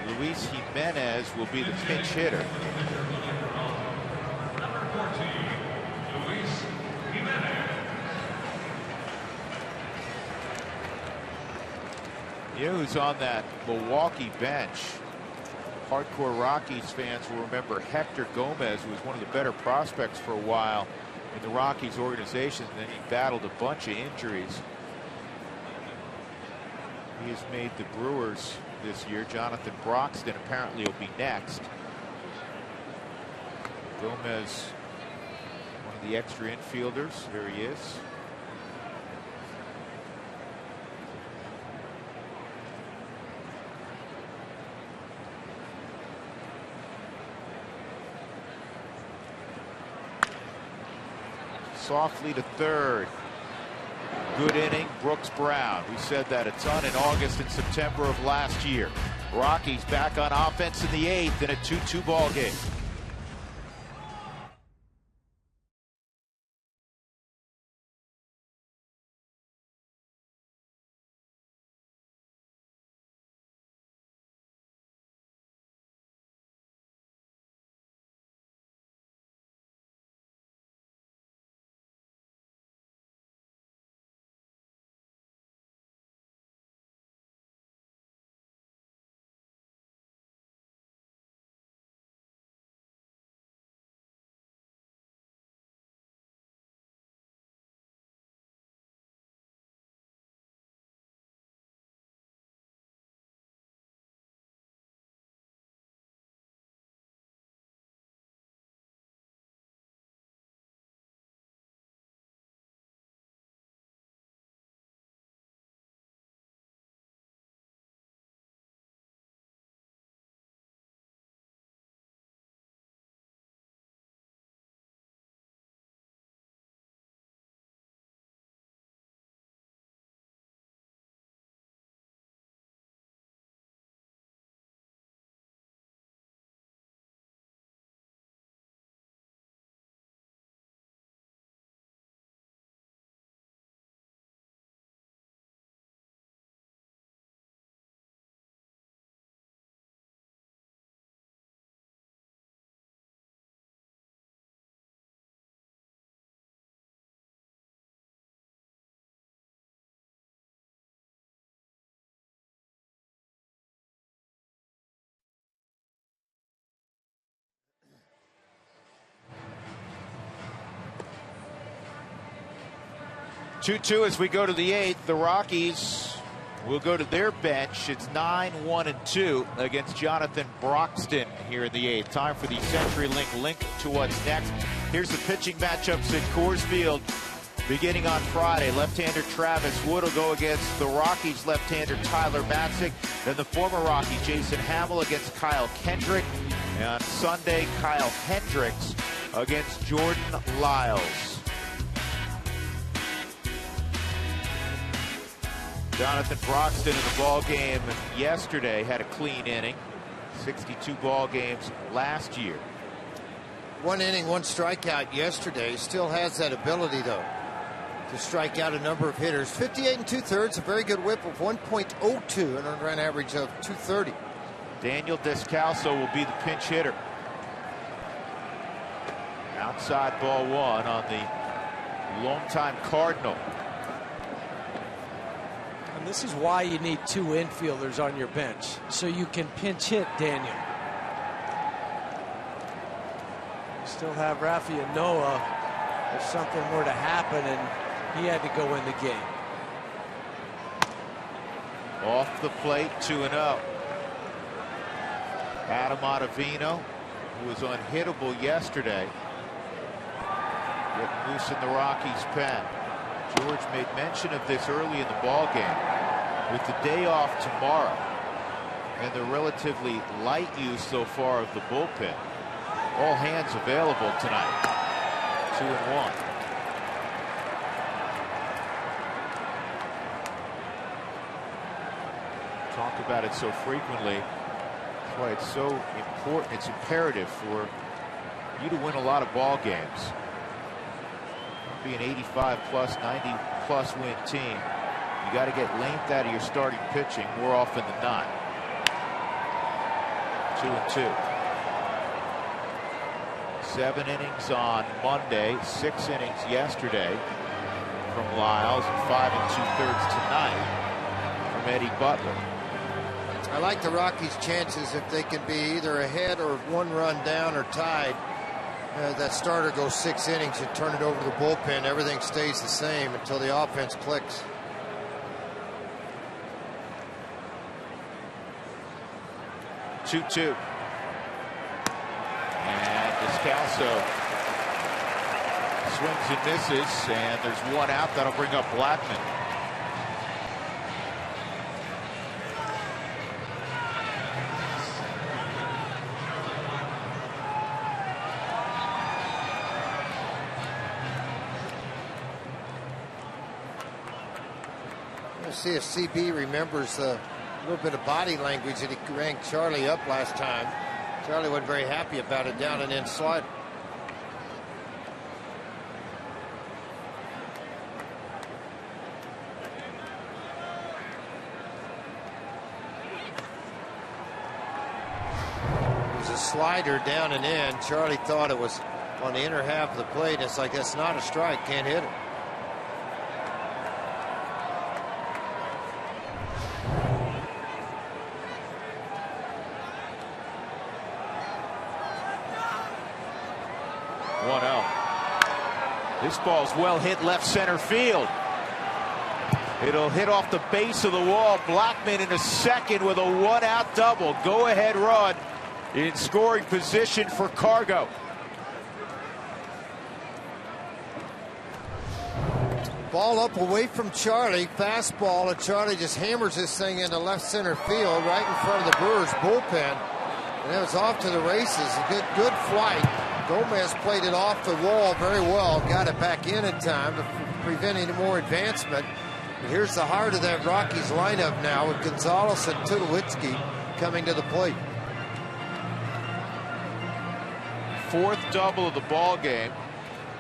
Luis Jimenez will be the pinch hitter. You know who's on that Milwaukee bench? Hardcore Rockies fans will remember Hector Gomez, who was one of the better prospects for a while in the Rockies organization. And then he battled a bunch of injuries. He has made the Brewers this year. Jonathan Broxton apparently will be next. Gomez, one of the extra infielders. There he is. Softly to third. Good inning, Brooks Brown. We said that a ton in August and September of last year. Rockies back on offense in the 8th in a 2-2 ball game. Two as we go to the 8th. The Rockies will go to their bench. It's 9-1-2 against Jonathan Broxton here in the 8th. Time for the CenturyLink link to what's next. Here's the pitching matchups at Coors Field beginning on Friday. Left-hander Travis Wood will go against the Rockies left-hander Tyler Matzik. Then the former Rocky Jason Hamill against Kyle Kendrick. And on Sunday, Kyle Hendricks against Jordan Lyles. Jonathan Broxton in the ball game yesterday had a clean inning. 62 ball games last year. 1 inning, 1 strikeout yesterday. Still has that ability, though, to strike out a number of hitters. 58 2/3, a very good whip of 1.02, an earned run average of 230. Daniel Descalso will be the pinch hitter. Outside ball 1 on the longtime Cardinal. And this is why you need 2 infielders on your bench, so you can pinch hit Daniel. You still have Rafi and Noah if something were to happen and he had to go in the game. Off the plate, 2-0. Adam Ottavino, who was unhittable yesterday, getting loose in the Rockies' pen. George made mention of this early in the ball game. With the day off tomorrow and the relatively light use so far of the bullpen, all hands available tonight. 2-1. Talk about it so frequently. That's why it's so important. It's imperative for you to win a lot of ball games. Be an 85+, 90+ win team. You got to get length out of your starting pitching more often than not. 2-2. 7 innings on Monday, 6 innings yesterday from Lyles, and 5 2/3 tonight from Eddie Butler. I like the Rockies' chances if they can be either ahead or 1 run down or tied. That starter goes 6 innings, you turn it over to the bullpen, everything stays the same until the offense clicks. Two. And Descalso swings and misses, and there's 1 out. That'll bring up Blackman. See if CB remembers the A little bit of body language that he rang Charlie up last time. Charlie wasn't very happy about it, down and in slide. It was a slider down and in. Charlie thought it was on the inner half of the plate. And it's like, that's not a strike, can't hit it. This ball's well hit left center field. It'll hit off the base of the wall. Blackman in a second with a 1-out double. Go-ahead run in scoring position for Cargo. Ball up away from Charlie. Fastball, and Charlie just hammers this thing into left center field right in front of the Brewers bullpen. And it was off to the races. A good flight. Gomez played it off the wall very well. Got it back in time to prevent any more advancement. And here's the heart of that Rockies lineup now with Gonzalez and Tulowitzki coming to the plate. Fourth double of the ball game.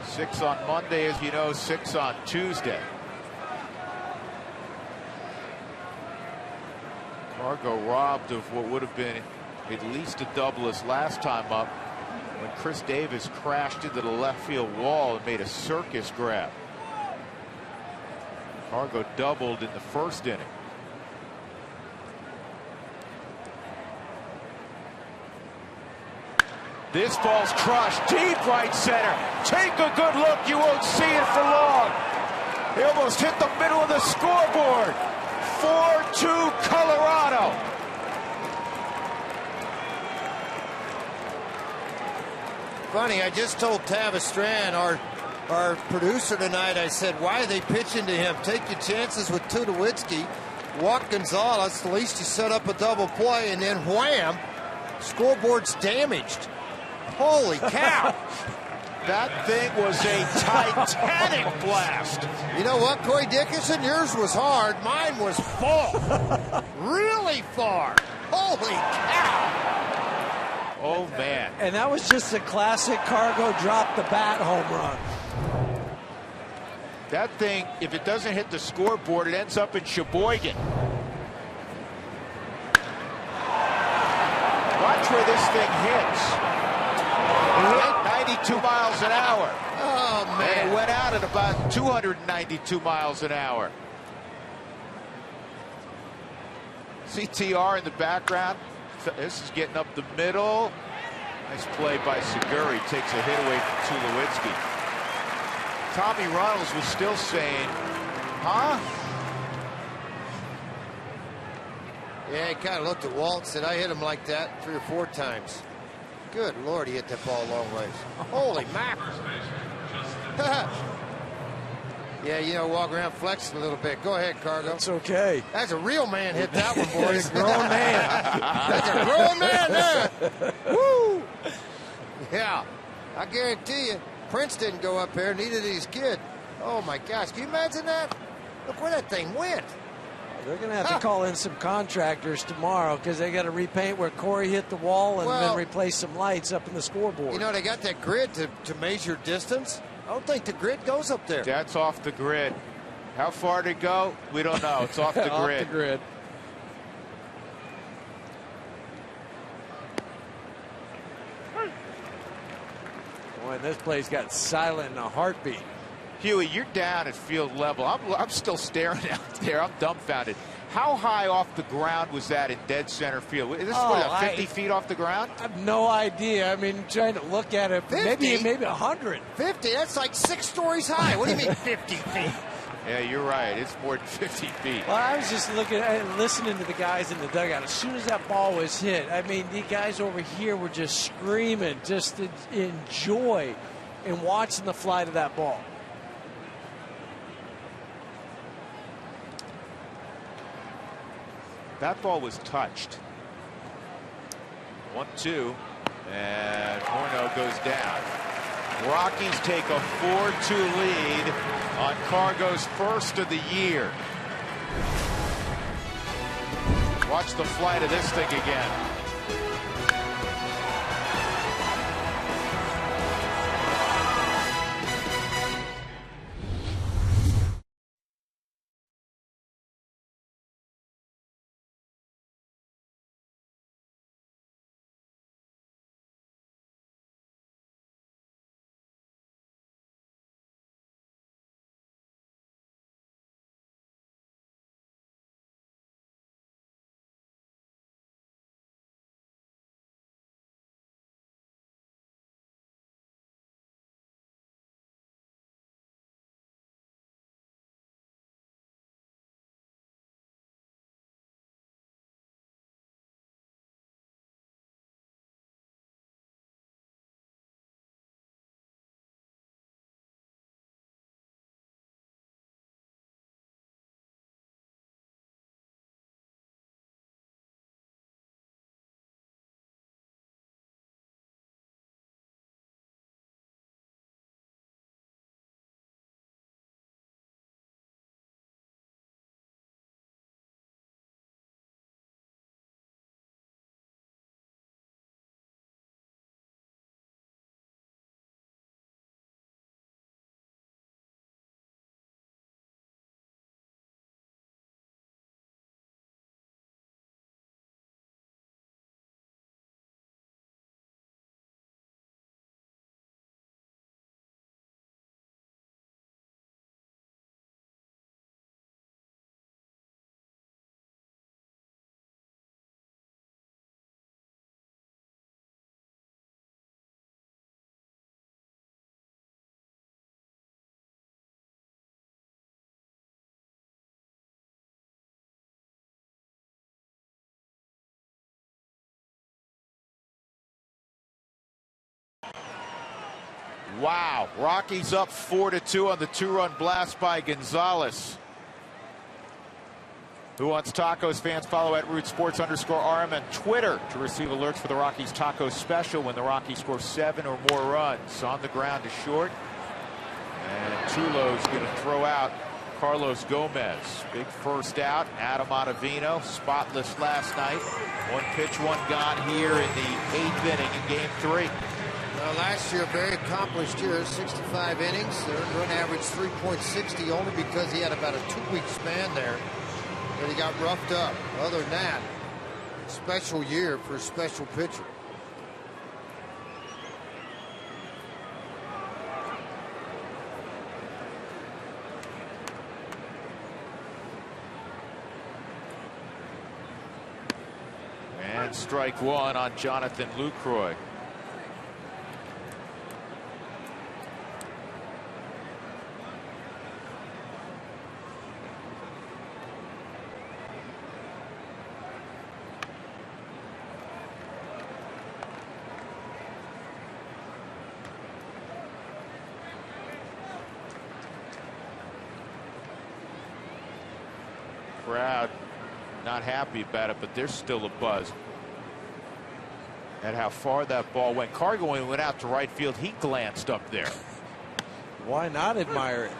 6 on Monday, as you know, 6 on Tuesday. Cargo robbed of what would have been at least a double his last time up, when Chris Davis crashed into the left field wall and made a circus grab. Cargo doubled in the first inning. This ball's crushed deep right center. Take a good look. You won't see it for long. He almost hit the middle of the scoreboard. 4-2 Colorado. Funny, I just told Tavis Strand, our producer tonight, I said, why are they pitching to him? Take your chances with Tulowitzki. Walk Gonzalez, at least you set up a double play, and then wham, scoreboard's damaged. Holy cow. That thing was a titanic blast. You know what, Corey Dickinson? Yours was hard. Mine was far. Really far. Holy cow. Oh, man. And that was just a classic Cargo drop the bat home run. That thing, if it doesn't hit the scoreboard, it ends up in Sheboygan. Watch where this thing hits. It hit 92 miles an hour. Oh, man. And it went out at about 292 miles an hour. CTR in the background. This is getting up the middle. Nice play by Seguri. Takes a hit away from Tulowitzki. Tommy Ronalds was still saying, huh? Yeah, he kind of looked at Walt and said, I hit him like that 3 or 4 times. Good Lord, he hit that ball a long ways. Holy mackerel. Yeah, you know, walk around flexing a little bit. Go ahead, Cargo. It's okay. That's a real man hit that one, boys. Grown man. That's a grown man there. Woo! Yeah, I guarantee you, Prince didn't go up there, neither did his kid. Oh, my gosh. Can you imagine that? Look where that thing went. They're going to have to call in some contractors tomorrow because they got to repaint where Corey hit the wall and then replace some lights up in the scoreboard. You know, they got that grid to measure distance. I don't think the grid goes up there. That's off the grid. How far to go? We don't know. It's off the off grid. the grid. Boy, and this place got silent in a heartbeat. Huey, you're down at field level. I'm still staring out there. I'm dumbfounded. How high off the ground was that in dead center field? This is what, 50 feet off the ground? I have no idea. I mean, trying to look at it, 50? maybe 100. 50? That's like 6 stories high. What do you mean 50 feet? Yeah, you're right. It's more than 50 feet. Well, I was just looking and listening to the guys in the dugout. As soon as that ball was hit, I mean, the guys over here were just screaming, just in joy in watching the flight of that ball. That ball was touched. 1-2, and Morneau goes down. Rockies take a 4-2 lead on Cargo's first of the year. Watch the flight of this thing again. Wow, Rockies up 4-2 on the 2-run blast by Gonzalez. Who wants tacos? Fans follow at @rootsports_RM on Twitter to receive alerts for the Rockies taco special when the Rockies score 7 or more runs. On the ground to short. And Tulo's going to throw out Carlos Gomez. Big first out. Adam Ottavino, spotless last night. One pitch, one gone here in the 8th inning in Game 3. Well, last year, very accomplished year, 65 innings. The earned run average 3.60 only because he had about a 2-week span there that he got roughed up. Other than that, special year for a special pitcher. And strike one on Jonathan Lucroy. Crowd not happy about it, but there's still a buzz at how far that ball went. Cargo went out to right field. He glanced up there. Why not admire it?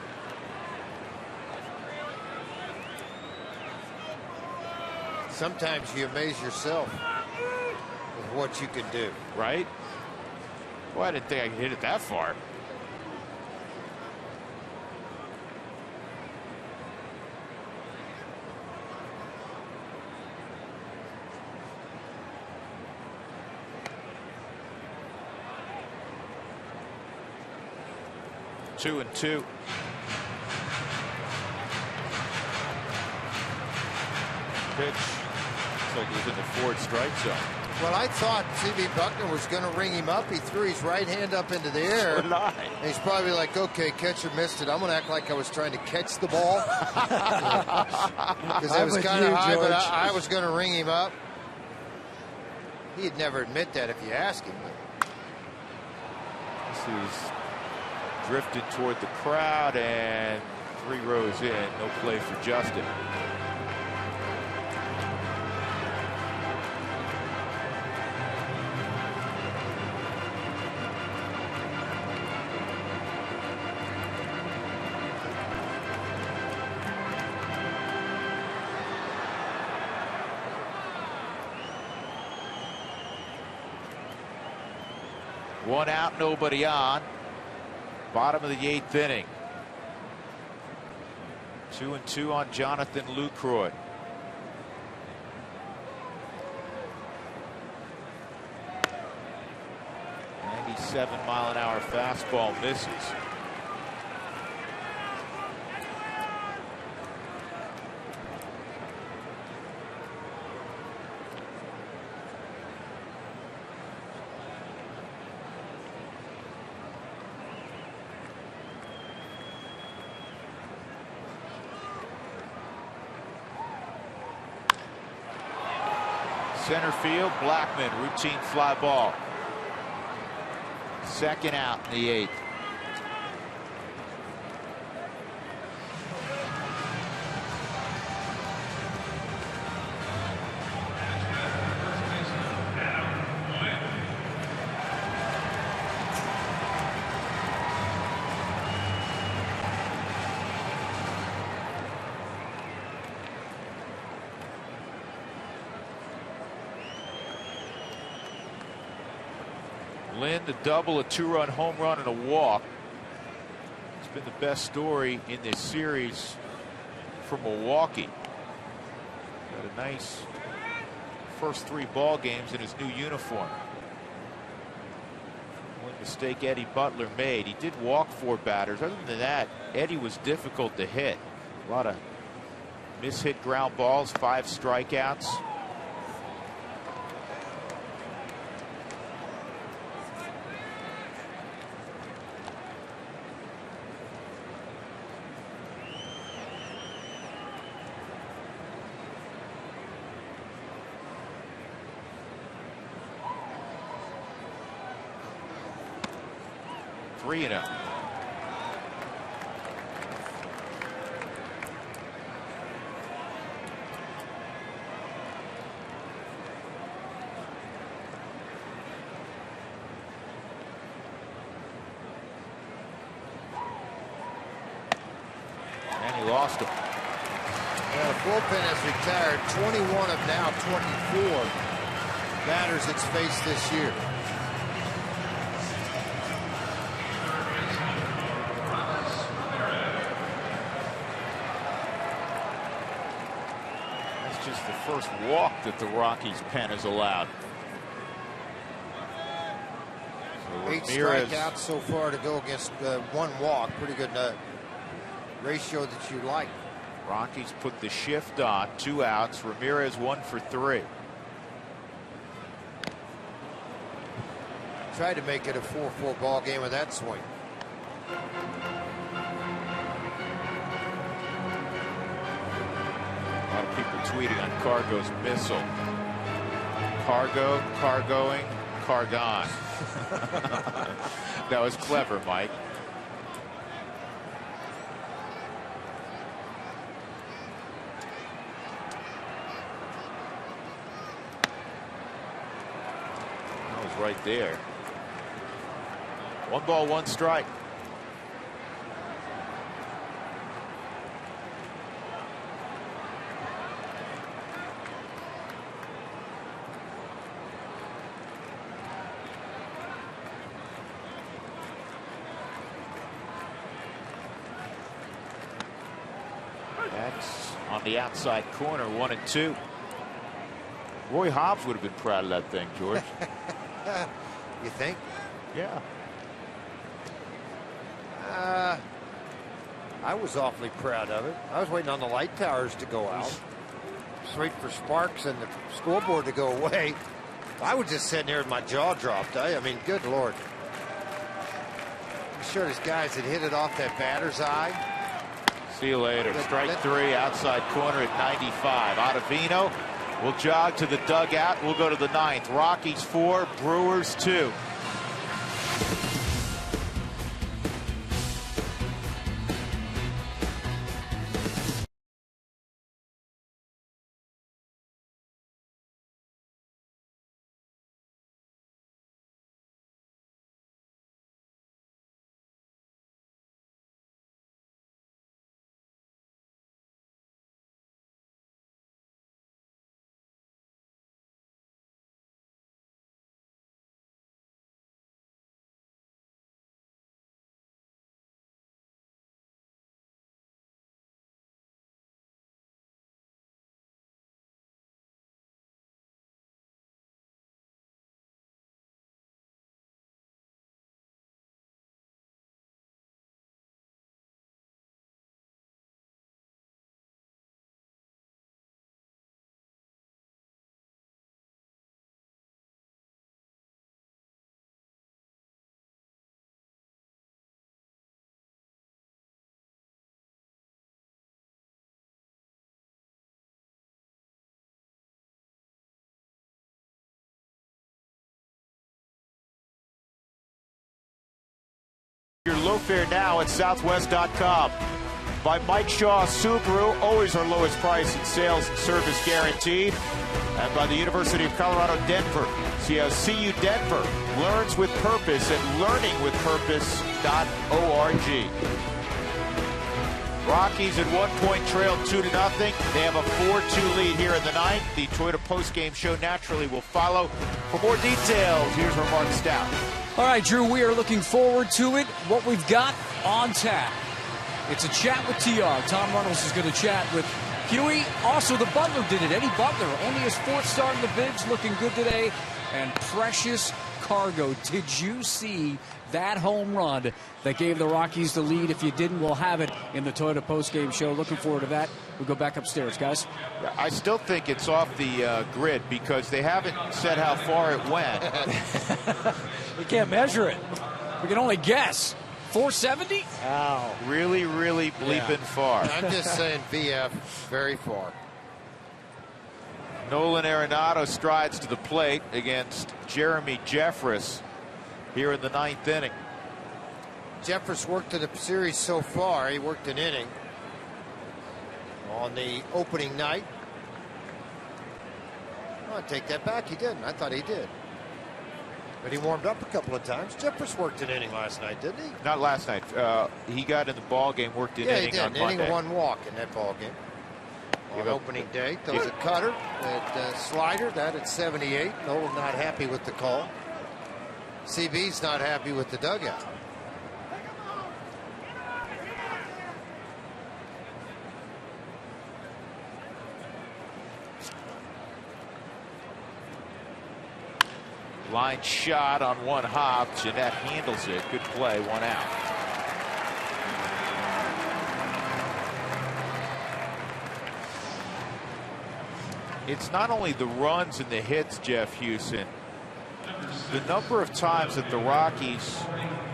Sometimes you amaze yourself with what you can do. Right? Well, I didn't think I could hit it that far. Two and two. Pitch. Looks like he was in the forward strike zone. Well, I thought C.B. Buckner was going to ring him up. He threw his right hand up into the air. So did I. And he's probably like, okay, catcher missed it. I'm going to act like I was trying to catch the ball. Because it was kind of high, but I was going to ring him up. He'd never admit that if you ask him. This is drifted toward the crowd, and 3 rows in, no play for Justin. One out, nobody on. Bottom of the 8th inning. 2-2 on Jonathan Lucroy. .97-mile-an-hour fastball misses. Center field, Blackman, routine fly ball. Second out in the 8th. Lynn, the double, a 2-run home run, and a walk. It's been the best story in this series for Milwaukee. Got a nice first 3 ball games in his new uniform. One mistake Eddie Butler made. He did walk 4 batters. Other than that, Eddie was difficult to hit. A lot of mishit ground balls, 5 strikeouts. Three and out. And he lost him. Yeah, the bullpen has retired 21 of now 24 batters it's faced this year. Just the first walk that the Rockies pen has allowed. So 8 Ramirez, strikeouts so far to go against 1 walk. Pretty good ratio that you like. Rockies put the shift on. 2 outs. Ramirez 1 for 3. Tried to make it a 4-4 ball game with that swing. A lot of people tweeting on Cargo's missile. Cargo, cargoing, Cargon. That was clever, Mike. That was right there. 1 ball, 1 strike. That's on the outside corner, 1-2. Roy Hobbs would have been proud of that thing, George. You think? Yeah. I was awfully proud of it. I was waiting on the light towers to go out. Just waiting for sparks and the scoreboard to go away. I was just sitting there with my jaw dropped. I mean, good Lord. I'm sure these guys had hit it off that batter's eye. See you later. Strike 3, outside corner at 95. Ottavino will jog to the dugout. We'll go to the 9th. Rockies 4, Brewers 2. low fare now at southwest.com. By Mike Shaw Subaru, always our lowest price in sales and service guaranteed. And by the University of Colorado, Denver. See how CU Denver learns with purpose at learningwithpurpose.org. Rockies at 1 point trail 2-0. They have a 4-2 lead here in the ninth. The Toyota postgame show naturally will follow. For more details, here's where Mark Stout. All right, Drew, we are looking forward to it. What we've got on tap. It's a chat with TR. Tom Reynolds is going to chat with Huey. Also, the Butler did it. Eddie Butler, only his fourth start in the bigs, looking good today. And Precious Cargo. Did you see that home run that gave the Rockies the lead? If you didn't, we'll have it in the Toyota postgame show. Looking forward to that. We'll go back upstairs, guys. I still think it's off the grid because they haven't said how far it went. We can't measure it. We can only guess. 470? Wow. Really, really bleeping far. I'm just saying VF, very far. Nolan Arenado strides to the plate against Jeremy Jeffress here in the ninth inning. Jeffress worked in the series so far. He worked an inning on the opening night. Oh, I take that back. He didn't. I thought he did. But he warmed up a couple of times. Jeffress worked an inning last night, didn't he? Not last night. He got in the ball game, worked an inning on Monday. An inning, one walk in that ball game. On opening day, throws a cutter, that slider, that at 78. Nolan not happy with the call. CB's not happy with the dugout. Line shot on one hop. Jeanette handles it. Good play, 1 out. It's not only the runs and the hits, Jeff Houston. The number of times that the Rockies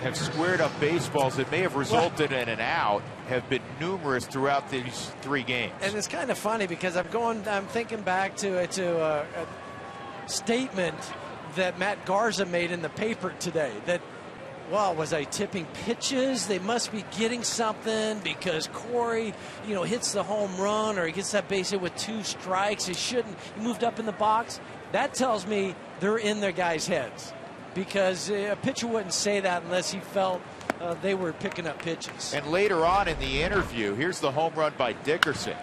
have squared up baseballs that may have resulted in an out have been numerous throughout these 3 games. And it's kind of funny because I'm thinking back to a statement that Matt Garza made in the paper today that, well, was I tipping pitches? They must be getting something because Corey, hits the home run or he gets that base hit with 2 strikes. He moved up in the box. That tells me they're in their guys' heads because a pitcher wouldn't say that unless he felt they were picking up pitches. And later on in the interview, here's the home run by Dickerson.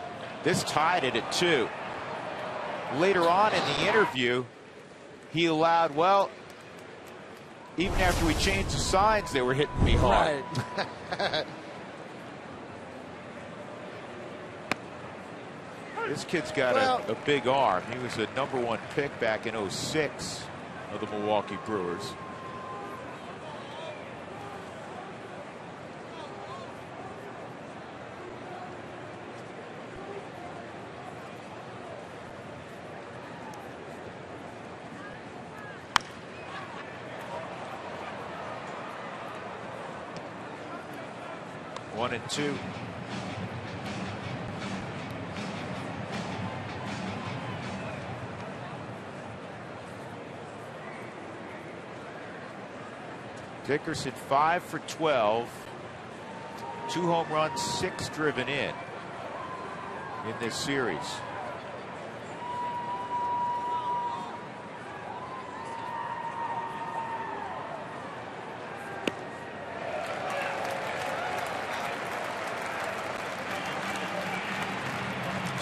This tied it at 2. Later on in the interview, he allowed, even after we changed the signs, they were hitting me hard. Right. This kid's got a big arm. He was a #1 pick back in '06 of the Milwaukee Brewers. One and two. Dickerson 5 for 12, 2 home runs, 6 driven in this series.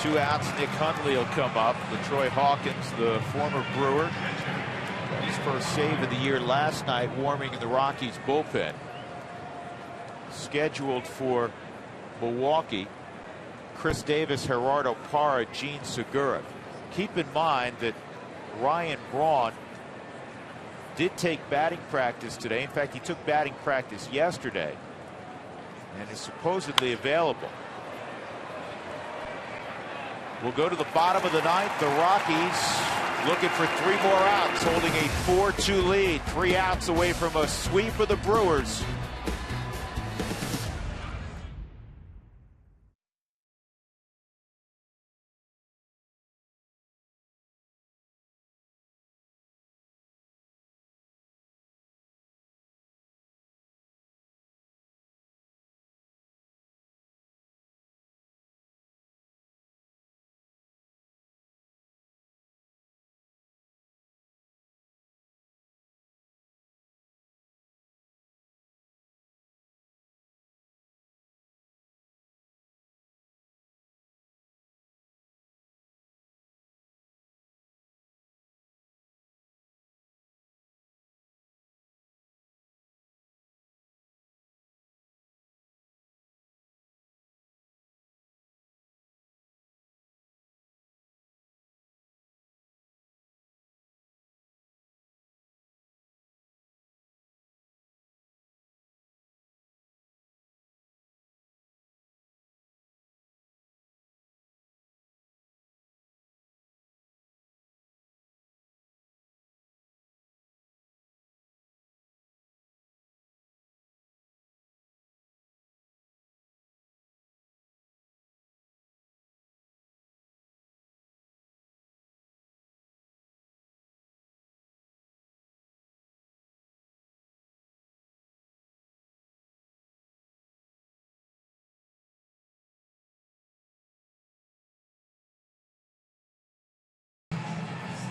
Two outs, Nick Hundley will come up. LaTroy Hawkins, the former Brewer, got his first save of the year last night, warming in the Rockies bullpen. Scheduled for Milwaukee, Chris Davis, Gerardo Parra, Gene Segura. Keep in mind that Ryan Braun did take batting practice today. In fact, he took batting practice yesterday and is supposedly available. We'll go to the bottom of the ninth. The Rockies looking for 3 more outs, holding a 4-2 lead. 3 outs away from a sweep of the Brewers.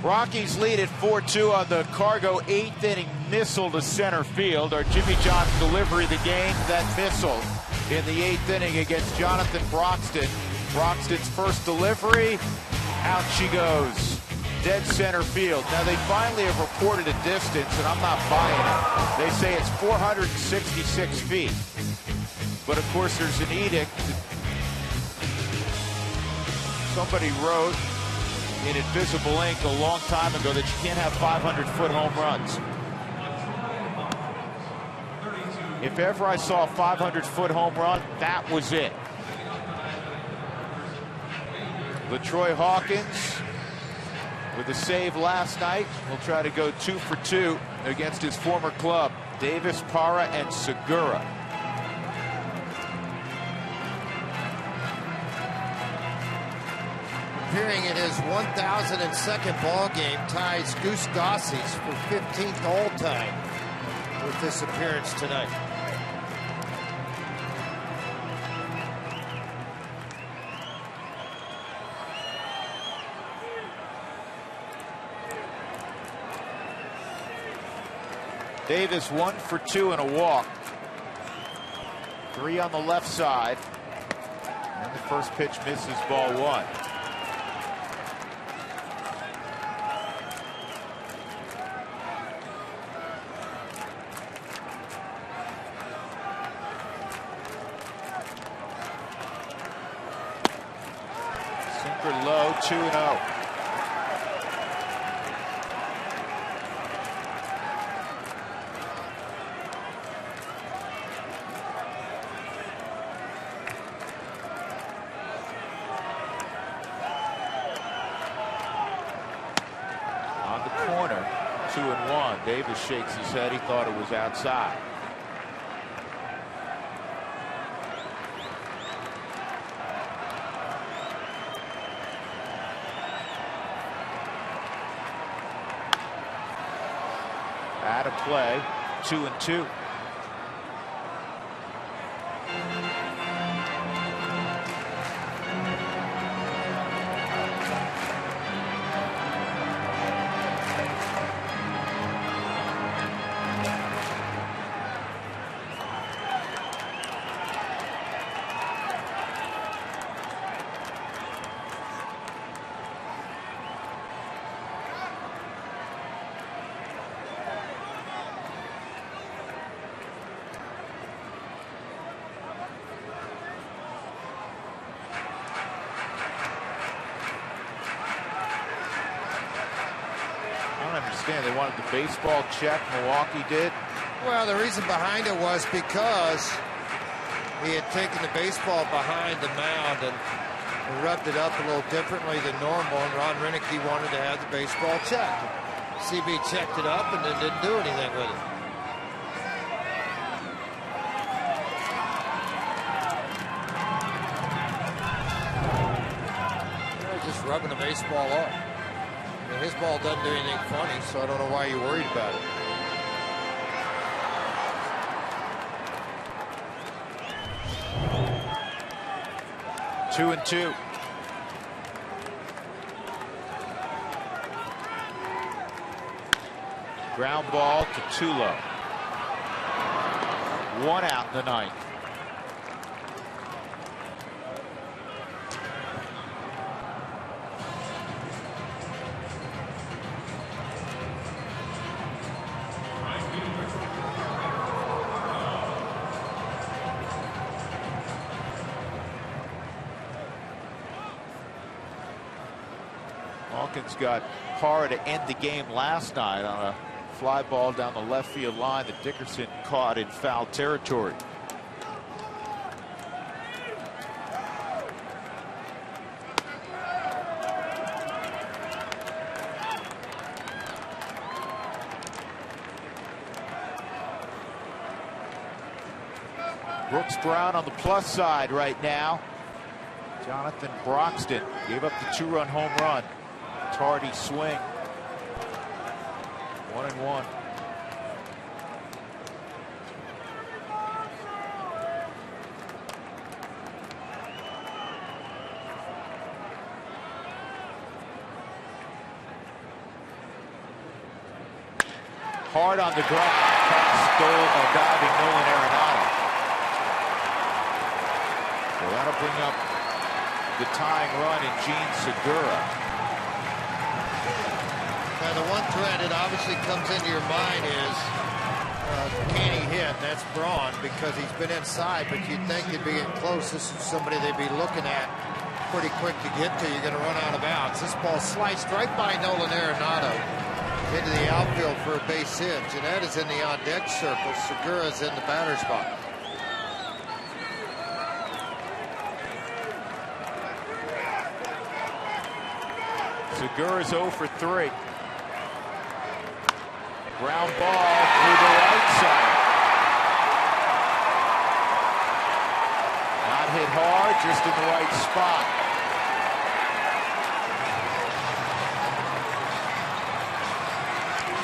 Rockies lead at 4-2 on the Cargo 8th inning missile to center field. Our Jimmy John's delivery of the game, that missile in the 8th inning against Jonathan Broxton. Broxton's first delivery, out she goes. Dead center field. Now they finally have reported a distance, and I'm not buying it. They say it's 466 feet. But of course there's an edict. Somebody wrote in invisible ink a long time ago that you can't have 500-foot home runs. If ever I saw a 500-foot home run, that was it. LaTroy Hawkins with a save last night will try to go 2 for 2 against his former club. Davis, Parra, and Segura. Appearing in his 1,002nd ball game, ties Goose Gossie's for 15th all-time with this appearance tonight. Davis 1 for 2 and a walk. 3 on the left side. And the first pitch misses, ball 1. Sinker low, 2-0. Corner, 2-1. Davis shakes his head. He thought it was outside. Out of play, 2-2. They wanted the baseball check. Milwaukee did. Well, the reason behind it was because he had taken the baseball behind the mound and rubbed it up a little differently than normal, and Ron Renicky wanted to have the baseball checked. CB checked it up and then didn't do anything with it. Just rubbing the baseball up. His ball doesn't do anything funny, so I don't know why you're worried about it. 2-2. Ground ball to Tulo. 1 out in the ninth. Hawkins got Parra to end the game last night on a fly ball down the left field line that Dickerson caught in foul territory. Brooks Brown on the plus side right now. Jonathan Broxton gave up the 2-run home run. Tardy swing. 1-1. Hard on the ground, past diving Nolan Arenado. So that'll bring up the tying run in Gene Segura. Now the one threat that obviously comes into your mind is can he hit? That's Braun, because he's been inside, but you'd think they'd be getting close. This is somebody they'd be looking at pretty quick to get to. You're going to run out of bounds. This ball sliced right by Nolan Arenado into the outfield for a base hit. Jeanette is in the on-deck circle. Segura's in the batter's box. Segura's 0 for 3. Ground ball through the right side. Not hit hard, just in the right spot.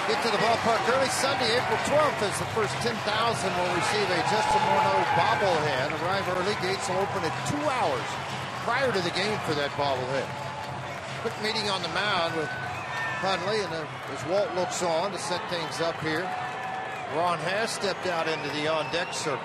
Get to the ballpark early Sunday, April 12th, as the first 10,000 will receive a Justin Morneau bobblehead. Arrive early, gates will open at 2 hours prior to the game for that bobblehead. Quick meeting on the mound with Hundley, and as Walt looks on to set things up here, Ron has stepped out into the on-deck circle.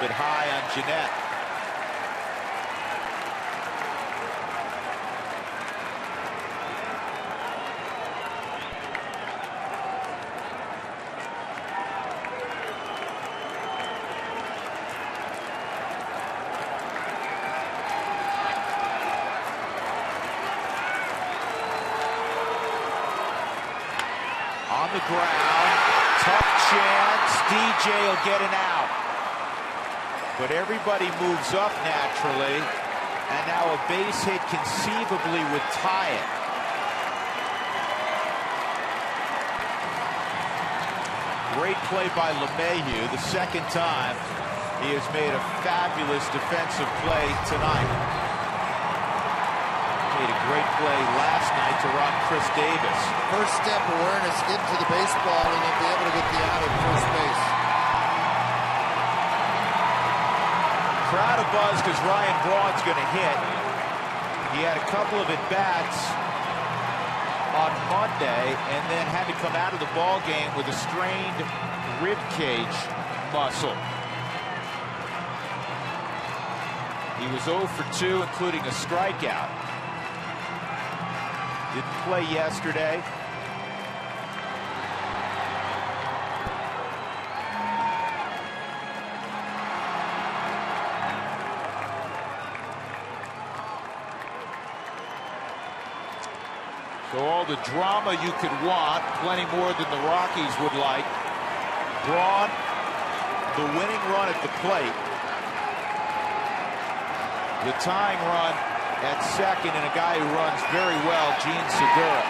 Bit high on Jeanette. On the ground, tough chance. DJ will get an out. But everybody moves up naturally, and now a base hit conceivably would tie it. Great play by LeMahieu, the second time he has made a fabulous defensive play tonight. Made a great play last night to rock Chris Davis. First step awareness, get to the baseball, and then be able to get the out at first base. Crowd of buzz because Ryan Braun's going to hit. He had a couple of at-bats on Monday and then had to come out of the ball game with a strained rib cage muscle. He was 0 for 2, including a strikeout. Didn't play yesterday. So all the drama you could want, plenty more than the Rockies would like. Braun, the winning run at the plate. The tying run at second, and a guy who runs very well, Gene Segura.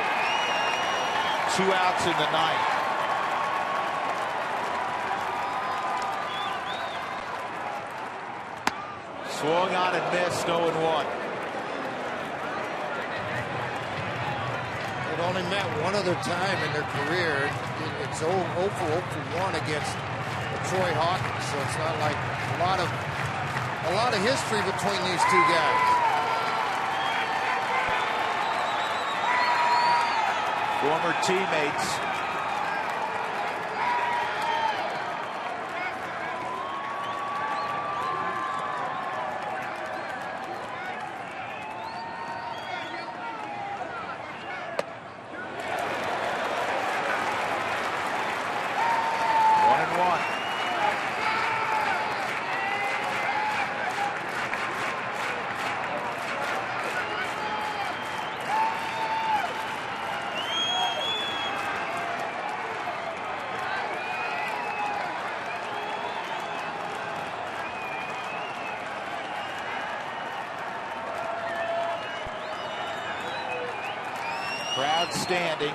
2 outs in the ninth. Swung on and missed, 0-1. They've only met one other time in their career. It's 0 for 1 against Troy Hawkins, so it's not like a lot of history between these two guys. Former teammates. Crowd standing.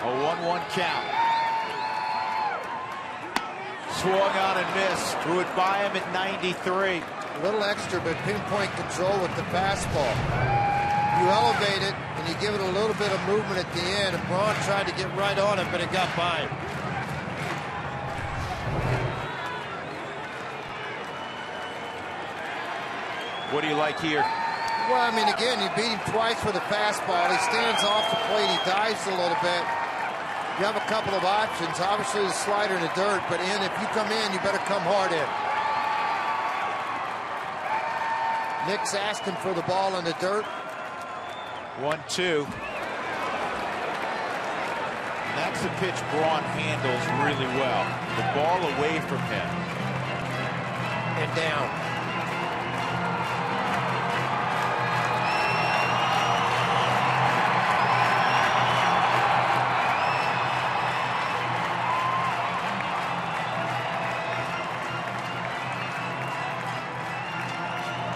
A 1-1 count. Swung on and missed. Threw it by him at 93. A little extra, but pinpoint control with the fastball. You elevate it, and you give it a little bit of movement at the end, and Braun tried to get right on it, but it got by him. What do you like here? Well, I mean, again, you beat him twice with a fastball. He stands off the plate. He dives a little bit. You have a couple of options. Obviously, the slider in the dirt, but if you come in, you better come hard in. Nick's asking for the ball in the dirt. 1-2. That's the pitch Braun handles really well. The ball away from him. And down.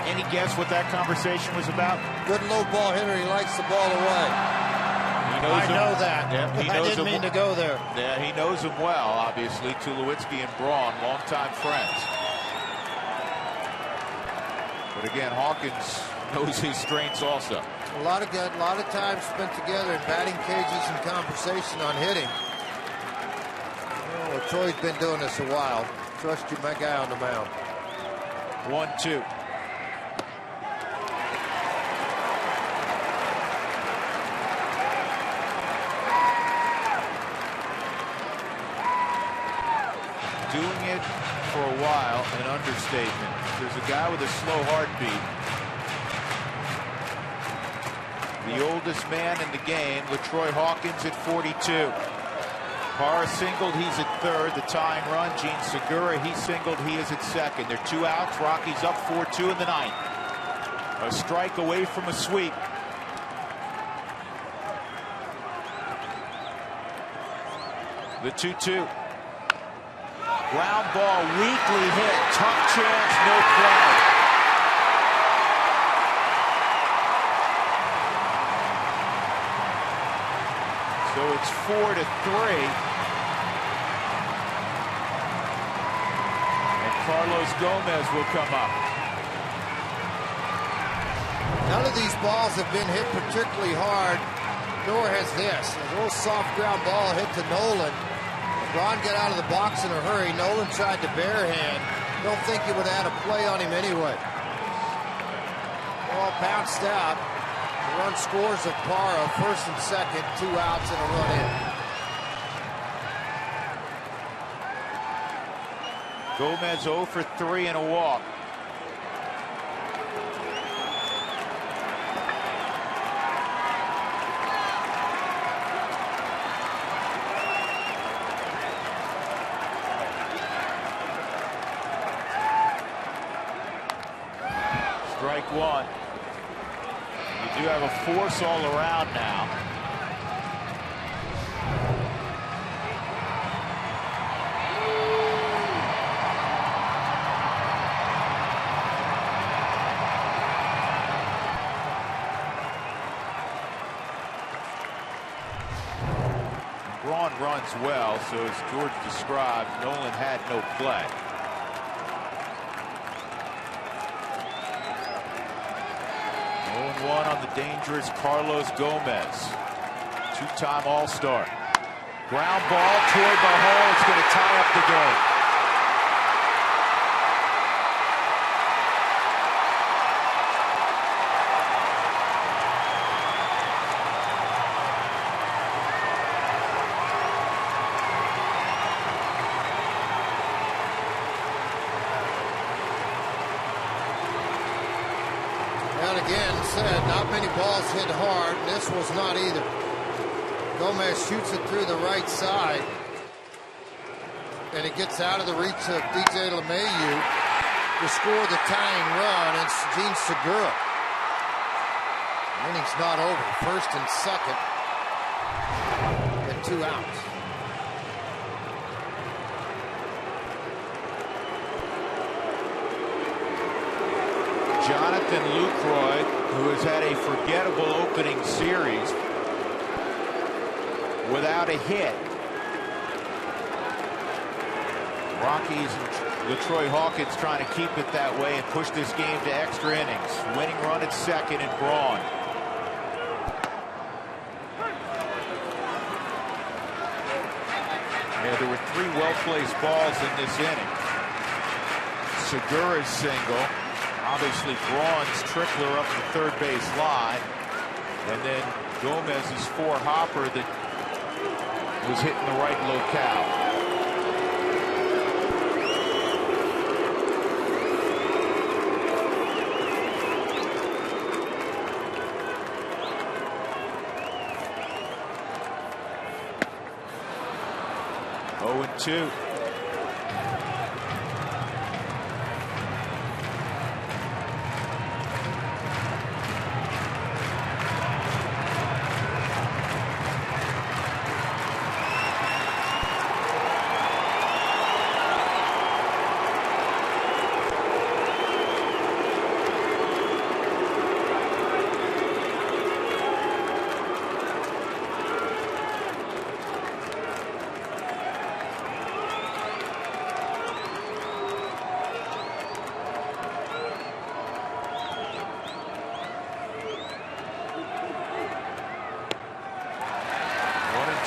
Any guess what that conversation was about? Good low ball hitter. He likes the ball away. He knows I know that. Yeah, he knows I didn't mean to go there. Yeah, he knows him well, obviously. Tulowitzki and Braun, longtime friends. But again, Hawkins knows his strengths also. A lot of time spent together in batting cages and conversation on hitting. Well, Troy's been doing this a while. Trust you, my guy on the mound. 1-2. Doing it for a while, an understatement. There's a guy with a slow heartbeat. The oldest man in the game, LaTroy Hawkins at 42. Parra singled, he's at third. The tying run, Gene Segura, he singled, he is at second. They're 2 outs. Rockies up 4-2 in the ninth. A strike away from a sweep. The 2-2. Ground ball, weakly hit, tough chance, no play. So it's 4-3. And Carlos Gomez will come up. None of these balls have been hit particularly hard, nor has this. A little soft ground ball hit to Nolan. Braun got out of the box in a hurry. Nolan tried to barehand. Don't think he would have had a play on him anyway. Ball bounced out. The run scores of Parra, first and second, 2 outs and a run in. Gomez 0 for 3 and a walk. Strike one. You do have a force all around now. Braun runs well, so as George described, Nolan had no play. One on the dangerous Carlos Gomez, 2-time All-Star. Ground ball toward the hole. It's going to tie up the game. Not many balls hit hard. This was not either. Gomez shoots it through the right side, and it gets out of the reach of DJ LeMahieu to score the tying run. It's Gene Segura. The inning's not over. First and second, and 2 outs. Jonathan Lucroy, who has had a forgettable opening series, without a hit. Rockies and LaTroy Hawkins trying to keep it that way and push this game to extra innings. Winning run at second and Braun. Yeah, there were 3 well-placed balls in this inning. Segura's single. Obviously, Braun's trickler up the third base line. And then Gomez's 4-hopper that was hitting the right locale. Oh, and 2.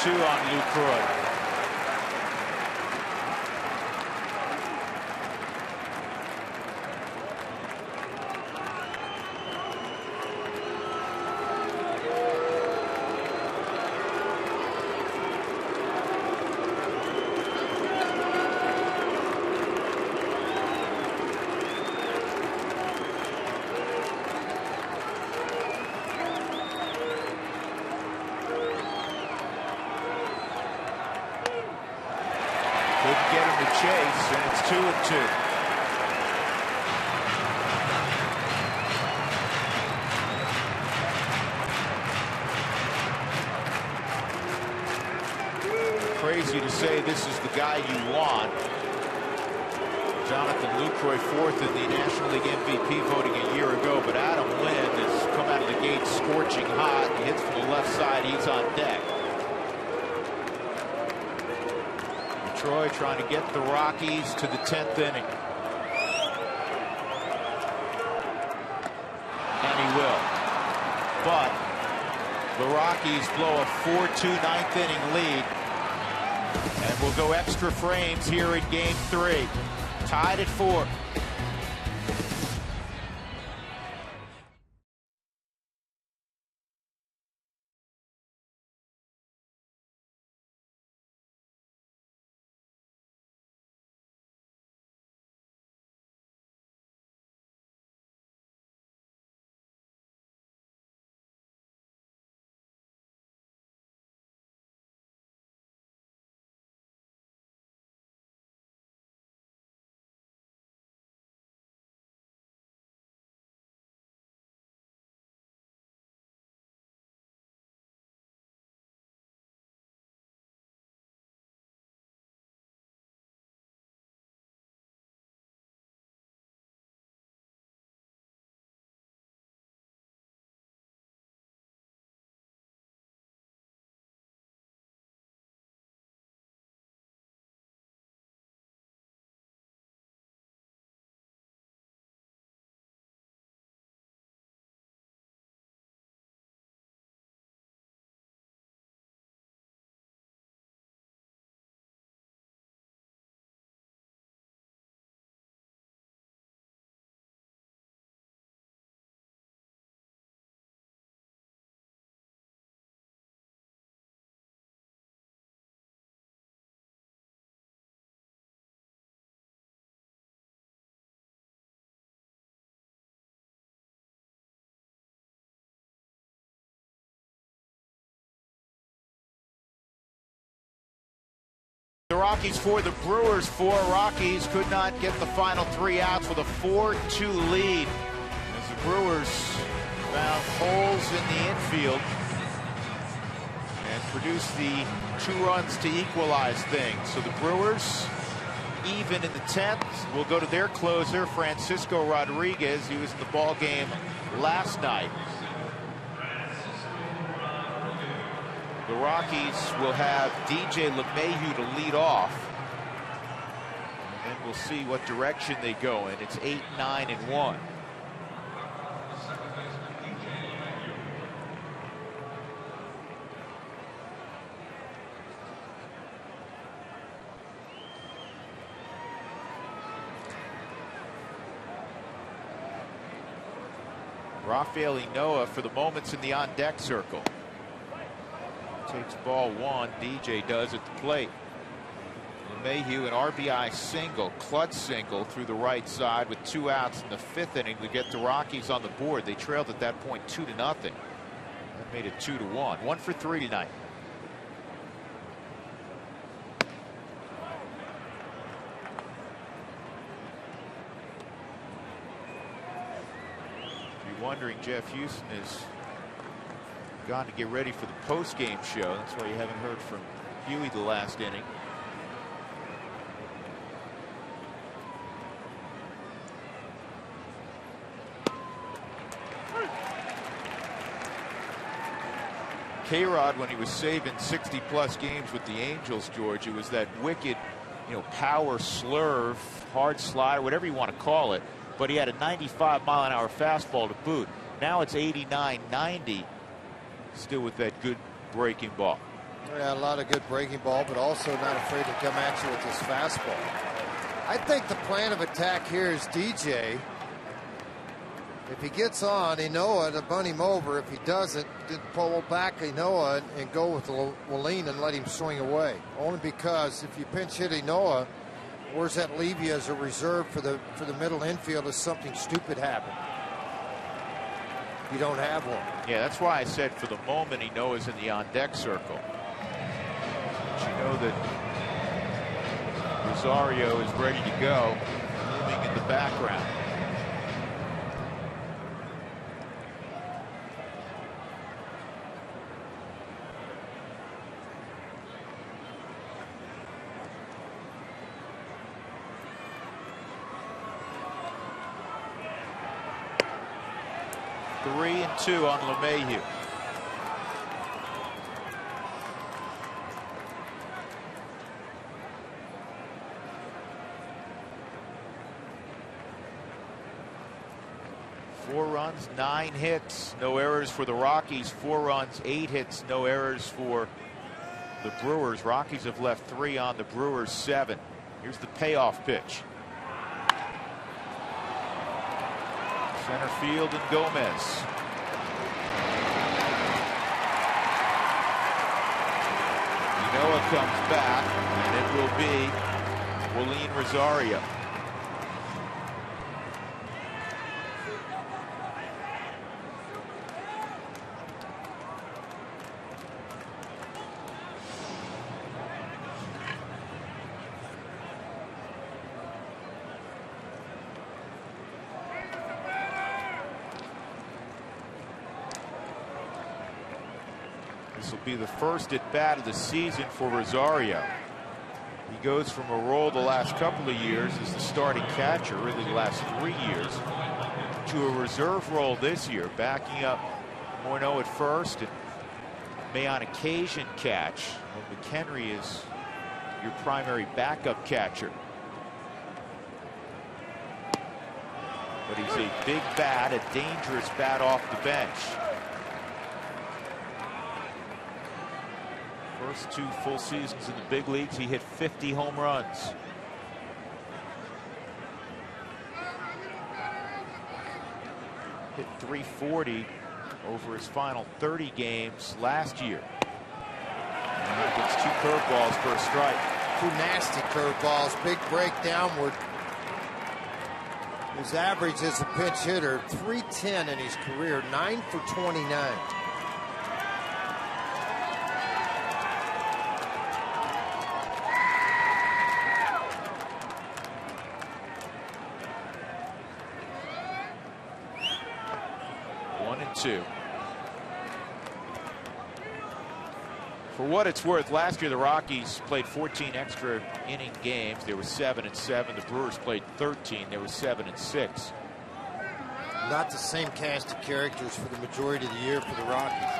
On Lucroy. Couldn't get him to chase, and it's 2 and 2. Crazy to say this is the guy you want. Jonathan Lucroy, 4th in the National League MVP voting a year ago, but Adam Lind has come out of the gate scorching hot. He hits from the left side. He's on deck. Troy trying to get the Rockies to the 10th inning. And he will. But the Rockies blow a 4-2 9th inning lead. And we'll go extra frames here in game 3. Tied at 4. The Rockies 4, the Brewers 4. Rockies could not get the final 3 outs with a 4-2 lead as the Brewers found holes in the infield and produced the 2 runs to equalize things. So the Brewers, even in the 10th, will go to their closer, Francisco Rodriguez. He was in the ball game last night. The Rockies will have DJ LeMahieu to lead off. And then we'll see what direction they go in. It's 8, 9, and 1. Rafael Ynoa for the moments in the on-deck circle. Takes ball 1. DJ does at the plate. LeMahieu, an RBI single, clutch single through the right side with 2 outs in the 5th inning to get the Rockies on the board. They trailed at that point 2-0. That made it 2-1. 1 for 3 tonight. Wondering, Jeff Houston has gone to get ready for the post-game show. That's why you haven't heard from Huey the last inning. K-Rod, when he was saving 60-plus games with the Angels, George, it was that wicked, power slurve, hard slide, whatever you want to call it. But he had a 95-mile-an-hour fastball to boot. Now it's 89, 90, still with that good breaking ball. Yeah, a lot of good breaking ball, but also not afraid to come at you with his fastball. I think the plan of attack here is DJ. If he gets on Ynoa to bunt him over, if he doesn't, then pull back Ynoa and go with Wallin and let him swing away. Only because if you pinch hit Ynoa, where's that leave you as a reserve for the middle infield if something stupid happened? You don't have one. Yeah, that's why I said for the moment Ynoa's in the on-deck circle. But you know that Rosario is ready to go, moving in the background. Three and 2 on LeMahieu. Four runs, 9 hits, no errors for the Rockies. 4 runs, 8 hits, no errors for the Brewers. Rockies have left 3 on, the Brewers 7. Here's the payoff pitch. Center field and Gomez. Ynoa comes back, and it will be Wallin Rosario. This will be the first at bat of the season for Rosario. He goes from a role the last couple of years as the starting catcher, really the last 3 years, to a reserve role this year, backing up Morneau at first and may on occasion catch when McHenry is your primary backup catcher. But he's a big bat, a dangerous bat off the bench. First 2 full seasons in the big leagues, he hit 50 home runs. Hit .340 over his final 30 games last year. And he gets 2 curveballs for a strike. 2 nasty curveballs, big break downward. His average as a pinch hitter, .310 in his career, 9 for 29. For what it's worth, last year the Rockies played 14 extra inning games. They were 7-7. The Brewers played 13. They were 7-6. Not the same cast of characters for the majority of the year for the Rockies.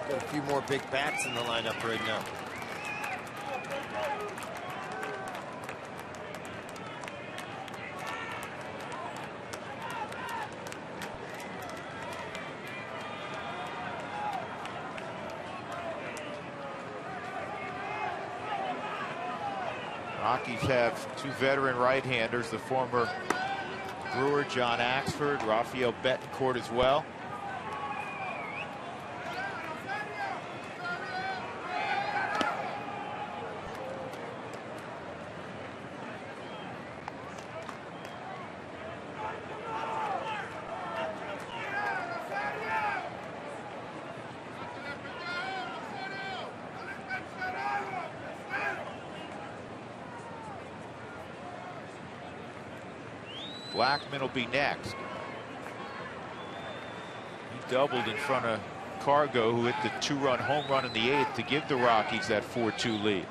Got a few more big bats in the lineup right now. Rockies have two veteran right-handers, the former Brewer John Axford, Rafael Betancourt as well. Blackman will be next. He doubled in front of Cargo, who hit the 2-run home run in the 8th to give the Rockies that 4-2 lead.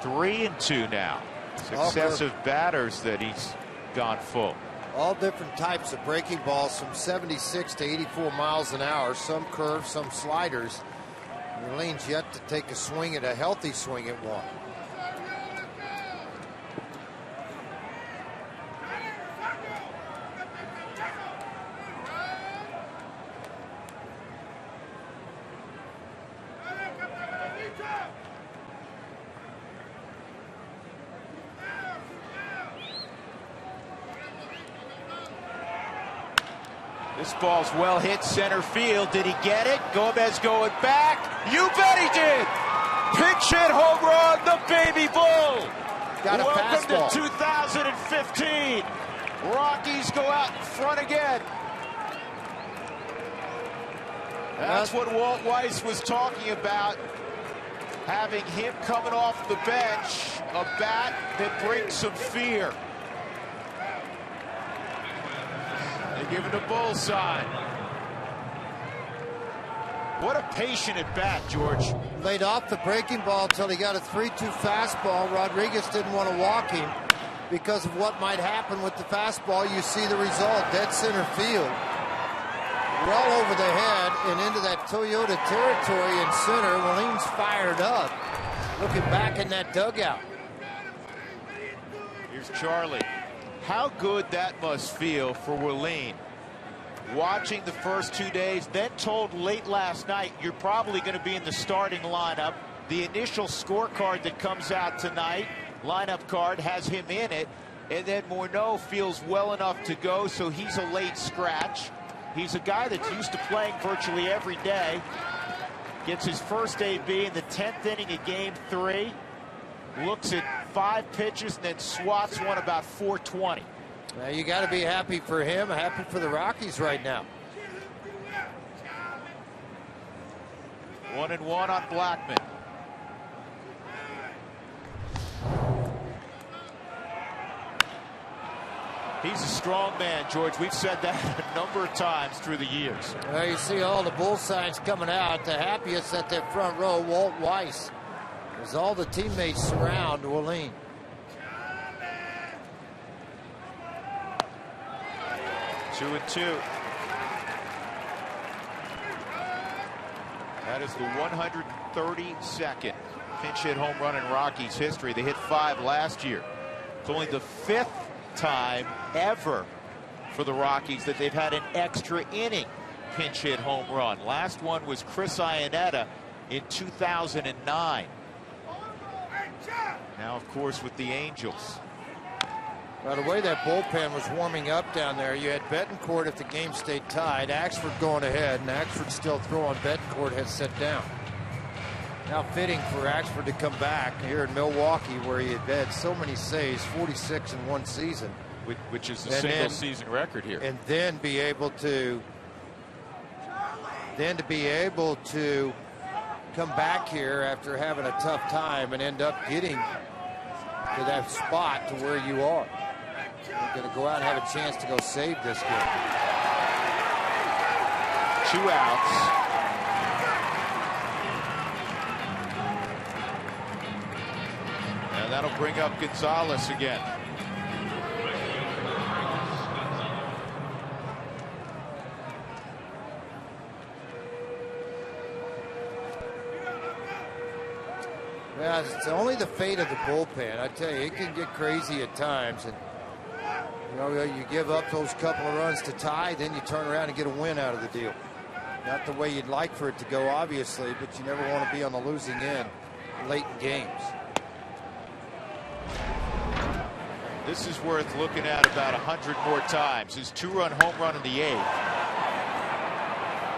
3-2 now. Successive batters that he's gone full. All different types of breaking balls from 76 to 84 miles an hour. Some curves, some sliders. Orleans yet to take a swing at a healthy swing at one. This ball's well hit center field. Did he get it? Gomez going back. You bet he did. Pinch hit home run, the baby bull. Got a Welcome fastball. to 2015. Rockies go out in front again. That's what Walt Weiss was talking about. Having him coming off the bench, a bat that brings some fear. They give it a bull sign. What a patient at bat, George. Laid off the breaking ball until he got a 3-2 fastball. Rodriguez didn't want to walk him because of what might happen with the fastball. You see the result, dead center field. Well over the head and into that Toyota territory in center. Williams fired up, looking back in that dugout. Here's Charlie. How good that must feel for Willeen. Watching the first 2 days, then told late last night, you're probably going to be in the starting lineup. The initial scorecard that comes out tonight, lineup card, has him in it. And then Morneau feels well enough to go, so he's a late scratch. He's a guy that's used to playing virtually every day. Gets his first AB in the 10th inning of Game 3. Looks at 5 pitches and then swats one about 420. Well, you got to be happy for him, happy for the Rockies right now. 1-1 on Blackman. He's a strong man, George. We've said that a number of times through the years. Well, you see all the bull signs coming out. The happiest at that front row, Walt Weiss, as all the teammates surround Willeen. Two and two. That is the 132nd pinch hit home run in Rockies history. They hit 5 last year. It's only the 5th time ever for the Rockies that they've had an extra inning pinch hit home run. Last one was Chris Iannetta in 2009. Now, of course, with the Angels. By the way that bullpen was warming up down there, you had Betancourt if the game stayed tied. Axford going ahead, and Axford still throwing. Betancourt has set down. Now fitting for Axford to come back here in Milwaukee, where he had so many saves, 46 in one season. Which is the single season record here. And then be able to come back here after having a tough time and end up getting to that spot to where you are. You're going to go out and have a chance to go save this game. 2 outs. And that'll bring up Gonzalez again. Yeah, it's only the fate of the bullpen. I tell you, it can get crazy at times. And you know, you give up those couple of runs to tie, then you turn around and get a win out of the deal. Not the way you'd like for it to go, obviously, but you never want to be on the losing end late in games. This is worth looking at about 100 more times. His 2-run home run in the 8th.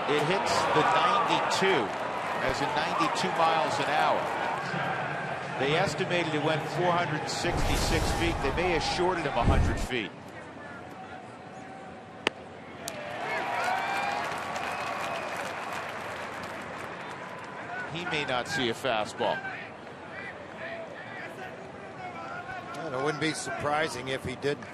It hits the 92, as in 92 miles an hour. They estimated it went 466 feet. They may have shorted him 100 feet. He may not see a fastball. And it wouldn't be surprising if he didn't.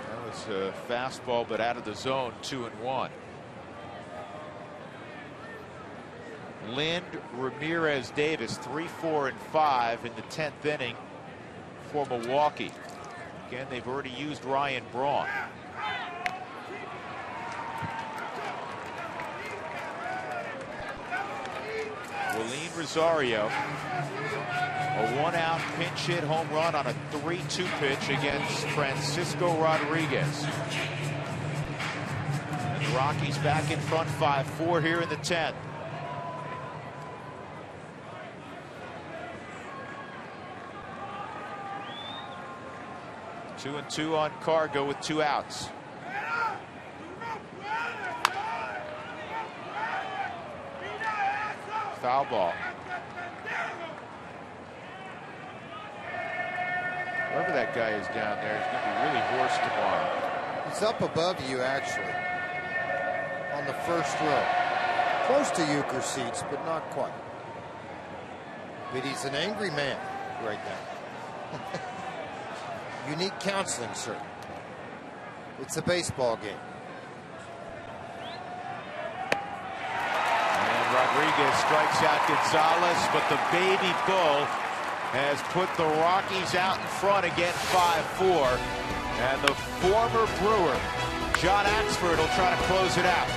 That was a fastball, but out of the zone, 2-1. Lind, Ramirez, Davis, 3, 4, and 5 in the 10th inning for Milwaukee. Again, they've already used Ryan Braun. Willeen Rosario, a 1-out pinch hit home run on a 3-2 pitch against Francisco Rodriguez. And the Rockies back in front 5-4 here in the 10th. 2-2 on Cargo with 2 outs. Foul ball. Whoever that guy is down there is going to be really hoarse tomorrow. He's up above you, actually, on the first row. Close to Euchre seats, but not quite. But he's an angry man right now. Unique counseling, sir. It's a baseball game. And Rodriguez strikes out Gonzalez, but the baby bull has put the Rockies out in front again, 5-4. And the former Brewer, John Axford, will try to close it out.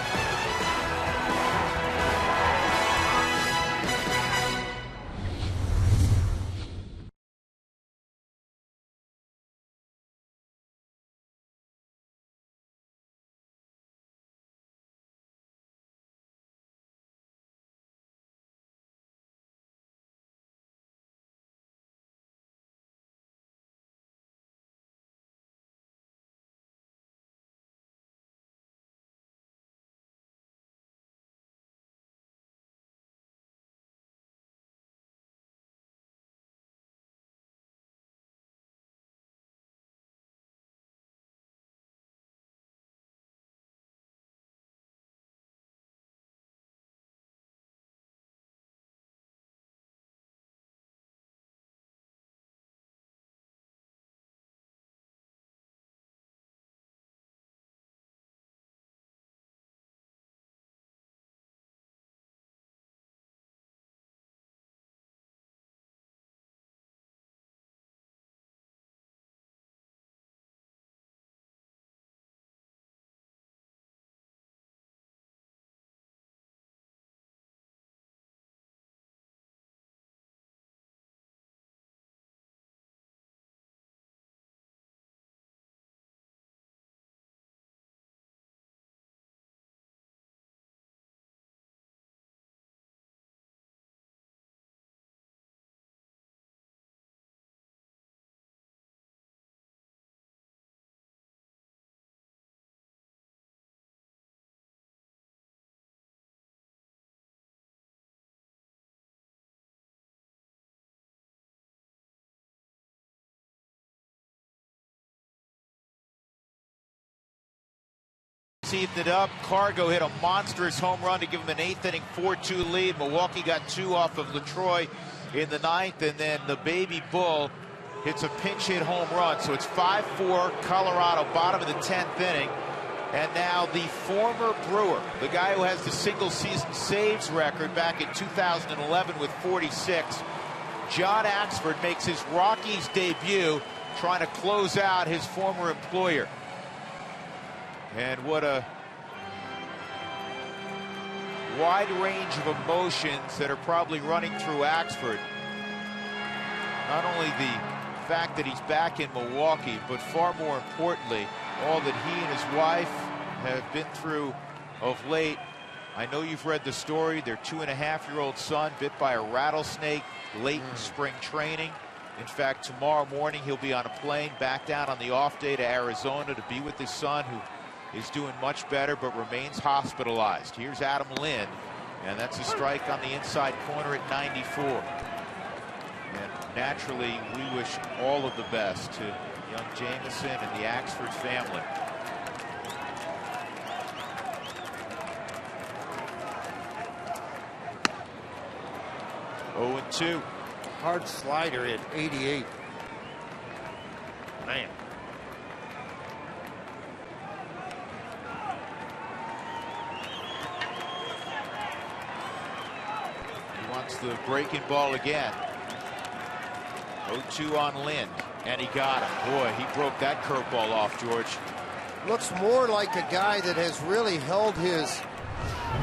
Evened it up. Cargo hit a monstrous home run to give him an 8th inning 4-2 lead. Milwaukee got 2 off of LaTroy in the 9th, and then the baby bull hits a pinch hit home run. So it's 5-4 Colorado, bottom of the 10th inning. And now the former Brewer, the guy who has the single season saves record back in 2011 with 46, John Axford makes his Rockies debut, trying to close out his former employer. And what a wide range of emotions that are probably running through Axford. Not only the fact that he's back in Milwaukee, but far more importantly, all that he and his wife have been through of late. I know you've read the story. Their 2.5-year-old son bit by a rattlesnake late in spring training. In fact, tomorrow morning he'll be on a plane back down on the off day to Arizona to be with his son, who is doing much better but remains hospitalized. Here's Adam Lind, and that's a strike on the inside corner at 94. And naturally, we wish all of the best to young Jameson and the Axford family. Oh, 2. Hard slider at 88. Man. He wants the breaking ball again. 0-2 on Lind, and he got him. Boy, he broke that curveball off, George. Looks more like a guy that has really held his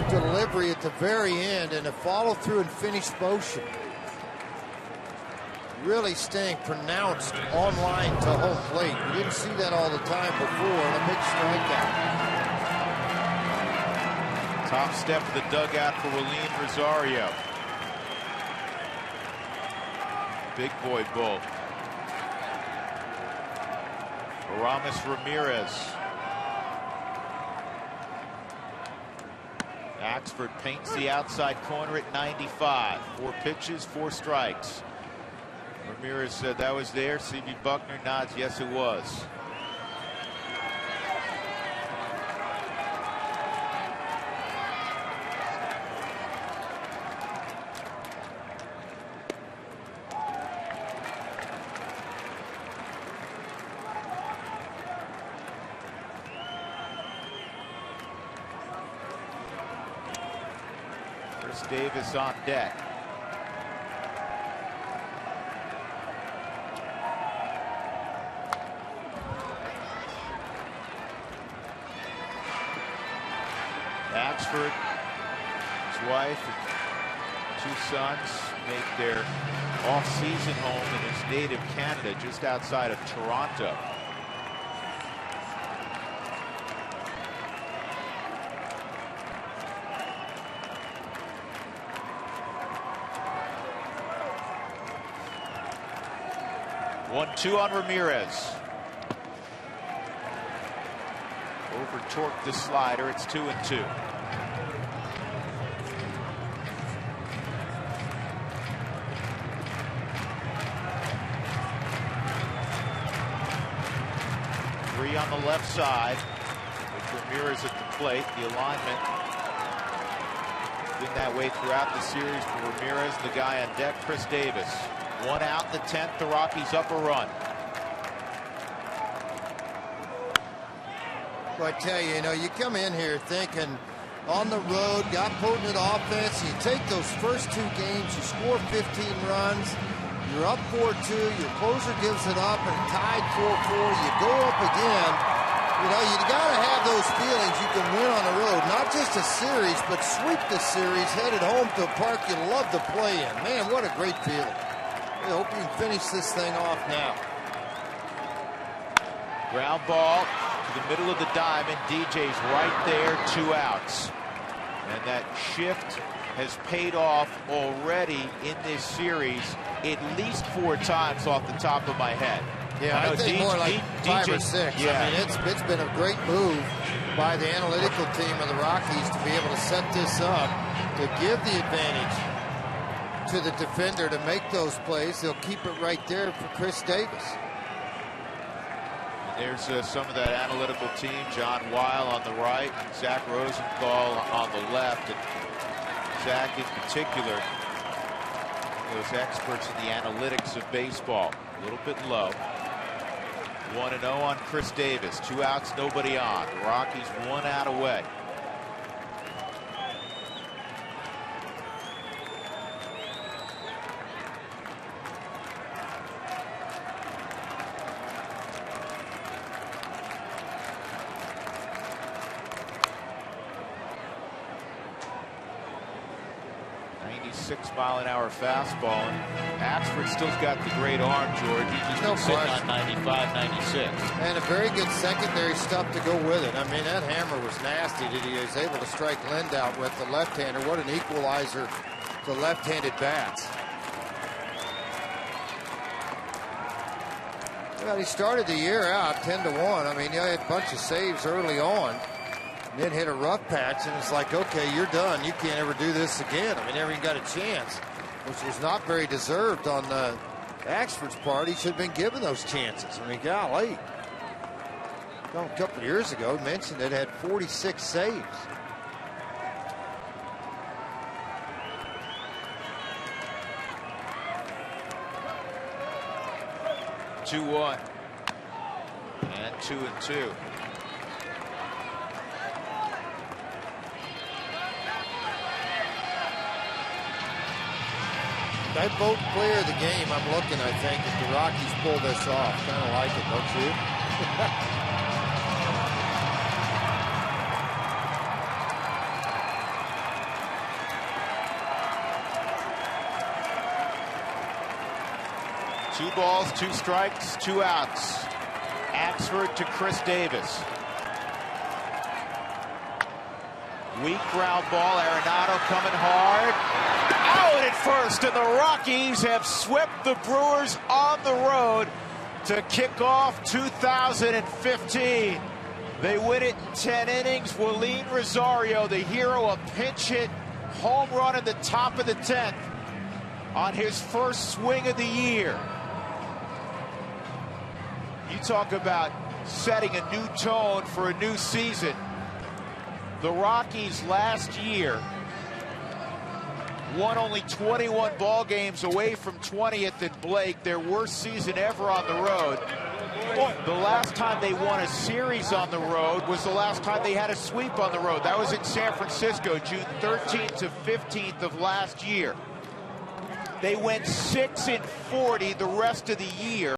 delivery at the very end and a follow through and finish motion. Really staying pronounced on line to home plate. We didn't see that all the time before, and a big strikeout. Top step of the dugout for Willeen Rosario. Big boy bull. Aramis Ramirez. Axford paints the outside corner at 95. 4 pitches, 4 strikes. Ramirez said that was there. C.B. Buckner nods, yes it was. Chris Davis on deck. Axford, his wife, and 2 sons make their off-season home in his native Canada, just outside of Toronto. One-two on Ramirez. Over-torqued the slider. It's 2-2. Three on the left side with Ramirez at the plate. The alignment been that way throughout the series for Ramirez. The guy on deck, Chris Davis. 1 out in the 10th. The Rockies up a run. Well, I tell you, you come in here thinking on the road, got potent offense. You take those first 2 games, you score 15 runs. You're up 4-2. Your closer gives it up and tied 4-4. You go up again. You got to have those feelings you can win on the road. Not just a series, but sweep the series, headed home to a park you love to play in. Man, what a great feeling. I hope you can finish this thing off now. Ground ball to the middle of the diamond. DJ's right there, 2 outs. And that shift has paid off already in this series at least 4 times off the top of my head. Yeah, I think more like 5 or 6. Yeah. I mean, it's been a great move by the analytical team of the Rockies to be able to set this up, to give the advantage to the defender to make those plays. They'll keep it right there for Chris Davis. There's some of that analytical team. John Weil on the right, Zach Rosenthal on the left. And Zach in particular, those experts in the analytics of baseball. A little bit low. 1-0 on Chris Davis. 2 outs, nobody on. The Rockies 1 out away. 96-mile-an-hour fastball. And Axford still's got the great arm, George. He's just been sitting on 95, 96. And a very good secondary stuff to go with it. I mean, that hammer was nasty that he was able to strike Lind out with the left-hander. What an equalizer to left-handed bats. Well, he started the year out 10-1. I mean, he had a bunch of saves early on. And then hit a rough patch, and it's like, okay, you're done. You can't ever do this again. I mean, never even got a chance, which was not very deserved on Axford's part. He should have been given those chances. I mean, golly. A couple of years ago, mentioned it had 46 saves. Two-one and 2-2. That vote clear of the game, I'm looking, I think, if the Rockies pull this off. Kind of like it, don't you? Two balls, 2 strikes, 2 outs. Axford to Chris Davis. Weak ground ball. Arenado coming hard. Out at first, and the Rockies have swept the Brewers on the road to kick off 2015. They win it in 10 innings. Willeen Rosario, the hero, a pinch hit home run in the top of the 10th on his first swing of the year. You talk about setting a new tone for a new season. The Rockies last year won only 21 ball games away from 20th and Blake, their worst season ever on the road. The last time they won a series on the road was the last time they had a sweep on the road. That was in San Francisco, June 13th to 15th of last year. They went 6-40 the rest of the year.